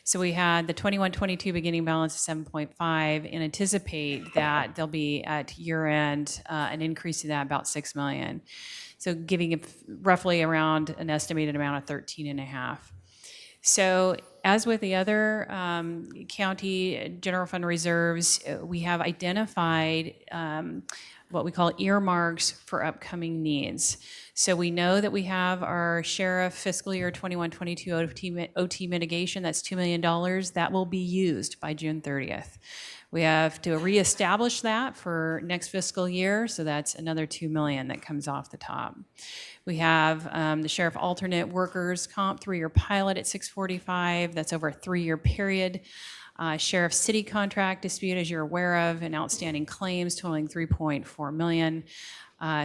So we had the 21-22 beginning balance of 7.5 and anticipate that there'll be at year end an increase to that about 6 million. So giving it roughly around an estimated amount of 13.5. So as with the other county general fund reserves, we have identified what we call earmarks for upcoming needs. So we know that we have our sheriff fiscal year 21-22 OT mitigation, that's $2 million. That will be used by June 30th. We have to reestablish that for next fiscal year, so that's another $2 million that comes off the top. We have the sheriff alternate workers comp 3-year pilot at 645. That's over a 3-year period. Sheriff city contract dispute, as you're aware of, and outstanding claims totaling $3.4 million.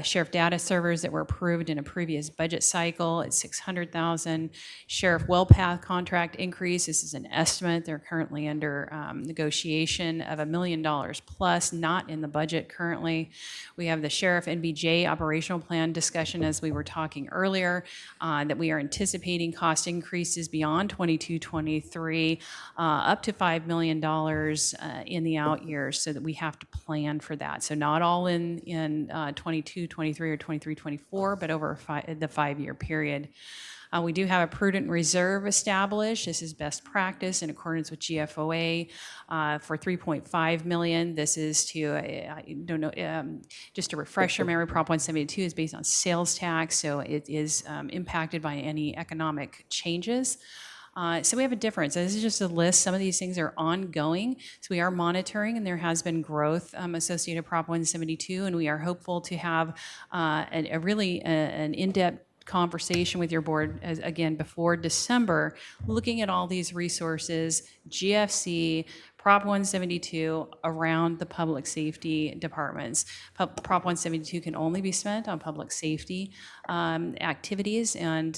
Sheriff data servers that were approved in a previous budget cycle at $600,000. Sheriff WellPath contract increase. This is an estimate. They're currently under negotiation of $1 million plus, not in the budget currently. We have the Sheriff NBJ operational plan discussion, as we were talking earlier, that we are anticipating cost increases beyond 22-23, up to $5 million in the out years, so that we have to plan for that. So not all in 22-23 or 23-24, but over the 5-year period. We do have a prudent reserve established. This is best practice in accordance with GFOA for $3.5 million. This is to, I don't know, just to refresh your memory, Prop 172 is based on sales tax, so it is impacted by any economic changes. So we have a difference. This is just a list. Some of these things are ongoing. So we are monitoring, and there has been growth associated with Prop 172, and we are hopeful to have an in-depth conversation with your board, again, before December, looking at all these resources, GFC, Prop 172 around the public safety departments. Prop 172 can only be spent on public safety activities, and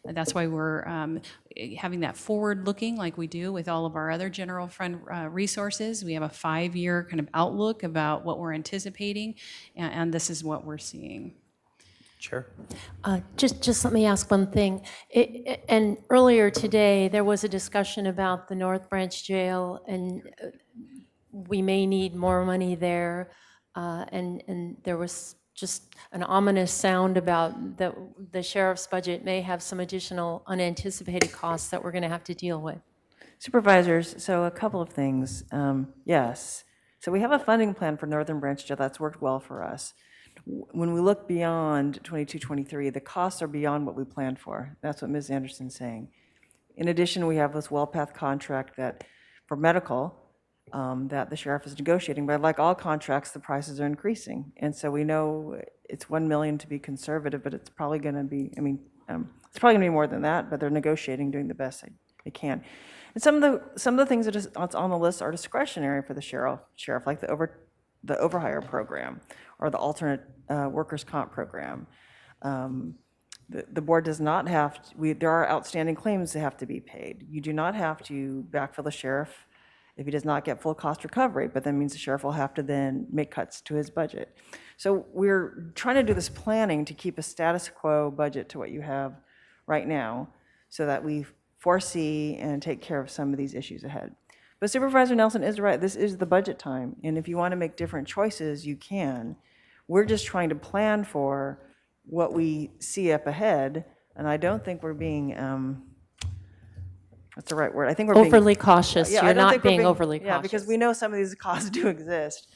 that's why we're having that forward looking like we do with all of our other general fund resources. We have a 5-year kind of outlook about what we're anticipating, and this is what we're seeing. Chair? Just let me ask one thing. And earlier today, there was a discussion about the North Branch Jail, and we may need more money there. And there was just an ominous sound about the sheriff's budget may have some additional unanticipated costs that we're going to have to deal with. Supervisors, so a couple of things. Yes. So we have a funding plan for Northern Branch Jail that's worked well for us. When we look beyond 22-23, the costs are beyond what we planned for. That's what Ms. Anderson's saying. In addition, we have this WellPath contract that, for medical, that the sheriff is negotiating. But like all contracts, the prices are increasing. And so we know it's $1 million to be conservative, but it's probably going to be, it's probably going to be more than that, but they're negotiating, doing the best they can. And some of the things that is on the list are discretionary for the sheriff, like the overhire program or the alternate workers' comp program. The board does not have to, there are outstanding claims that have to be paid. You do not have to backfill the sheriff if he does not get full cost recovery, but that means the sheriff will have to then make cuts to his budget. So we're trying to do this planning to keep a status quo budget to what you have right now so that we foresee and take care of some of these issues ahead. But Supervisor Nelson is right, this is the budget time, and if you want to make different choices, you can. We're just trying to plan for what we see up ahead, and I don't think we're being, what's the right word? I think we're Overly being, cautious. Yeah, You're I don't not think we're being overly Yeah, because cautious. we know some of these costs do exist.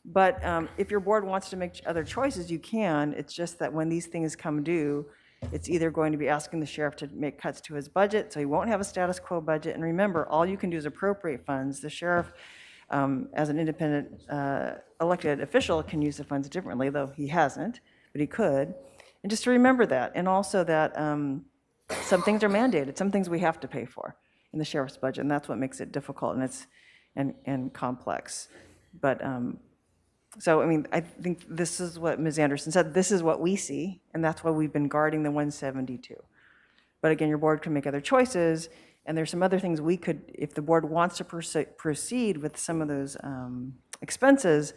But if your board wants to make other choices, you can. It's just that when these things come due, it's either going to be asking the sheriff to make cuts to his budget, so he won't have a status quo budget. And remember, all you can do is appropriate funds. The sheriff, as an independent elected official, can use the funds differently, though he hasn't, but he could. And just to remember that, and also that some things are mandated, some things we have to pay for in the sheriff's budget, and that's what makes it difficult and complex. But so, I think this is what Ms. Anderson said. This is what we see, and that's why we've been guarding the 172. But again, your board can make other choices, And there's some other things we could, if the board wants to proceed with some of those expenses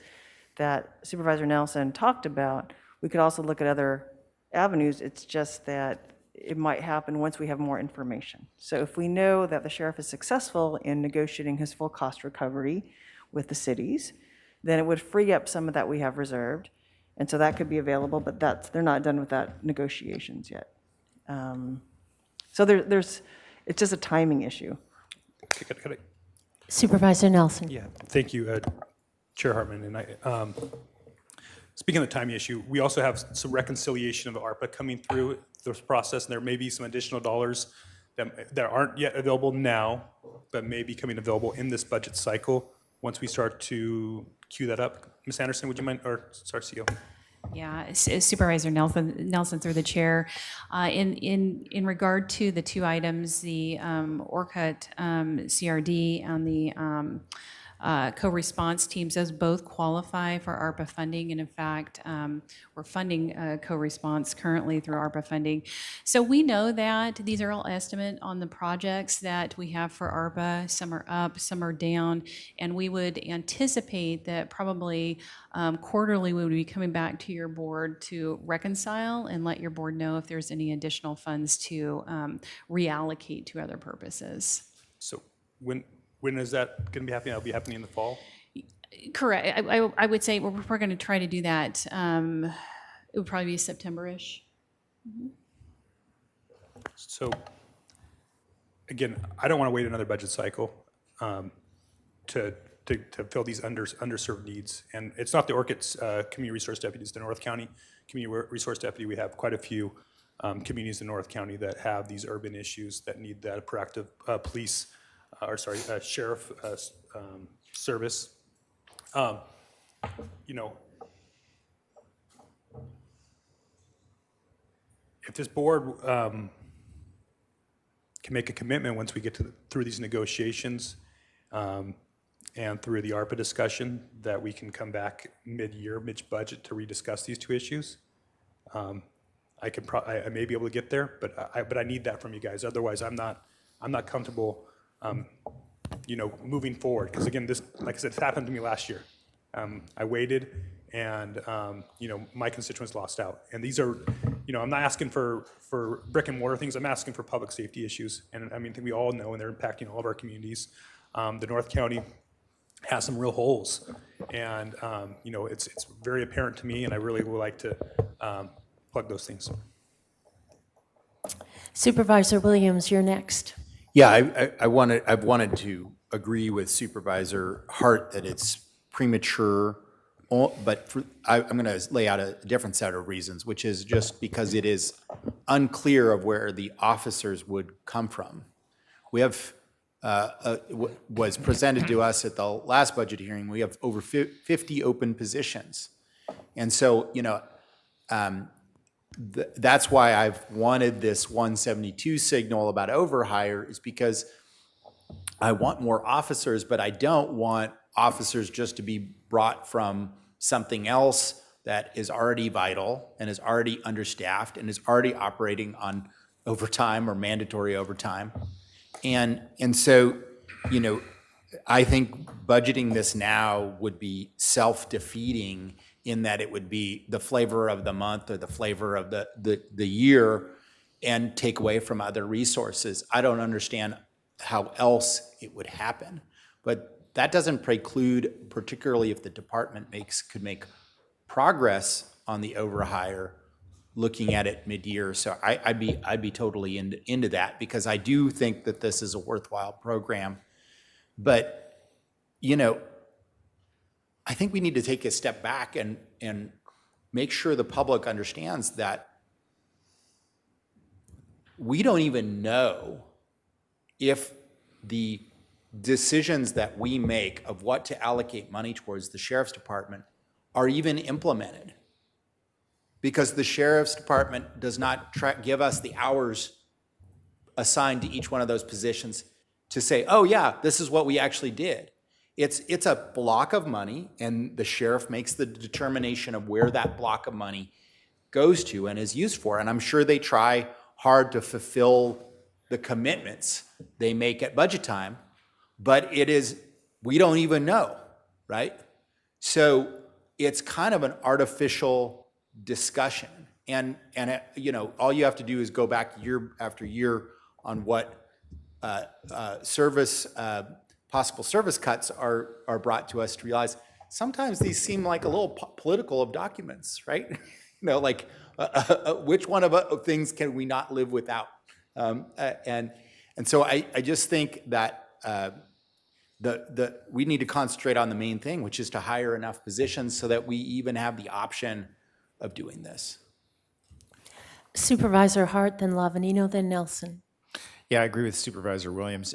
that Supervisor Nelson talked about, we could also look at other avenues. It's just that it might happen once we have more information. So if we know that the sheriff is successful in negotiating his full cost recovery with the cities, then it would free up some of that we have reserved. And so that could be available, but they're not done with that negotiations yet. So it's just a timing issue. Could I- Supervisor Nelson. Yeah, thank you, Chair Hartman. And speaking of the timing issue, we also have some reconciliation of Arpa coming through this process, and there may be some additional dollars that aren't yet available now, but may be coming available in this budget cycle once we start to queue that up. Ms. Anderson, would you mind, or sorry, CO? Yeah, Supervisor Nelson through the chair. In regard to the two items, the ORCUT CRD and the co-response teams, those both qualify for ARPA funding. And in fact, we're funding co-response currently through ARPA funding. So we know that these are all estimate on the projects that we have for ARPA. Some are up, some are down. And we would anticipate that probably quarterly we would be coming back to your board to reconcile and let your board know if there's any additional funds to reallocate to other purposes. So when is that going to be happening? That'll be happening in the fall? Correct. I would say we're going to try to do that. It would probably be September-ish. So again, I don't want to wait another budget cycle to fill these underserved needs. And it's not the ORCUT's community resource deputies, the North County community resource deputy. We have quite a few communities in North County that have these urban issues that need that proactive police sheriff service. If this board can make a commitment once we get through these negotiations and through the ARPA discussion, that we can come back mid-year, mid-budget to rediscuss these two issues, I may be able to get there, but I need that from you guys. Otherwise, I'm not comfortable moving forward. Because again, this, like I said, it happened to me last year. I waited, and my constituents lost out. And these are, I'm not asking for brick and mortar things. I'm asking for public safety issues. And I think we all know, and they're impacting all of our communities. The North County has some real holes, and it's very apparent to me. And I really would like to plug those things. Supervisor Williams, you're next. Yeah, I've wanted to agree with Supervisor Hart that it's premature, but I'm going to lay out a different set of reasons, which is just because it is unclear of where the officers would come from. We have, was presented to us at the last budget hearing, we have over 50 open positions. And so, that's why I've wanted this 172 signal about overhire, is because I want more officers, but I don't want officers just to be brought from something else that is already vital and is already understaffed and is already operating on overtime or mandatory overtime. And so, I think budgeting this now would be self-defeating, in that it would be the flavor of the month or the flavor of the year and take away from other resources. I don't understand how else it would happen. But that doesn't preclude, particularly if the department could make progress on the overhire, looking at it mid-year. So I'd be totally into that, because I do think that this is a worthwhile program. But, I think we need to take a step back and make sure the public understands that we don't even know if the decisions that we make of what to allocate money towards the sheriff's department are even implemented. Because the sheriff's department does not give us the hours assigned to each one of those positions to say, oh yeah, this is what we actually did. It's a block of money, and the sheriff makes the determination of where that block of money goes to and is used for. And I'm sure they try hard to fulfill the commitments they make at budget time, but we don't even know, right? So it's kind of an artificial discussion. And all you have to do is go back year after year on what possible service cuts are brought to us to realize sometimes these seem like a little political of documents, right? Like which one of things can we not live without? And so I just think that we need to concentrate on the main thing, which is to hire enough positions so that we even have the option of doing this. Supervisor Hart, then Lavanino, then Nelson. Yeah, I agree with Supervisor Williams.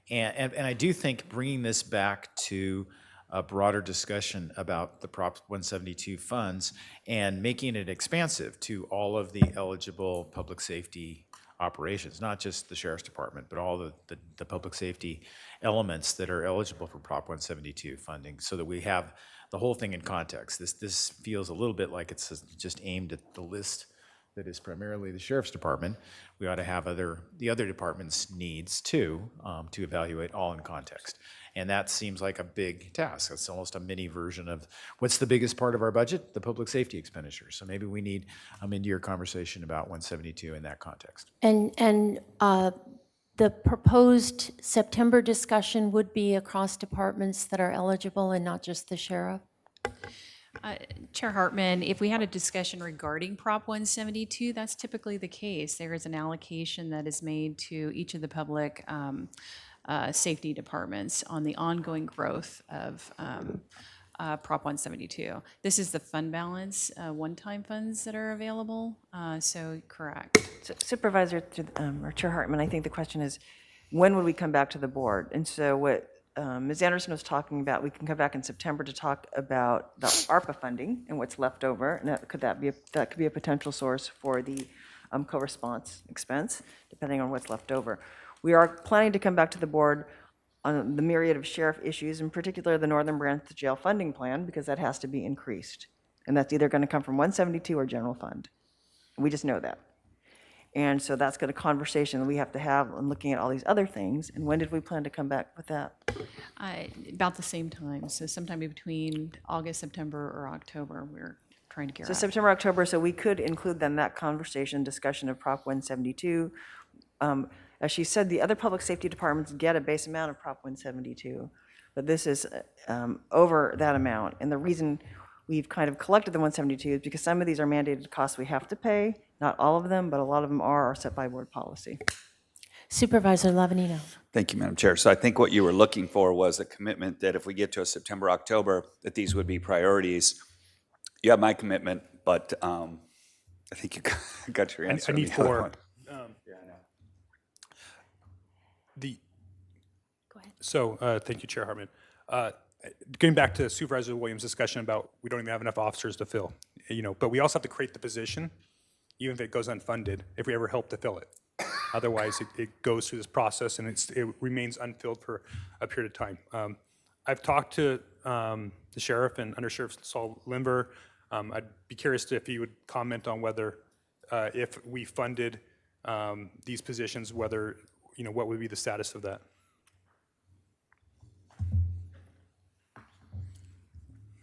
And I do think bringing this back to a broader discussion about the Prop 172 funds and making it expansive to all of the eligible public safety operations, not just the Sheriff's Department, but all the public safety elements that are eligible for Prop 172 funding, so that we have the whole thing in context. This feels a little bit like it's just aimed at the list that is primarily the Sheriff's Department. We ought to have the other departments' needs too, to evaluate all in context. And that seems like a big task. It's almost a mini version of what's the biggest part of our budget? The public safety expenditures. So maybe we need a mid-year conversation about 172 in that context. And the proposed September discussion would be across departments that are eligible and not just the sheriff? Chair Hartman, if we had a discussion regarding Prop 172, that's typically the case. There is an allocation that is made to each of the public safety departments on the ongoing growth of Prop 172. This is the fund balance, one-time funds that are available, so correct. Supervisor or Chair Hartman, I think the question is, when would we come back to the board? And so what Ms. Anderson was talking about, we can come back in September to talk about the ARPA funding and what's left over, and that could be a potential source for the co-response expense, depending on what's left over. We are planning to come back to the board on the myriad of sheriff issues, in particular the Northern Branch Jail Funding Plan, because that has to be increased. And that's either going to come from 172 or general fund. We just know that. And so that's a conversation that we have to have on looking at all these other things. And when did we plan to come back with that? About the same time, so sometime between August, September, or October, we're trying to gear So up. September, October, so we could include then that conversation, discussion of Prop 172. As she said, the other public safety departments get a base amount of Prop 172, but this is over that amount. And the reason we've kind of collected the 172 is because some of these are mandated costs we have to pay. Not all of them, but a lot of them are set by board policy. Supervisor Lavanino. Thank you, Madam Chair. So I think what you were looking for was a commitment that if we get to a September, October, that these would be priorities. You have my commitment, but I think you got your answer. I need on the other four. one. So thank you, Chair Hartman. Getting back to Supervisor Williams' discussion about we don't even have enough officers to fill, but we also have to create the position, even if it goes unfunded, if we ever help to fill it. Otherwise, it goes through this process and it remains unfilled for a period of time. I've talked to the sheriff and Under Sheriff Saul Limber. I'd be curious if he would comment on whether, if we funded these positions, whether, what would be the status of that?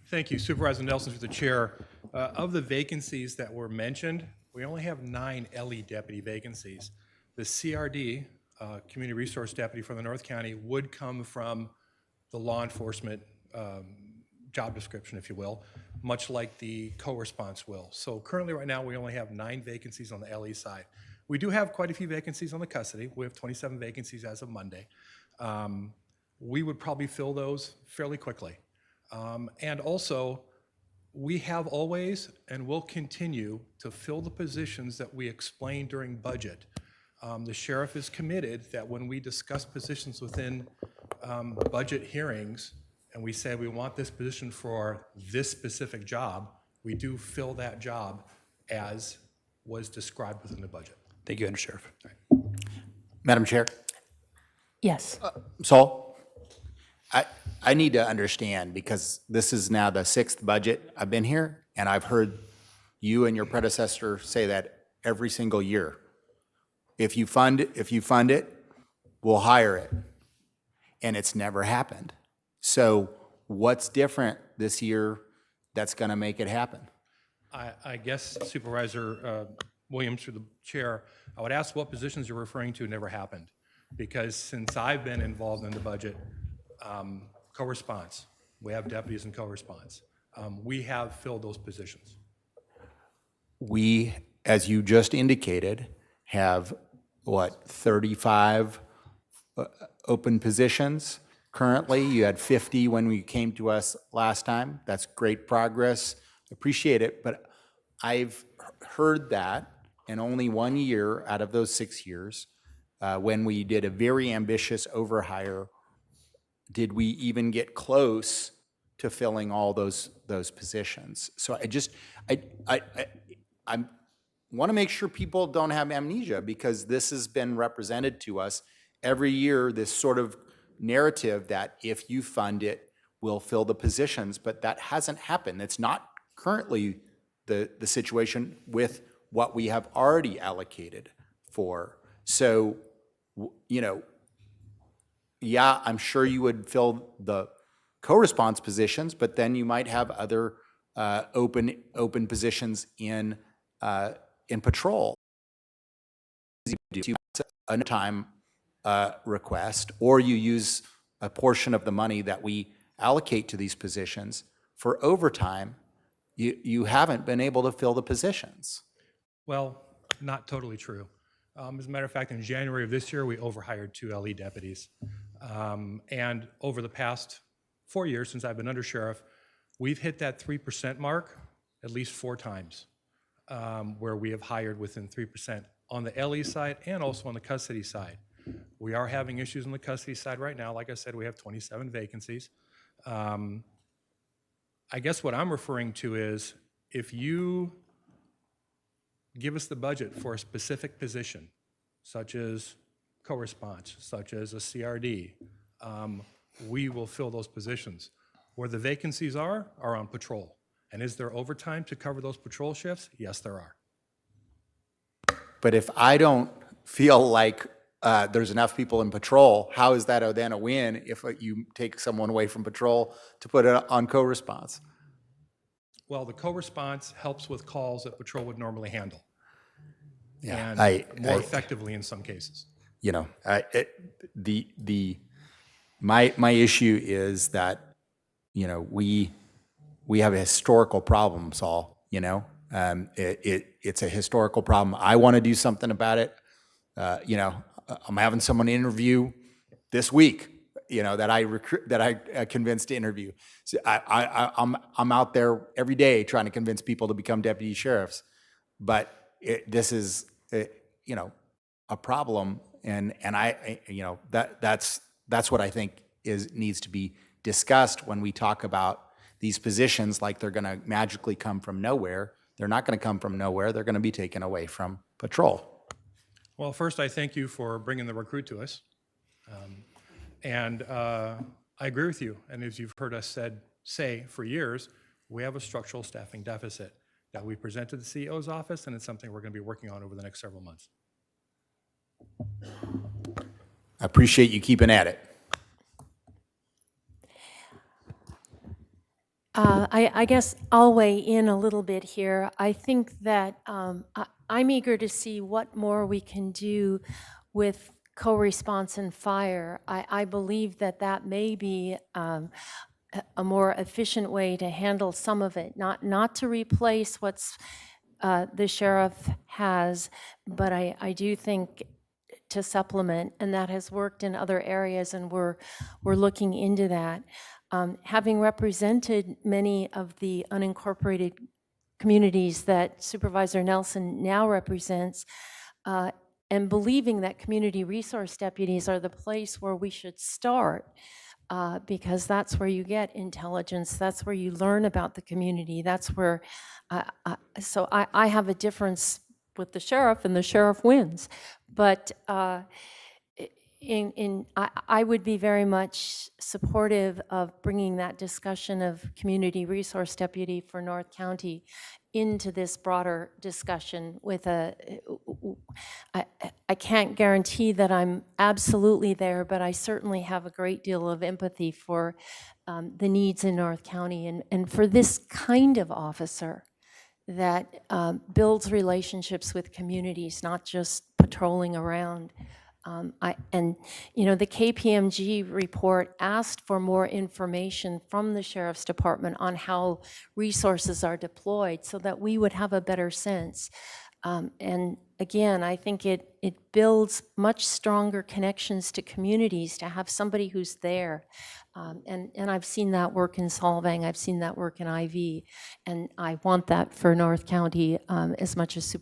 Thank you. Supervisor Nelson, through the chair. Of the vacancies that were mentioned, we only have 9 LE deputy vacancies. The CRD, Community Resource Deputy for the North County, would come from the law enforcement job description, if you will, much like the co-response will. So currently right now, we only have 9 vacancies on the LE side. We do have quite a few vacancies on the custody. We have 27 vacancies as of Monday. We would probably fill those fairly quickly. And also, we have always and will continue to fill the positions that we explained during budget. The sheriff is committed that when we discuss positions within budget hearings, and we say we want this position for this specific job, we do fill that job as was described within the budget. Thank you, Under Sheriff. Madam Chair? Yes. Saul? I need to understand, because this is now the 6th budget I've been here, and I've heard you and your predecessor say that every single year. if you fund it, we'll hire it. And it's never happened. So what's different this year that's going to make it happen? I guess Supervisor Williams, through the chair, I would ask what positions you're referring to never happened. Because since I've been involved in the budget, co-response, we have deputies in co-response. We have filled those positions. We, as you just indicated, have, 35 open positions currently? You had 50 when we came to us last time. That's great progress. Appreciate it. But I've heard that in only 1 year out of those 6 years, when we did a very ambitious overhire, did we even get close to filling all those positions? So I want to make sure people don't have amnesia, because this has been represented to us every year, this sort of narrative that if you fund it, we'll fill the positions, but that hasn't happened. It's not currently the situation with what we have already allocated for. So, yeah, I'm sure you would fill the co-response positions, but then you might have other open positions in patrol. A time request, or you use a portion of the money that we allocate to these positions for overtime. You haven't been able to fill the positions. Well, not totally true. As a matter of fact, in January of this year, we overhired 2 LE deputies. And over the past 4 years since I've been undersheriff, we've hit that 3% mark at least 4 times, where we have hired within 3% on the LE side and also on the custody side. We are having issues on the custody side right now. Like I said, we have 27 vacancies. I guess what I'm referring to is, if you give us the budget for a specific position, such as co-response, such as a CRD, we will fill those positions. Where the vacancies are on patrol. And is there overtime to cover those patrol shifts? Yes, there are. But if I don't feel like there's enough people in patrol, how is that then a win if you take someone away from patrol to put it on co-response? Well, the co-response helps with calls that patrol would normally handle. Yeah, and more effectively in some cases. My issue is that, we have a historical problem, Saul. It's a historical problem. I want to do something about it. I'm having someone interview this week, that I convinced to interview. So I'm out there every day trying to convince people to become deputy sheriffs, but this is a problem, and that's what I think needs to be discussed when we talk about these positions, like they're going to magically come from nowhere. They're not going to come from nowhere. They're going to be taken away from patrol. Well, first, I thank you for bringing the recruit to us. And I agree with you. And as you've heard us say for years, we have a structural staffing deficit that we present to the CEO's office, and it's something we're going to be working on over the next several months. I appreciate you keeping at it. I guess I'll weigh in a little bit here. I think that I'm eager to see what more we can do with co-response and fire. I believe that may be a more efficient way to handle some of it, not to replace what's the sheriff has, but I do think to supplement, and that has worked in other areas, and we're looking into that. Having represented many of the unincorporated communities that Supervisor Nelson now represents, and believing that community resource deputies are the place where we should start, because that's where you get intelligence, that's where you learn about the community, that's where, so I have a difference with the sheriff, and the sheriff wins. But I would be very much supportive of bringing that discussion of community resource deputy for North County into this broader discussion with I can't guarantee that I'm absolutely there, but I certainly have a great deal of empathy for the needs in North County and for this kind of officer that builds relationships with communities, not just patrolling around. The KPMG report asked for more information from the Sheriff's Department on how resources are deployed so that we would have a better sense. And again, I think it builds much stronger connections to communities to have somebody who's there. And I've seen that work in Solvang, I've seen that work in IV, and I want that for North County as much as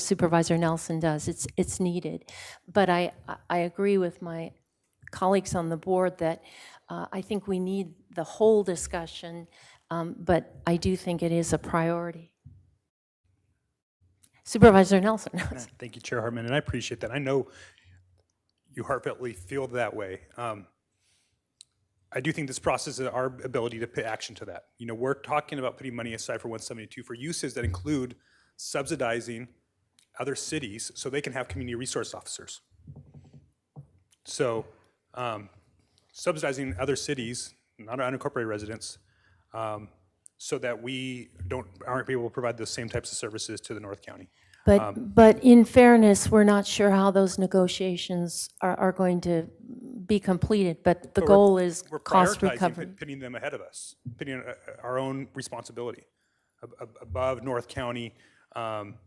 Supervisor Nelson does. It's needed. But I agree with my colleagues on the board that I think we need the whole discussion, but I do think it is a priority. Supervisor Nelson. Thank you, Chair Hartman, and I appreciate that. I know you heartfeltly feel that way. I do think this process is our ability to put action to that. We're talking about putting money aside for 172 for uses that include subsidizing other cities so they can have community resource officers. So subsidizing other cities, not unincorporated residents, so that we aren't able to provide the same types of services to the North County. But in fairness, we're not sure how those negotiations are going to be completed, but the goal is cost recovery. We're putting them ahead of us, putting our own responsibility above North County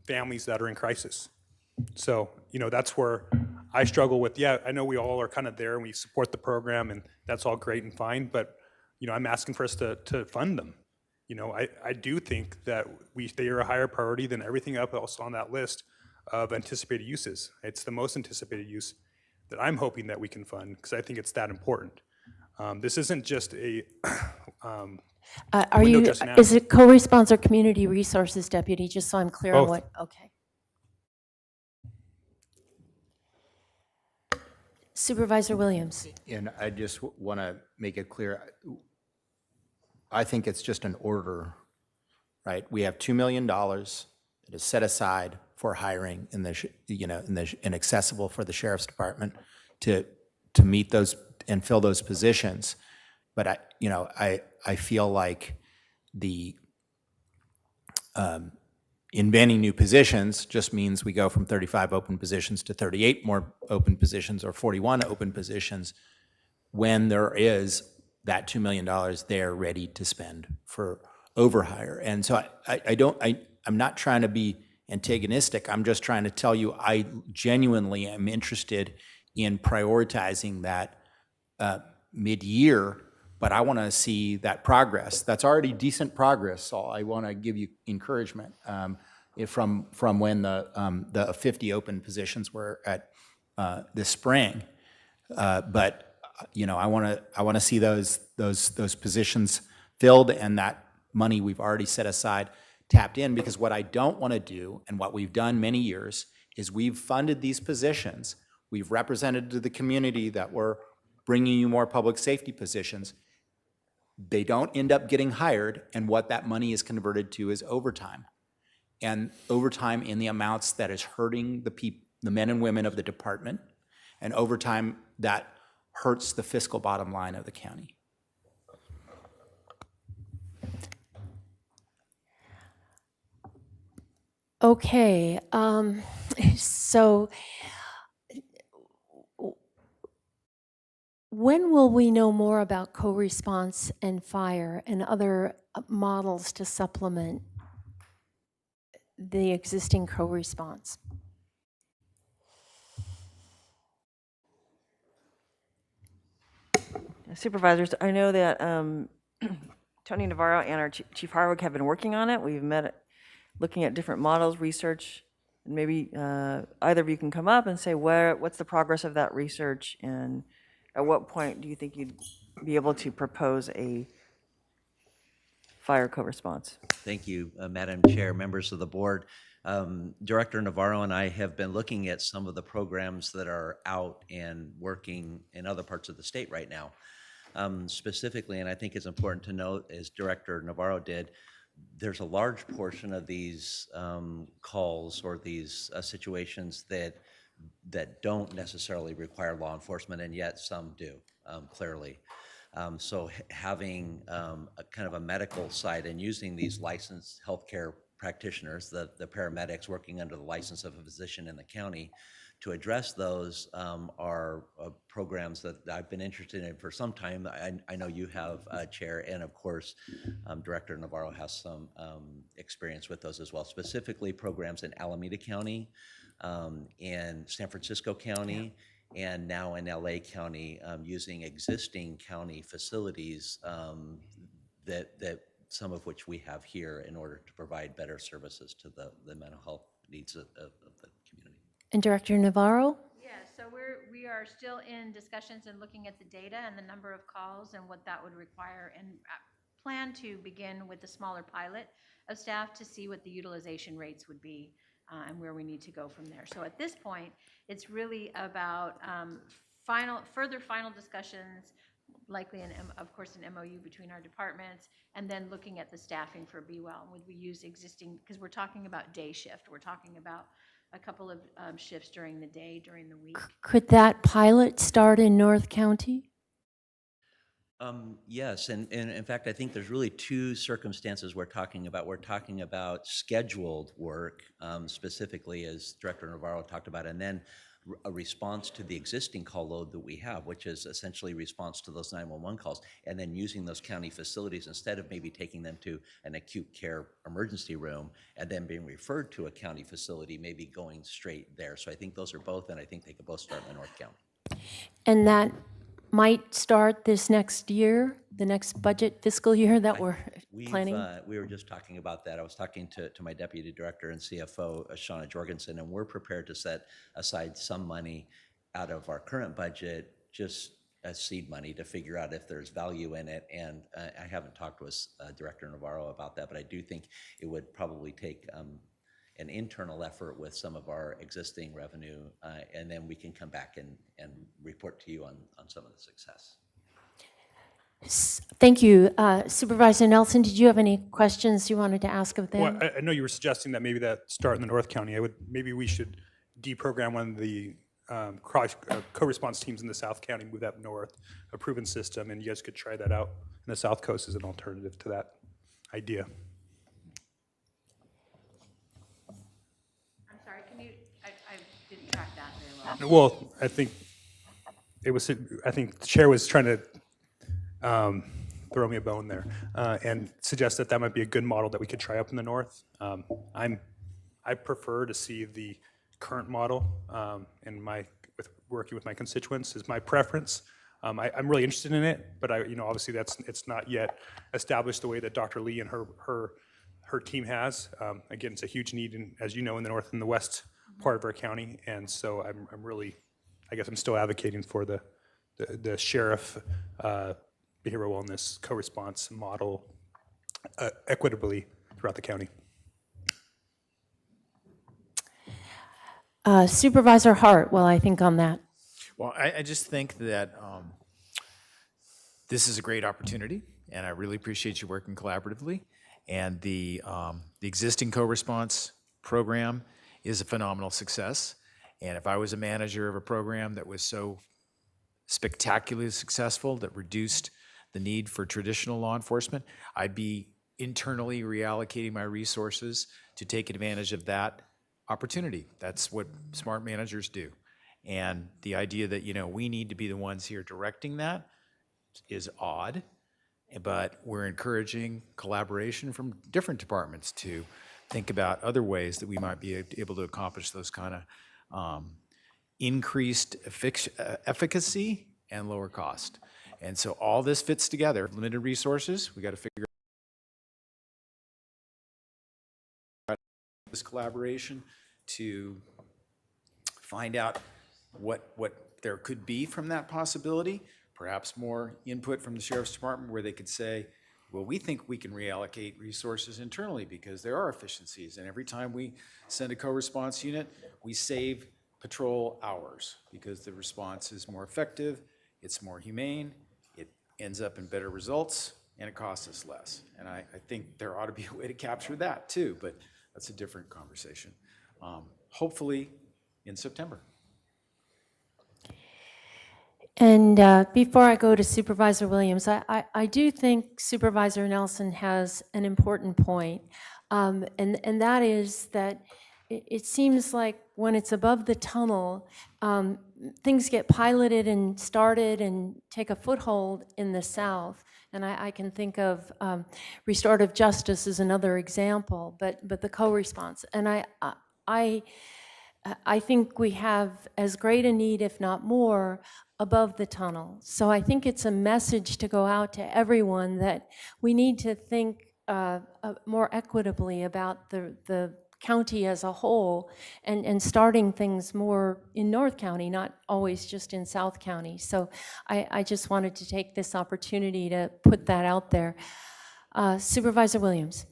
families that are in crisis. So, that's where I struggle with, I know we all are kind of there and we support the program and that's all great and fine, but, I'm asking for us to fund them. I do think that they are a higher priority than everything else on that list of anticipated uses. It's the most anticipated use that I'm hoping that we can fund because I think it's that important. This isn't just a is it co-response or community resources deputy, just so I'm clear on what, okay. Supervisor Williams. And I just want to make it clear, I think it's just an order, right? We have $2 million that is set aside for hiring and accessible for the Sheriff's Department to meet those and fill those positions. But I feel like the inventing new positions just means we go from 35 open positions to 38 more open positions or 41 open positions when there is that $2 million there ready to spend for overhire. And so I'm not trying to be antagonistic. I'm just trying to tell you I genuinely am interested in prioritizing that mid-year, but I want to see that progress. That's already decent progress, so I want to give you encouragement from when the 50 open positions were at this spring. But I want to see those positions filled and that money we've already set aside tapped in, because what I don't want to do, and what we've done many years, is we've funded these positions. We've represented to the community that we're bringing you more public safety positions. They don't end up getting hired, and what that money is converted to is overtime. And overtime in the amounts that is hurting the men and women of the department, and overtime that hurts the fiscal bottom line of the county. Okay, so when will we know more about co-response and fire and other models to supplement the existing co-response? Supervisors, I know that Tony Navarro and our Chief Harwick have been working on it. We've met looking at different models, research, and maybe either of you can come up and say what's the progress of that research, and at what point do you think you'd be able to propose a Fire co-response. Thank you, Madam Chair, members of the board. Director Navarro and I have been looking at some of the programs that are out and working in other parts of the state right now. Specifically, and I think it's important to note, as Director Navarro did, there's a large portion of these calls or these situations that don't necessarily require law enforcement, and yet some do, clearly. So having a kind of a medical side and using these licensed healthcare practitioners, the paramedics working under the license of a physician in the county, to address those are programs that I've been interested in for some time. I know you have, Chair, and of course, Director Navarro has some experience with those as well, specifically programs in Alameda County, in San Francisco County, and now in LA County, using existing county facilities that some of which we have here in order to provide better services to the mental health needs of the community. And Director Navarro? Yeah, so we are still in discussions and looking at the data and the number of calls and what that would require, and plan to begin with a smaller pilot of staff to see what the utilization rates would be and where we need to go from there. So at this point, it's really about further final discussions, likely, of course, an MOU between our departments, and then looking at the staffing for BWell. Would we use existing, because we're talking about day shift, we're talking about a couple of shifts during the day, during the week. Could that pilot start in North County? Yes, and in fact, I think there's really two circumstances we're talking about. We're talking about scheduled work, specifically as Director Navarro talked about, and then a response to the existing call load that we have, which is essentially response to those 911 calls, and then using those county facilities instead of maybe taking them to an acute care emergency room and then being referred to a county facility, maybe going straight there. So I think those are both, and I think they could both start in the North County. And that might start this next year, the next budget fiscal year that we're planning? We were just talking about that. I was talking to my Deputy Director and CFO, Shauna Jorgensen, and we're prepared to set aside some money out of our current budget, just as seed money, to figure out if there's value in it. And I haven't talked with Director Navarro about that, but I do think it would probably take an internal effort with some of our existing revenue, and then we can come back and report to you on some of the success. Thank you. Supervisor Nelson, did you have any questions you wanted to ask of them? Well, I know you were suggesting that maybe that start in the North County. Maybe we should deprogram one of the co-response teams in the South County, move that north, a proven system, and you guys could try that out in the South Coast as an alternative to that idea. I'm sorry, can you, I didn't track that very well. Well, I think the chair was trying to throw me a bone there and suggest that might be a good model that we could try up in the north. I prefer to see the current model, and with working with my constituents is my preference. I'm really interested in it, but obviously it's not yet established the way that Dr. Lee and her team has. Again, it's a huge need, as you know, in the north and the west part of our county, and so I'm really, I guess I'm still advocating for the sheriff behavioral wellness co-response model equitably throughout the county. Supervisor Hart, well, I think on that. Well, I just think that this is a great opportunity, and I really appreciate you working collaboratively. And the existing co-response program is a phenomenal success. And if I was a manager of a program that was so spectacularly successful that reduced the need for traditional law enforcement, I'd be internally reallocating my resources to take advantage of that opportunity. That's what smart managers do. And the idea that, we need to be the ones here directing that is odd, but we're encouraging collaboration from different departments to think about other ways that we might be able to accomplish those kind of increased efficacy and lower cost. And so all this fits together. Limited resources, we got to figure out this collaboration to find out what there could be from that possibility, perhaps more input from the Sheriff's Department where they could say, Well, we think we can reallocate resources internally because there are efficiencies. And every time we send a co-response unit, we save patrol hours because the response is more effective, it's more humane, it ends up in better results, and it costs us less. And I think there ought to be a way to capture that too, but that's a different conversation. Hopefully in September. And before I go to Supervisor Williams, I do think Supervisor Nelson has an important point, and that is that it seems like when it's above the tunnel, things get piloted and started and take a foothold in the South. And I can think of restorative justice as another example, but the co-response. And I think we have as great a need, if not more, above the tunnel. So I think it's a message to go out to everyone that we need to think more equitably about the county as a whole and starting things more in North County, not always just in South County. So I just wanted to take this opportunity to put that out there. Supervisor Williams.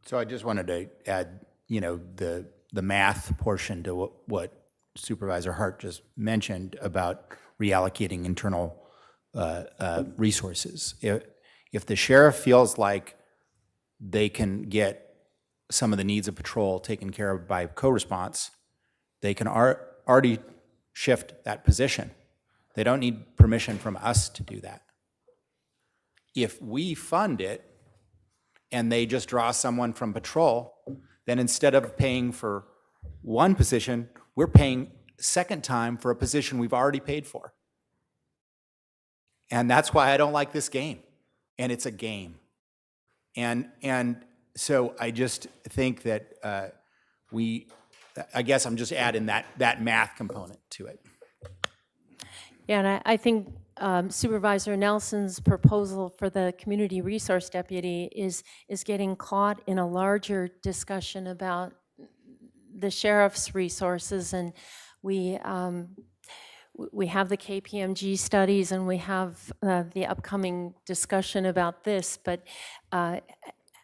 So I just wanted to add, the math portion to what Supervisor Hart just mentioned about reallocating internal resources. If the sheriff feels like they can get some of the needs of patrol taken care of by co-response, they can already shift that position. They don't need permission from us to do that. If we fund it and they just draw someone from patrol, then instead of paying for one position, we're paying second time for a position we've already paid for. And that's why I don't like this game. And it's a game. And so I just think that I guess I'm just adding that math component to it. Yeah, and I think Supervisor Nelson's proposal for the community resource deputy is getting caught in a larger discussion about the sheriff's resources, and we have the KPMG studies and we have the upcoming discussion about this, but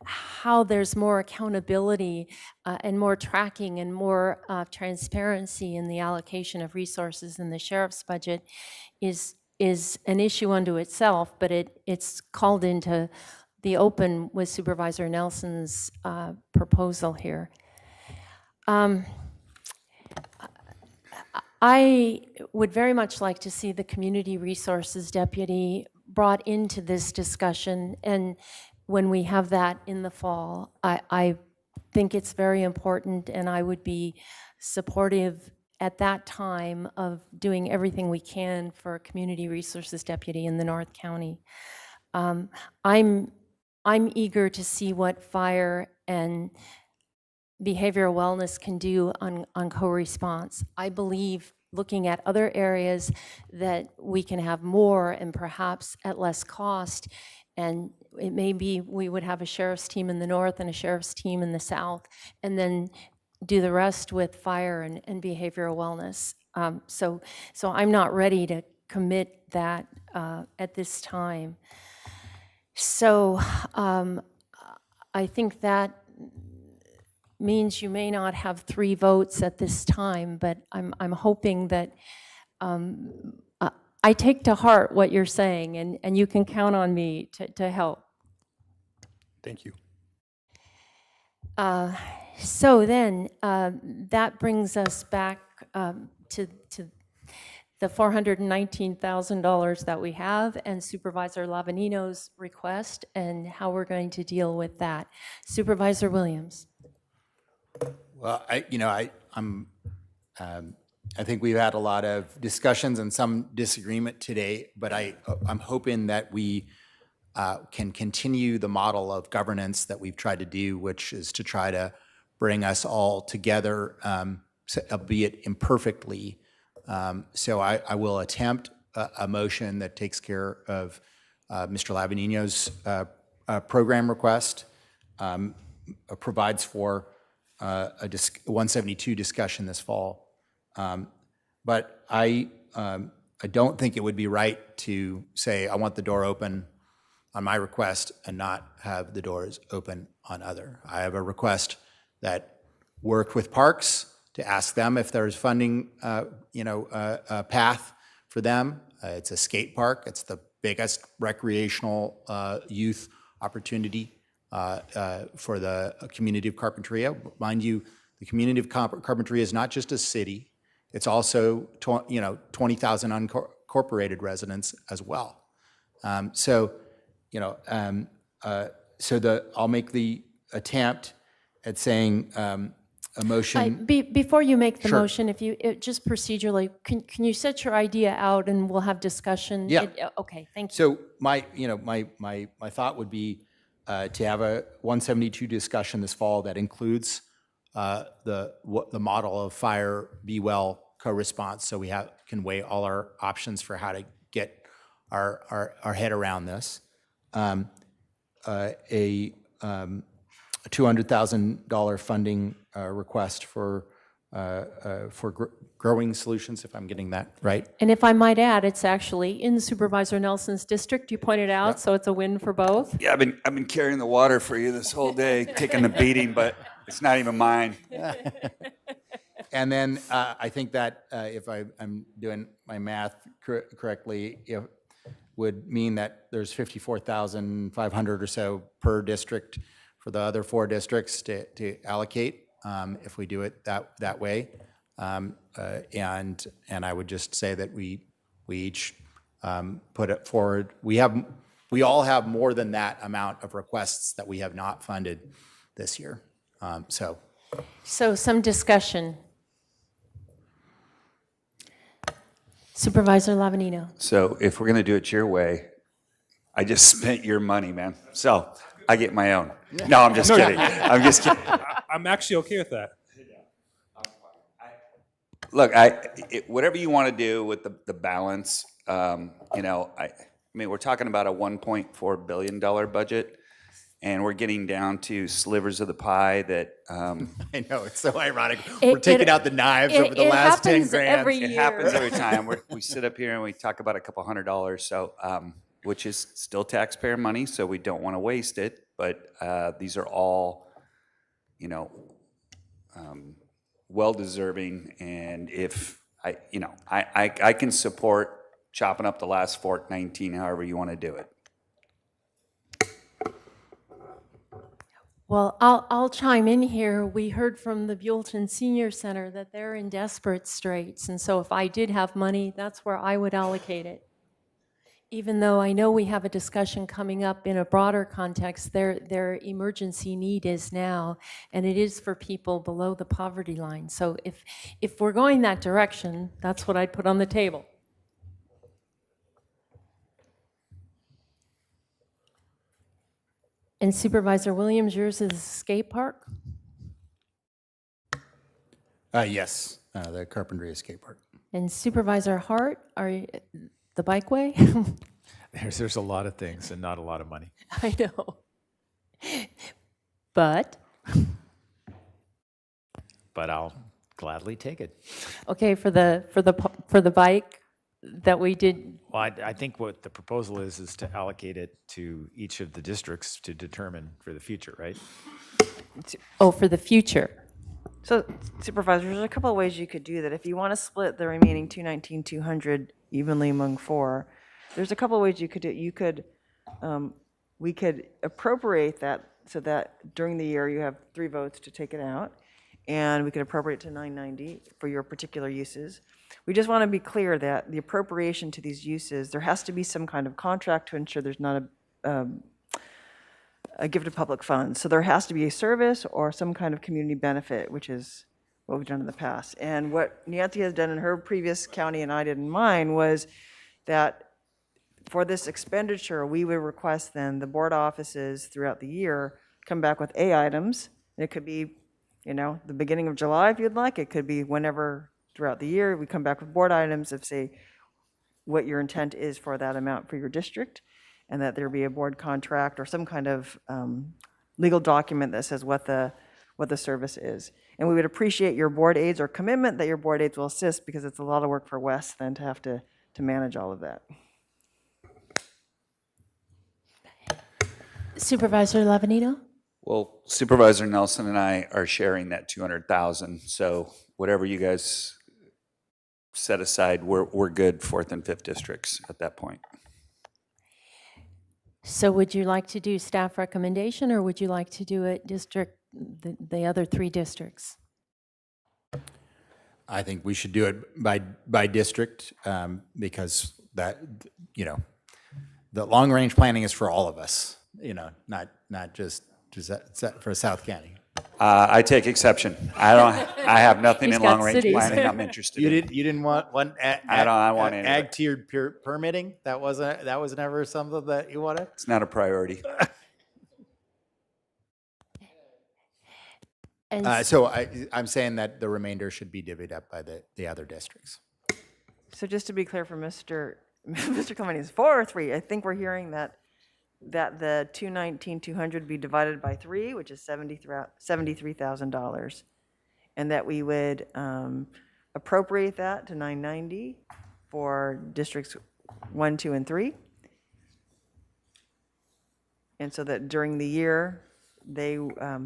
how there's more accountability and more tracking and more transparency in the allocation of resources in the sheriff's budget is an issue unto itself, but it's called into the open with Supervisor Nelson's proposal here. I would very much like to see the community resources deputy brought into this discussion, and when we have that in the fall, I think it's very important, and I would be supportive at that time of doing everything we can for a community resources deputy in the North County. I'm eager to see what fire and behavioral wellness can do on co-response. I believe, looking at other areas, that we can have more and perhaps at less cost. And it may be we would have a sheriff's team in the north and a sheriff's team in the south, and then do the rest with fire and behavioral wellness. So I'm not ready to commit that at this time. So I think that means you may not have 3 votes at this time, but I'm hoping that I take to heart what you're saying, and you can count on me to help. Thank you. So then, that brings us back to the $419,000 that we have, and Supervisor Lavanino's request, and how we're going to deal with that. Supervisor Williams. Well, I think we've had a lot of discussions and some disagreement today, but I'm hoping that we can continue the model of governance that we've tried to do, which is to try to bring us all together, albeit imperfectly. So I will attempt a motion that takes care of Mr. Lavanino's program request, provides for a 172 discussion this fall. But I don't think it would be right to say, I want the door open on my request and not have the doors open on other. I have a request that worked with parks to ask them if there's funding, path for them. It's a skate park. It's the biggest recreational youth opportunity for the community of Carpinteria. Mind you, the community of Carpinteria is not just a city. It's also 20,000 unincorporated residents as well. So I'll make the attempt at saying a motion. Before you make the Sure. motion, just procedurally, can you set your idea out and we'll have discussion? Yeah. Okay, thank you. So my thought would be to have a 172 discussion this fall that includes the model of fire, be well, co-response, so we can weigh all our options for how to get our head around this. A $200,000 funding request for growing solutions, if I'm getting that right. And if I might add, it's actually in Supervisor Nelson's district, you pointed out, so it's a win for both. Yeah, I've been carrying the water for you this whole day, taking the beating, but it's not even mine. And then I think that if I'm doing my math correctly, it would mean that there's 54,500 or so per district for the other 4 districts to allocate if we do it that way. And I would just say that we each put it forward. We all have more than that amount of requests that we have not funded this year. So some discussion. Supervisor Lavanino. So if we're going to do it your way, I just spent your money, man. So I get my own. No, I'm just kidding. I'm just kidding. I'm actually okay with that. Look, whatever you want to do with the balance, I mean, we're talking about a $1.4 billion budget, and we're getting down to slivers of the pie that. I know, it's so ironic. We're taking out the knives over the last 10 grand. It happens every time. We sit up here and we talk about a couple $100, so which is still taxpayer money, so we don't want to waste it. But these are all, well-deserving, and if I can support chopping up the last Fort 19, however you want to do it. Well, I'll chime in here. We heard from the Buellton Senior Center that they're in desperate straits, and so if I did have money, that's where I would allocate it. Even though I know we have a discussion coming up in a broader context, their emergency need is now, and it is for people below the poverty line. So if we're going that direction, that's what I'd put on the table. And Supervisor Williams, yours is skate park? Yes, the Carpinteria skate park. And Supervisor Hart, the bikeway? There's a lot of things and not a lot of money. I know. But I'll gladly take it. okay, for the bike that we did. Well, I think what the proposal is to allocate it to each of the districts to determine for the future, right? Oh, for the future. So Supervisor, there's a couple of ways you could do that. If you want to split the remaining 219,200 evenly among 4, there's a couple of ways you could do it. We could appropriate that so that during the year you have 3 votes to take it out, and we could appropriate to 990 for your particular uses. We just want to be clear that the appropriation to these uses, there has to be some kind of contract to ensure there's not a gift of public funds. So there has to be a service or some kind of community benefit, which is what we've done in the past. And what Nancy has done in her previous county and I did in mine was that for this expenditure, we would request then the board offices throughout the year come back with A items. It could be, the beginning of July if you'd like. It could be whenever throughout the year. We come back with board items of, say, what your intent is for that amount for your district, and that there be a board contract or some kind of legal document that says what the service is. And we would appreciate your board aides or commitment that your board aides will assist, because it's a lot of work for Wes then to have to manage all of that. Supervisor Lavanito? Well, Supervisor Nelson and I are sharing that 200,000, so whatever you guys set aside, we're good 4th and 5th districts at that point. So would you like to do staff recommendation, or would you like to do it the other 3 districts? I think we should do it by district, because that, the long-range planning is for all of us, not just for South County. I take exception. I have nothing He's in got long-range cities. planning I'm interested in. You didn't want one I want any of ag it. tiered permitting? That was never something that you wanted? It's not a priority. And So I'm saying that the remainder should be divvied up by the other districts. So just to be clear for Mr. Clementi, is 4 or 3? I think we're hearing that the 219,200 be divided by 3, which is $73,000, and that we would appropriate that to 990 for districts 1, 2, and 3, and so that during the year they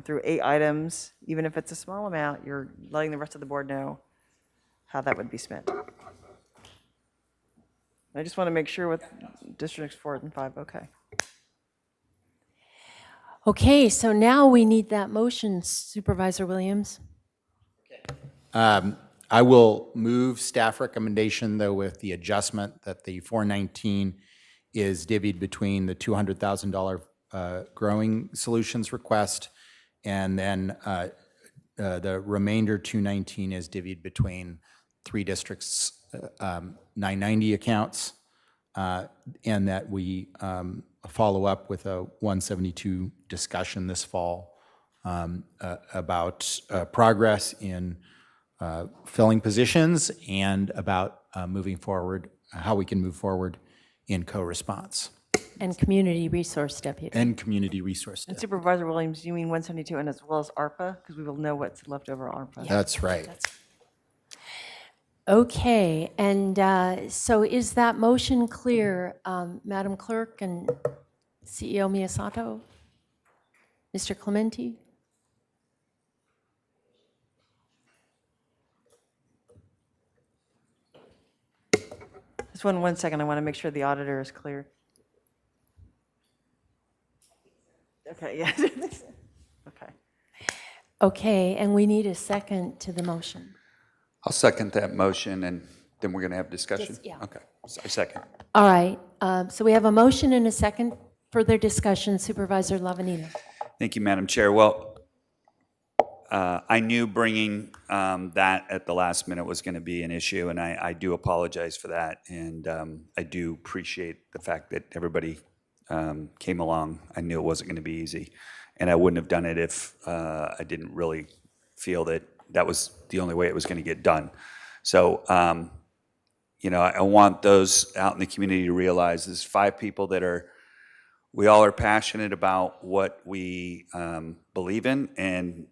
through 8 items, even if it's a small amount, you're letting the rest of the board know how that would be spent. I just want to make sure with districts 4 and 5, okay. okay, so now we need that motion, Supervisor Williams. I will move staff recommendation, though, with the adjustment that the 419 is divvied between the $200,000 growing solutions request, and then the remainder 219 is divvied between 3 districts' 990 accounts, and that we follow up with a 172 discussion this fall about progress in filling positions and about moving forward, how we can move forward in co-response. And community resource deputy. And community resource And deputy. Supervisor Williams, you mean 172 and as well as ARPA? Because we will know what's left over ARPA. That's right. Okay, and so is that motion clear, Madam Clerk and CEO Miyasato? Mr. Clementi? Just one second, I want to make sure the auditor is clear. Okay, yeah. Okay. Okay, and we need a second to the motion. I'll second that motion, and then we're going to have discussion? Yeah. Okay, so I second. All right, so we have a motion and a second. Further discussion, Supervisor Lavanito. Thank you, Madam Chair. Well, I knew bringing that at the last minute was going to be an issue, and I do apologize for that. And I do appreciate the fact that everybody came along. I knew it wasn't going to be easy, and I wouldn't have done it if I didn't really feel that that was the only way it was going to get done. So, I want those out in the community to realize there's 5 people that we all are passionate about what we believe in, and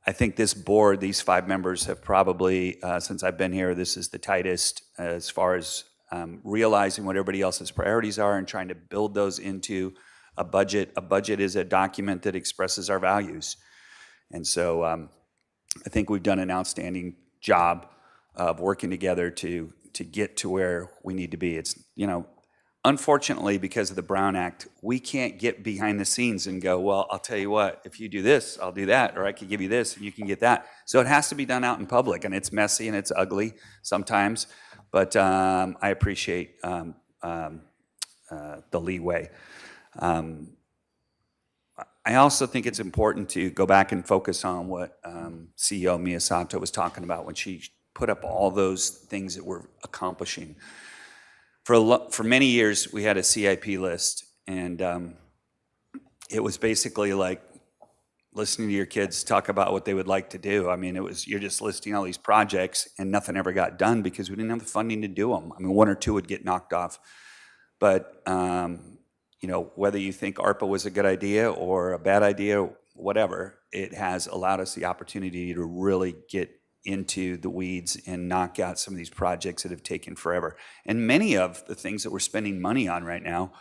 I think this board, these 5 members have probably, since I've been here, this is the tightest as far as realizing what everybody else's priorities are and trying to build those into a budget. A budget is a document that expresses our values. And so I think we've done an outstanding job of working together to get to where we need to be. It's, unfortunately, because of the Brown Act, we can't get behind the scenes and go, well, I'll tell you what, if you do this, I'll do that, or I could give you this and you can get that. So it has to be done out in public, and it's messy and it's ugly sometimes, but I appreciate the leeway. I also think it's important to go back and focus on what CEO Miyasato was talking about when she put up all those things that we're accomplishing. For many years, we had a CIP list, and it was basically like listening to your kids talk about what they would like to do. I mean, you're just listing all these projects, and nothing ever got done because we didn't have the funding to do them. I mean, 1 or 2 would get knocked off. But, whether you think ARPA was a good idea or a bad idea, whatever, it has allowed us the opportunity to really get into the weeds and knock out some of these projects that have taken forever. And many of the things that we're spending money on right now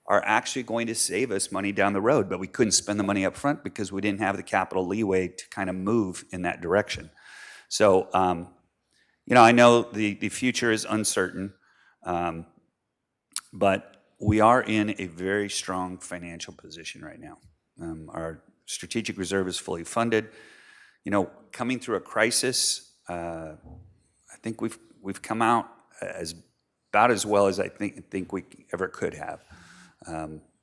are actually going to save us money down the road, but we couldn't spend the money up front because we didn't have the capital leeway to kind of move in that direction. So, I know the future is uncertain, but we are in a very strong financial position right now. Our strategic reserve is fully funded. Coming through a crisis, I think we've come out about as well as I think we ever could have.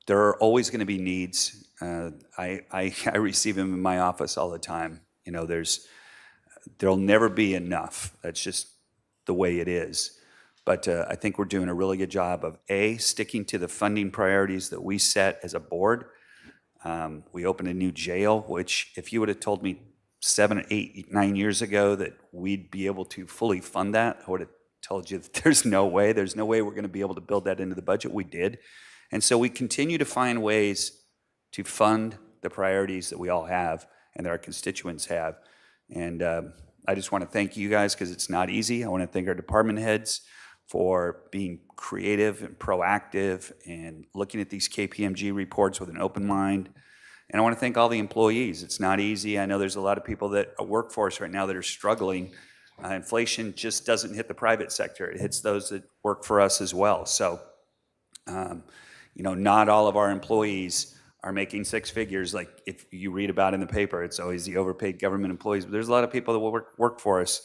There are always going to be needs. I receive them in my office all the time. There'll never be enough. That's just the way it is. But I think we're doing a really good job of sticking to the funding priorities that we set as a board. We opened a new jail, which if you would have told me 7, 8, 9 years ago that we'd be able to fully fund that, I would have told you that there's no way we're going to be able to build that into the budget. We did. And so we continue to find ways to fund the priorities that we all have and that our constituents have. And I just want to thank you guys because it's not easy. I want to thank our department heads for being creative and proactive and looking at these KPMG reports with an open mind. And I want to thank all the employees. It's not easy. I know there's a lot of people that are workforce right now that are struggling. Inflation just doesn't hit the private sector. It hits those that work for us as well. So, not all of our employees are making six figures like if you read about in the paper. It's always the overpaid government employees. But there's a lot of people that will work for us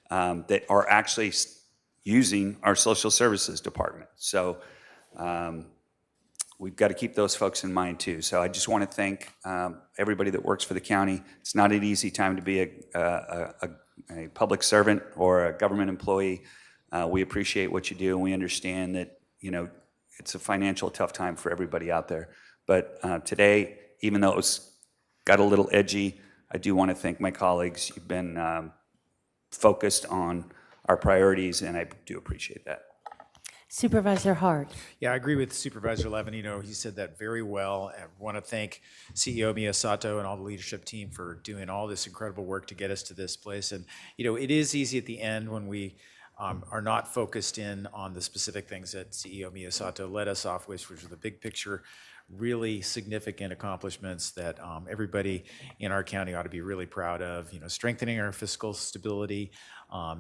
that are actually using our social services department. So we've got to keep those folks in mind too. So I just want to thank everybody that works for the county. It's not an easy time to be a public servant or a government employee. We appreciate what you do, and we understand that it's a financial tough time for everybody out there. But today, even though it got a little edgy, I do want to thank my colleagues. You've been focused on our priorities, and I do appreciate that. Supervisor Hart. Yeah, I agree with Supervisor Levin. He said that very well. I want to thank CEO Miyasato and all the leadership team for doing all this incredible work to get us to this place. And, it is easy at the end when we are not focused in on the specific things that CEO Miyasato led us off with, which was the big picture, really significant accomplishments that everybody in our county ought to be really proud of. Strengthening our fiscal stability,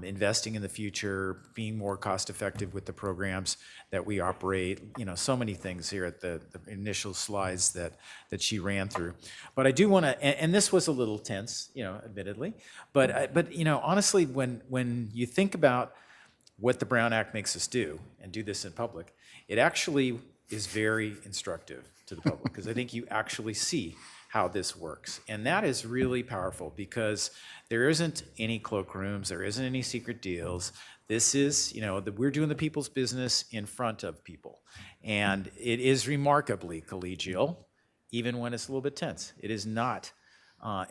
investing in the future, being more cost effective with the programs that we operate. So many things here at the initial slides that she ran through. But I do want to, and this was a little tense, admittedly. But honestly, when you think about what the Brown Act makes us do and do this in public, it actually is very instructive to the public because I think you actually see how this works. And that is really powerful because there isn't any cloakrooms, there isn't any secret deals. This is, we're doing the people's business in front of people. And it is remarkably collegial, even when it's a little bit tense. It is not,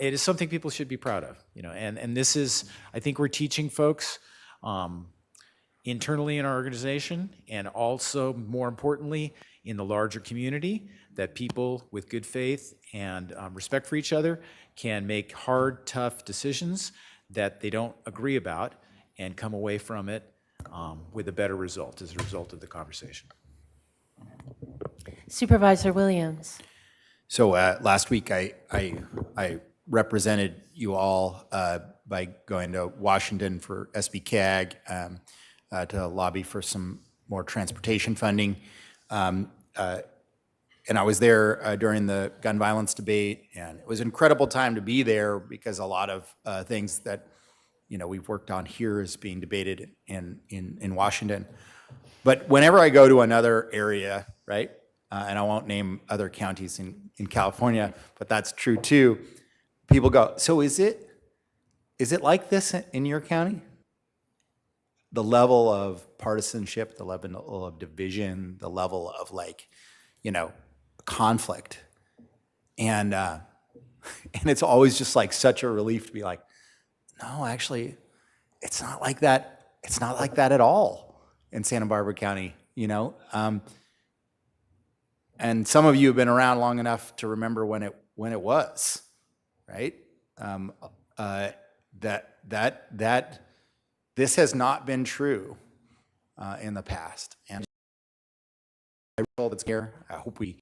it is something people should be proud of, and this is, I think we're teaching folks internally in our organization and also, more importantly, in the larger community, that people with good faith and respect for each other can make hard, tough decisions that they don't agree about and come away from it with a better result as a result of the conversation. Supervisor Williams. So last week I represented you all by going to Washington for SB CAG to lobby for some more transportation funding. And I was there during the gun violence debate, and it was an incredible time to be there because a lot of things that we've worked on here is being debated in Washington. But whenever I go to another area, right, and I won't name other counties in California, but that's true too, people go, so is it like this in your county? The level of partisanship, the level of division, the level of conflict. And it's always just such a relief to be like, no, actually, it's not like that. It's not like that at all in Santa Barbara County, And some of you have been around long enough to remember when it was, right? That this has not been true in the past. And all that's here. I hope we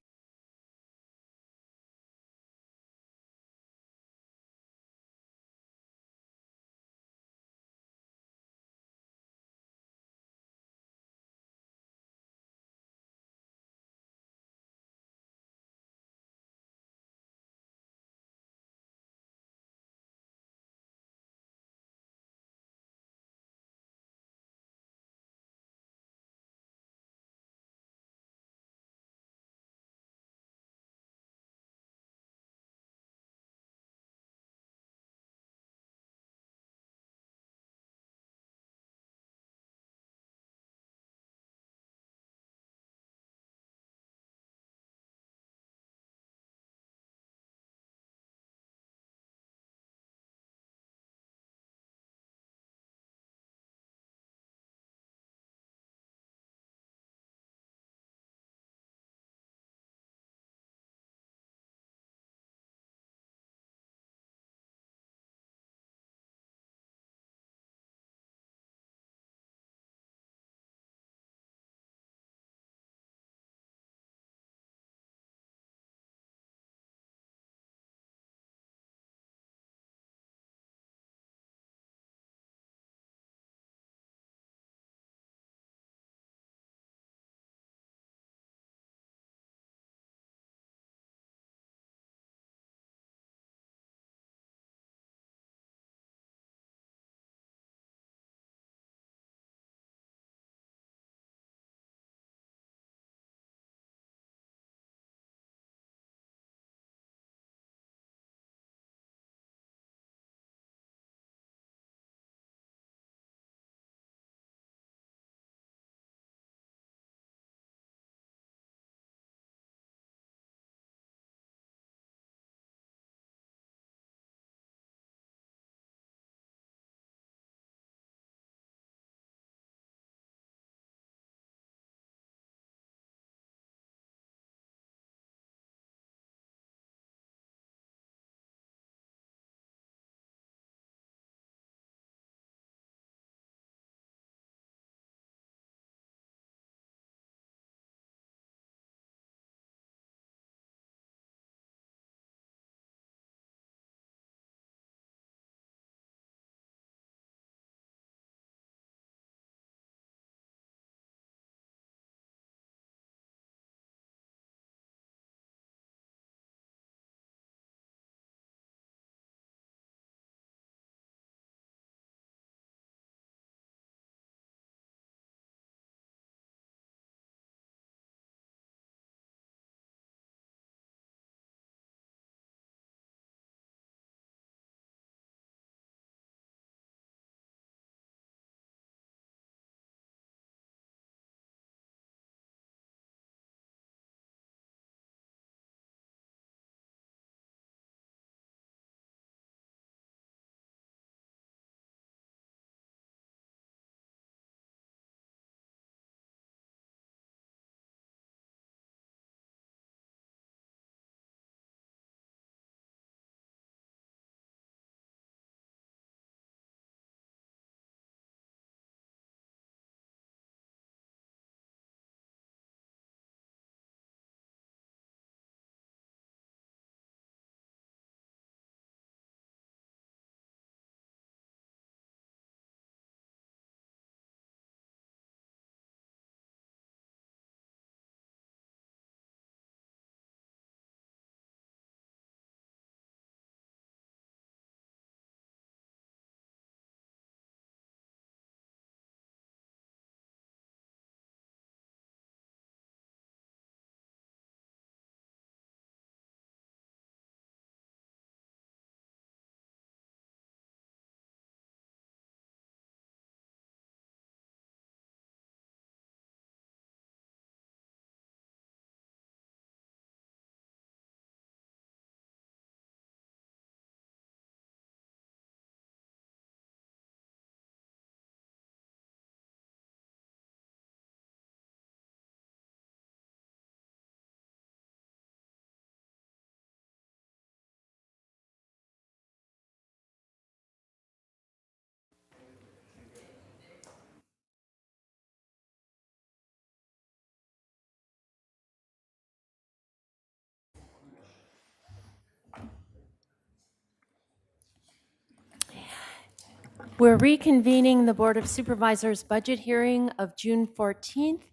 We're reconvening the Board of Supervisors budget hearing of June 14th.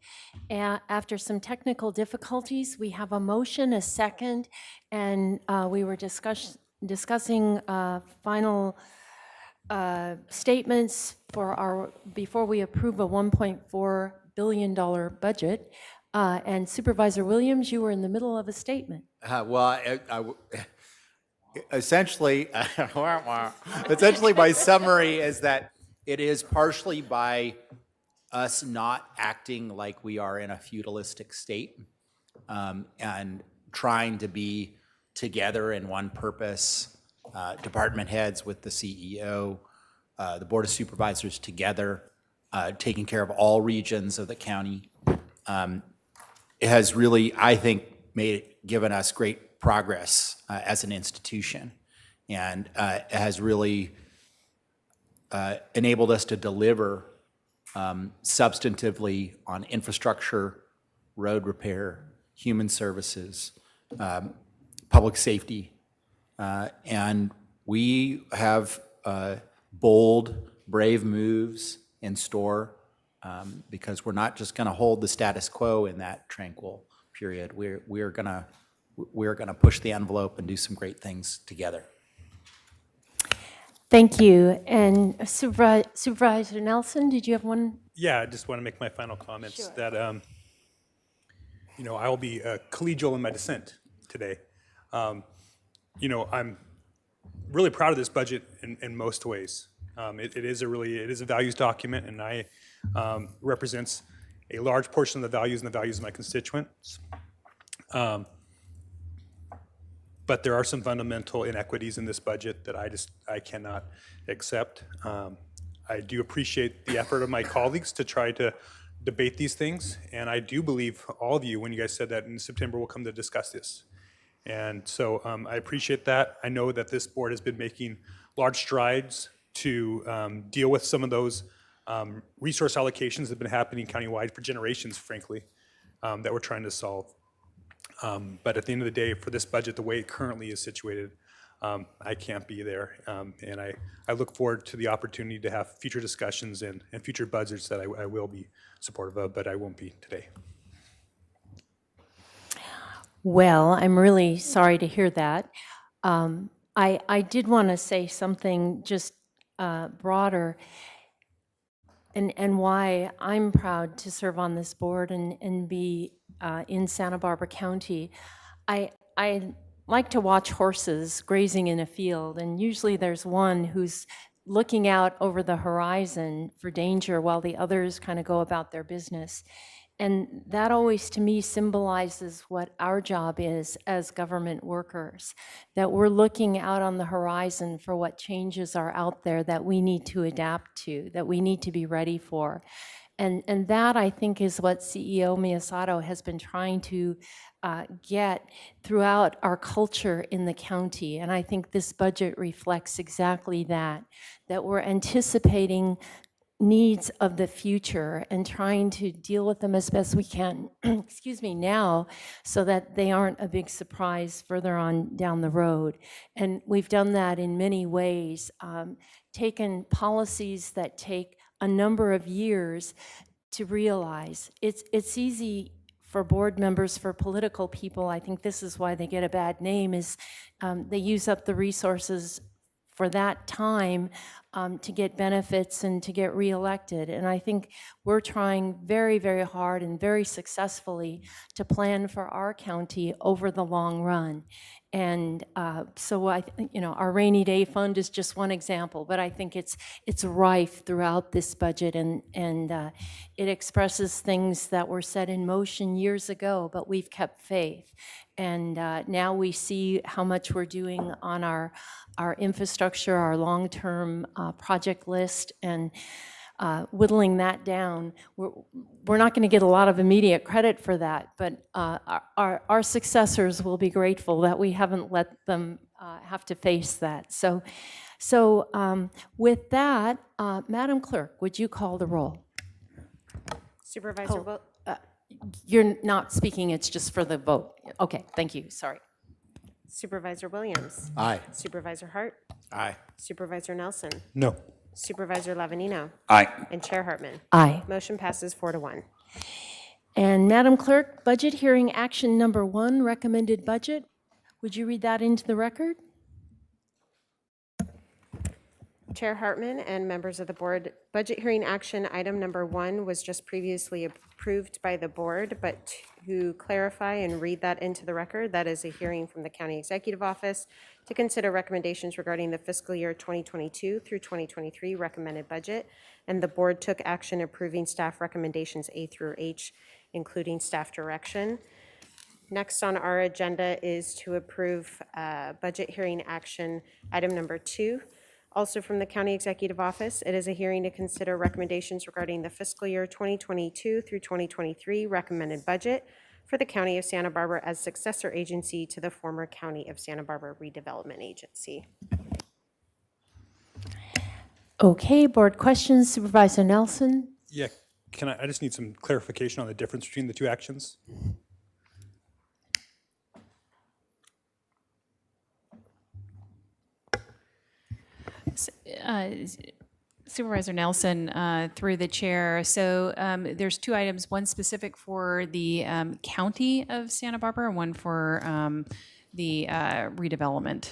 After some technical difficulties, we have a motion, a second, and we were discussing final statements before we approve a $1.4 billion budget. And Supervisor Williams, you were in the middle of a statement. Essentially, essentially my summary is that it is partially by us not acting like we are in a feudalistic state and trying to be together in one purpose, department heads with the CEO, the Board of Supervisors together, taking care of all regions of the county. It has really, I think, given us great progress as an institution, and it has really enabled us to deliver substantively on infrastructure, road repair, human services, public safety, and we have bold, brave moves in store because we're not just going to hold the status quo in that tranquil period. We're going to push the envelope and do some great things together. Thank you. And Supervisor Nelson, did you have one? Yeah, I just want to make my final comments that, you know, I will be collegial in my dissent today. You know, I'm really proud of this budget in most ways. It is a values document, and I represents a large portion of the values and the values of my constituents. But there are some fundamental inequities in this budget that I cannot accept. I do appreciate the effort of my colleagues to try to debate these things, and I do believe all of you, when you guys said that in September we'll come to discuss this. And so I appreciate that. I know that this board has been making large strides to deal with some of those resource allocations that have been happening countywide for generations, frankly, that we're trying to solve. But at the end of the day, for this budget, the way it currently is situated, I can't be there. And I look forward to the opportunity to have future discussions and future budgets that I will be supportive of, but I won't be today. Well, I'm really sorry to hear that. I did want to say something just broader and why I'm proud to serve on this board and be in Santa Barbara County. I like to watch horses grazing in a field, and usually there's one who's looking out over the horizon for danger while the others kind of go about their business. And that always, to me, symbolizes what our job is as government workers, that we're looking out on the horizon for what changes are out there that we need to adapt to, that we need to be ready for. And that, I think, is what CEO Miyasato has been trying to get throughout our culture in the county. And I think this budget reflects exactly that we're anticipating needs of the future and trying to deal with them as best we can, excuse me, now, so that they aren't a big surprise further on down the road. And we've done that in many ways, taken policies that take a number of years to realize. It's easy for board members, for political people, I think this is why they get a bad name, is they use up the resources for that time to get benefits and to get reelected. And I think we're trying very, very hard and very successfully to plan for our county over the long run. And so our rainy day fund is just one example, but I think it's rife throughout this budget, and it expresses things that were set in motion years ago, but we've kept faith. And now we see how much we're doing on our infrastructure, our long-term project list, and whittling that down. We're not going to get a lot of immediate credit for that, but our successors will be grateful that we haven't let them have to face that. So with that, Madam Clerk, would you call the roll? Supervisor You're not speaking, it's just for the vote. Okay, thank you, sorry. Supervisor Williams. Aye. Supervisor Hart. Aye. Supervisor Nelson. No. Supervisor Levanino. Aye. And Chair Hartman. Aye. Motion passes 4-1. And Madam Clerk, budget hearing action number 1, recommended budget. Would you read that into the record? Chair Hartman and members of the board, budget hearing action item number 1 was just previously approved by the board, but to clarify and read that into the record, that is a hearing from the County Executive Office to consider recommendations regarding the fiscal year 2022 through 2023 recommended budget, and the board took action approving staff recommendations A through H, including staff direction. Next on our agenda is to approve budget hearing action item number 2. Also from the County Executive Office, it is a hearing to consider recommendations regarding the fiscal year 2022 through 2023 recommended budget for the County of Santa Barbara as successor agency to the former County of Santa Barbara Redevelopment Agency. Okay, board questions. Supervisor Nelson? Yeah, I just need some clarification on the difference between the two actions. Supervisor Nelson, through the chair. So there's 2 items, one specific for the county of Santa Barbara and one for the redevelopment.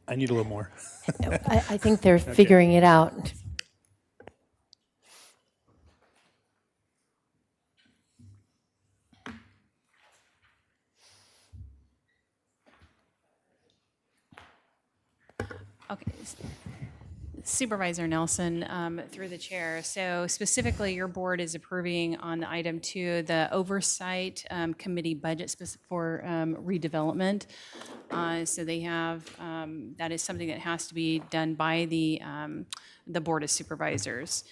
I need a little more. I think they're figuring it out. Okay. Supervisor Nelson, through the chair. So specifically, your board is approving on item 2, the oversight committee budget for redevelopment. So they have, that is something that has to be done by the Board of Supervisors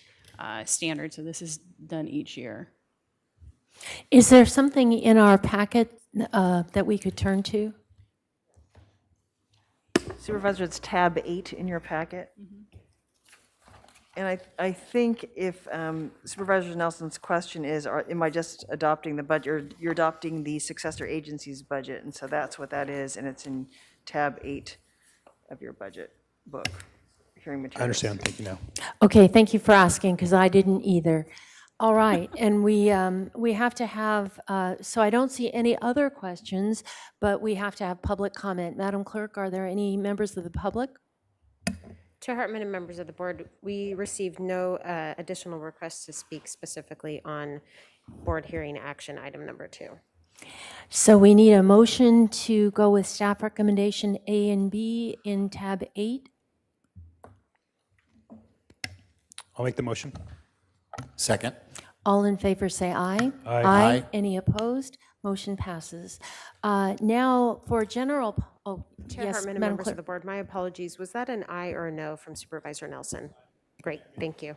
standard. So this is done each year. Is there something in our packet that we could turn to? Supervisor, it's tab 8 in your packet. And I think if Supervisor Nelson's question is, am I just adopting the budget, you're adopting the successor agency's budget, and so that's what that is, and it's in tab 8 of your budget book, hearing materials. I understand, thank you now. Okay, thank you for asking, because I didn't either. All right, and we have to have, so I don't see any other questions, but we have to have public comment. Madam Clerk, are there any members of the public? Chair Hartman and members of the board, we received no additional requests to speak specifically on board hearing action item number 2. So we need a motion to go with staff recommendation A and B in tab 8. I'll make the motion. Second. All in favor say aye. Aye. Aye. Any opposed? Motion passes. Now for general, Chair yes, Hartman and Madam members Clerk. of the board, my apologies. Was that an aye or a no from Supervisor Nelson? Great, thank you.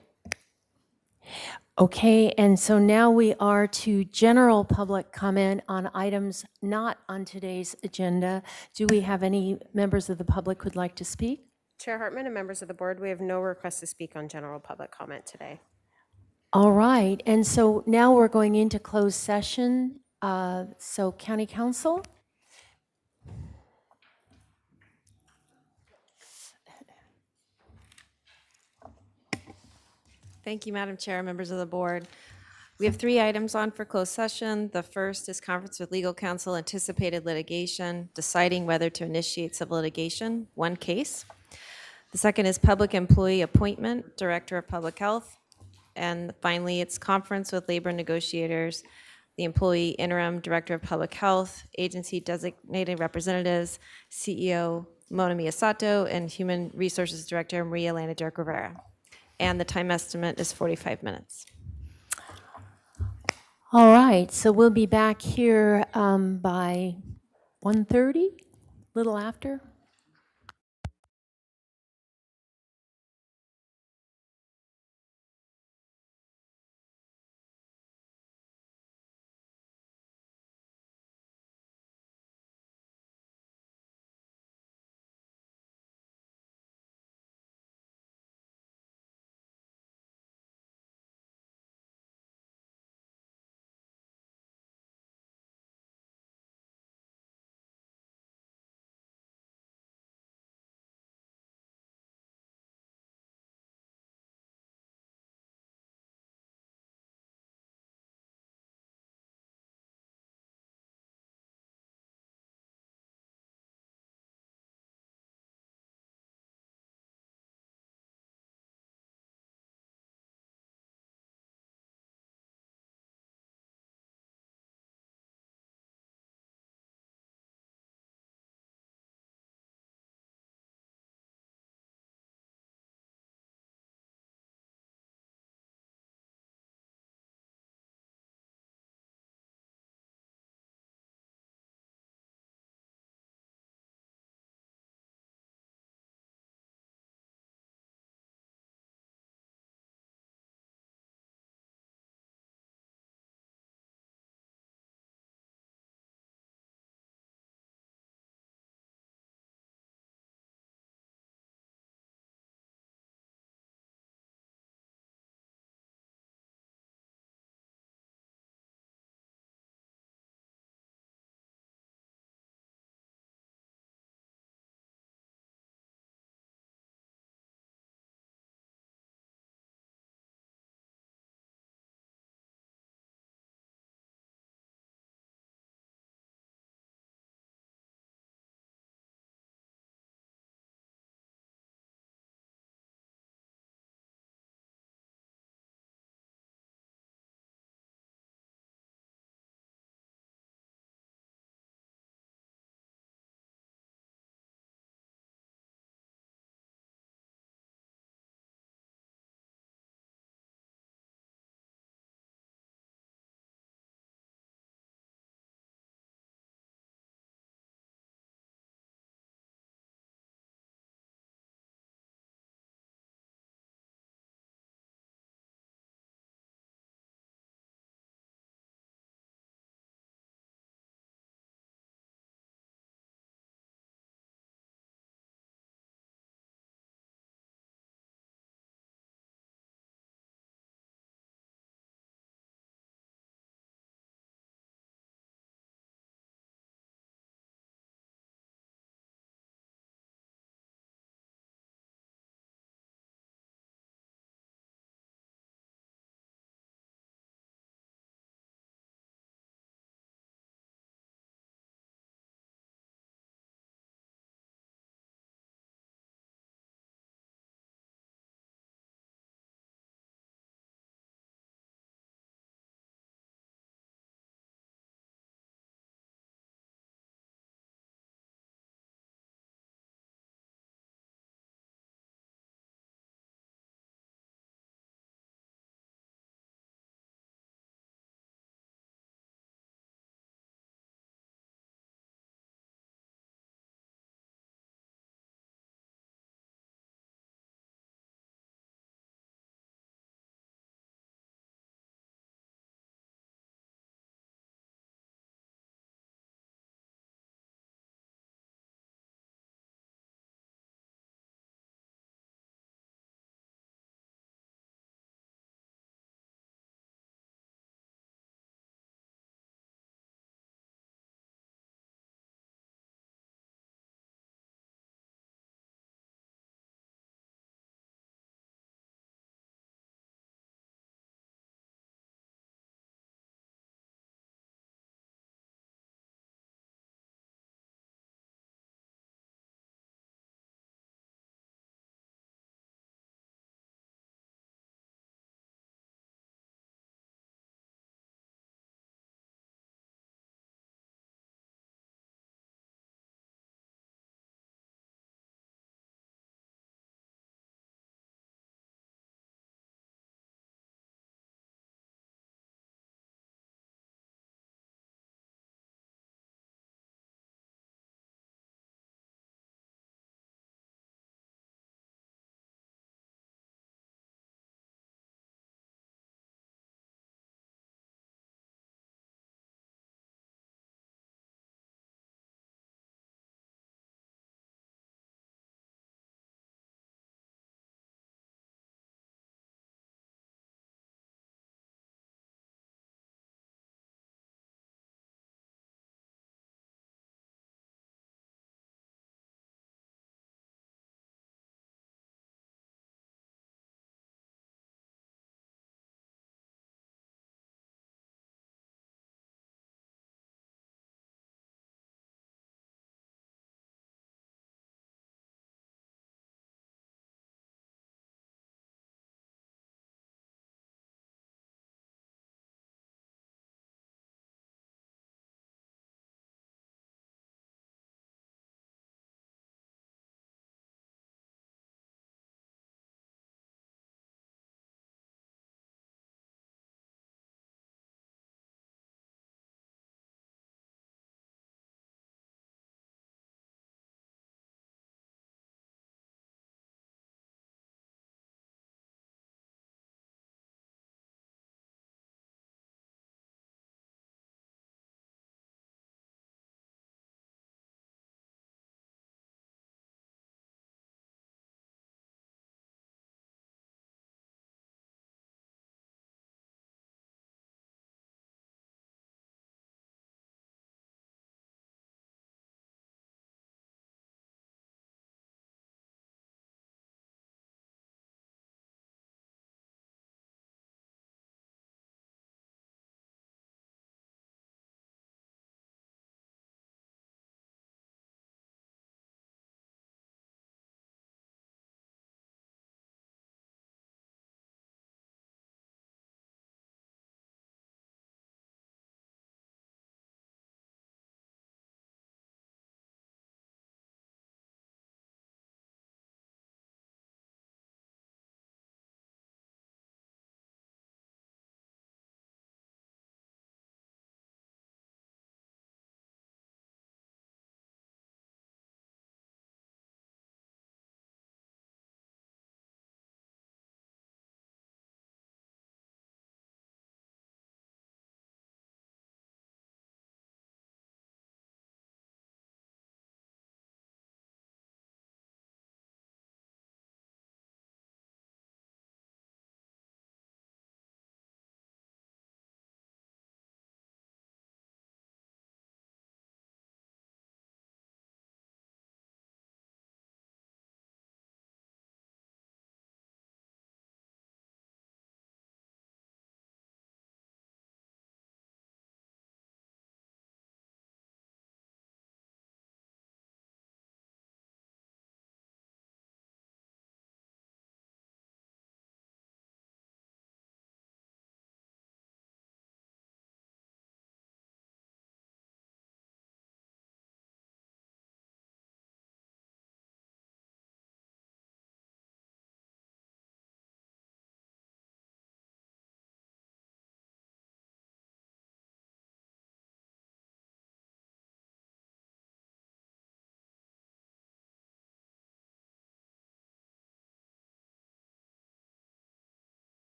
Okay, and so now we are to general public comment on items not on today's agenda. Do we have any members of the public who'd like to speak? Chair Hartman and members of the board, we have no requests to speak on general public comment today. All right, and so now we're going into closed session. So County Council? Thank you, Madam Chair, members of the board. We have 3 items on for closed session. The first is conference with legal counsel, anticipated litigation, deciding whether to initiate civil litigation, 1 case. The second is public employee appointment, Director of Public Health. And finally, it's conference with labor negotiators, the employee interim Director of Public Health, agency designated representatives, CEO Mona Miyasato, and Human Resources Director Maria Elena Dirk Rivera. And the time estimate is 45 minutes. All right, so we'll be back here by 1:30, little after.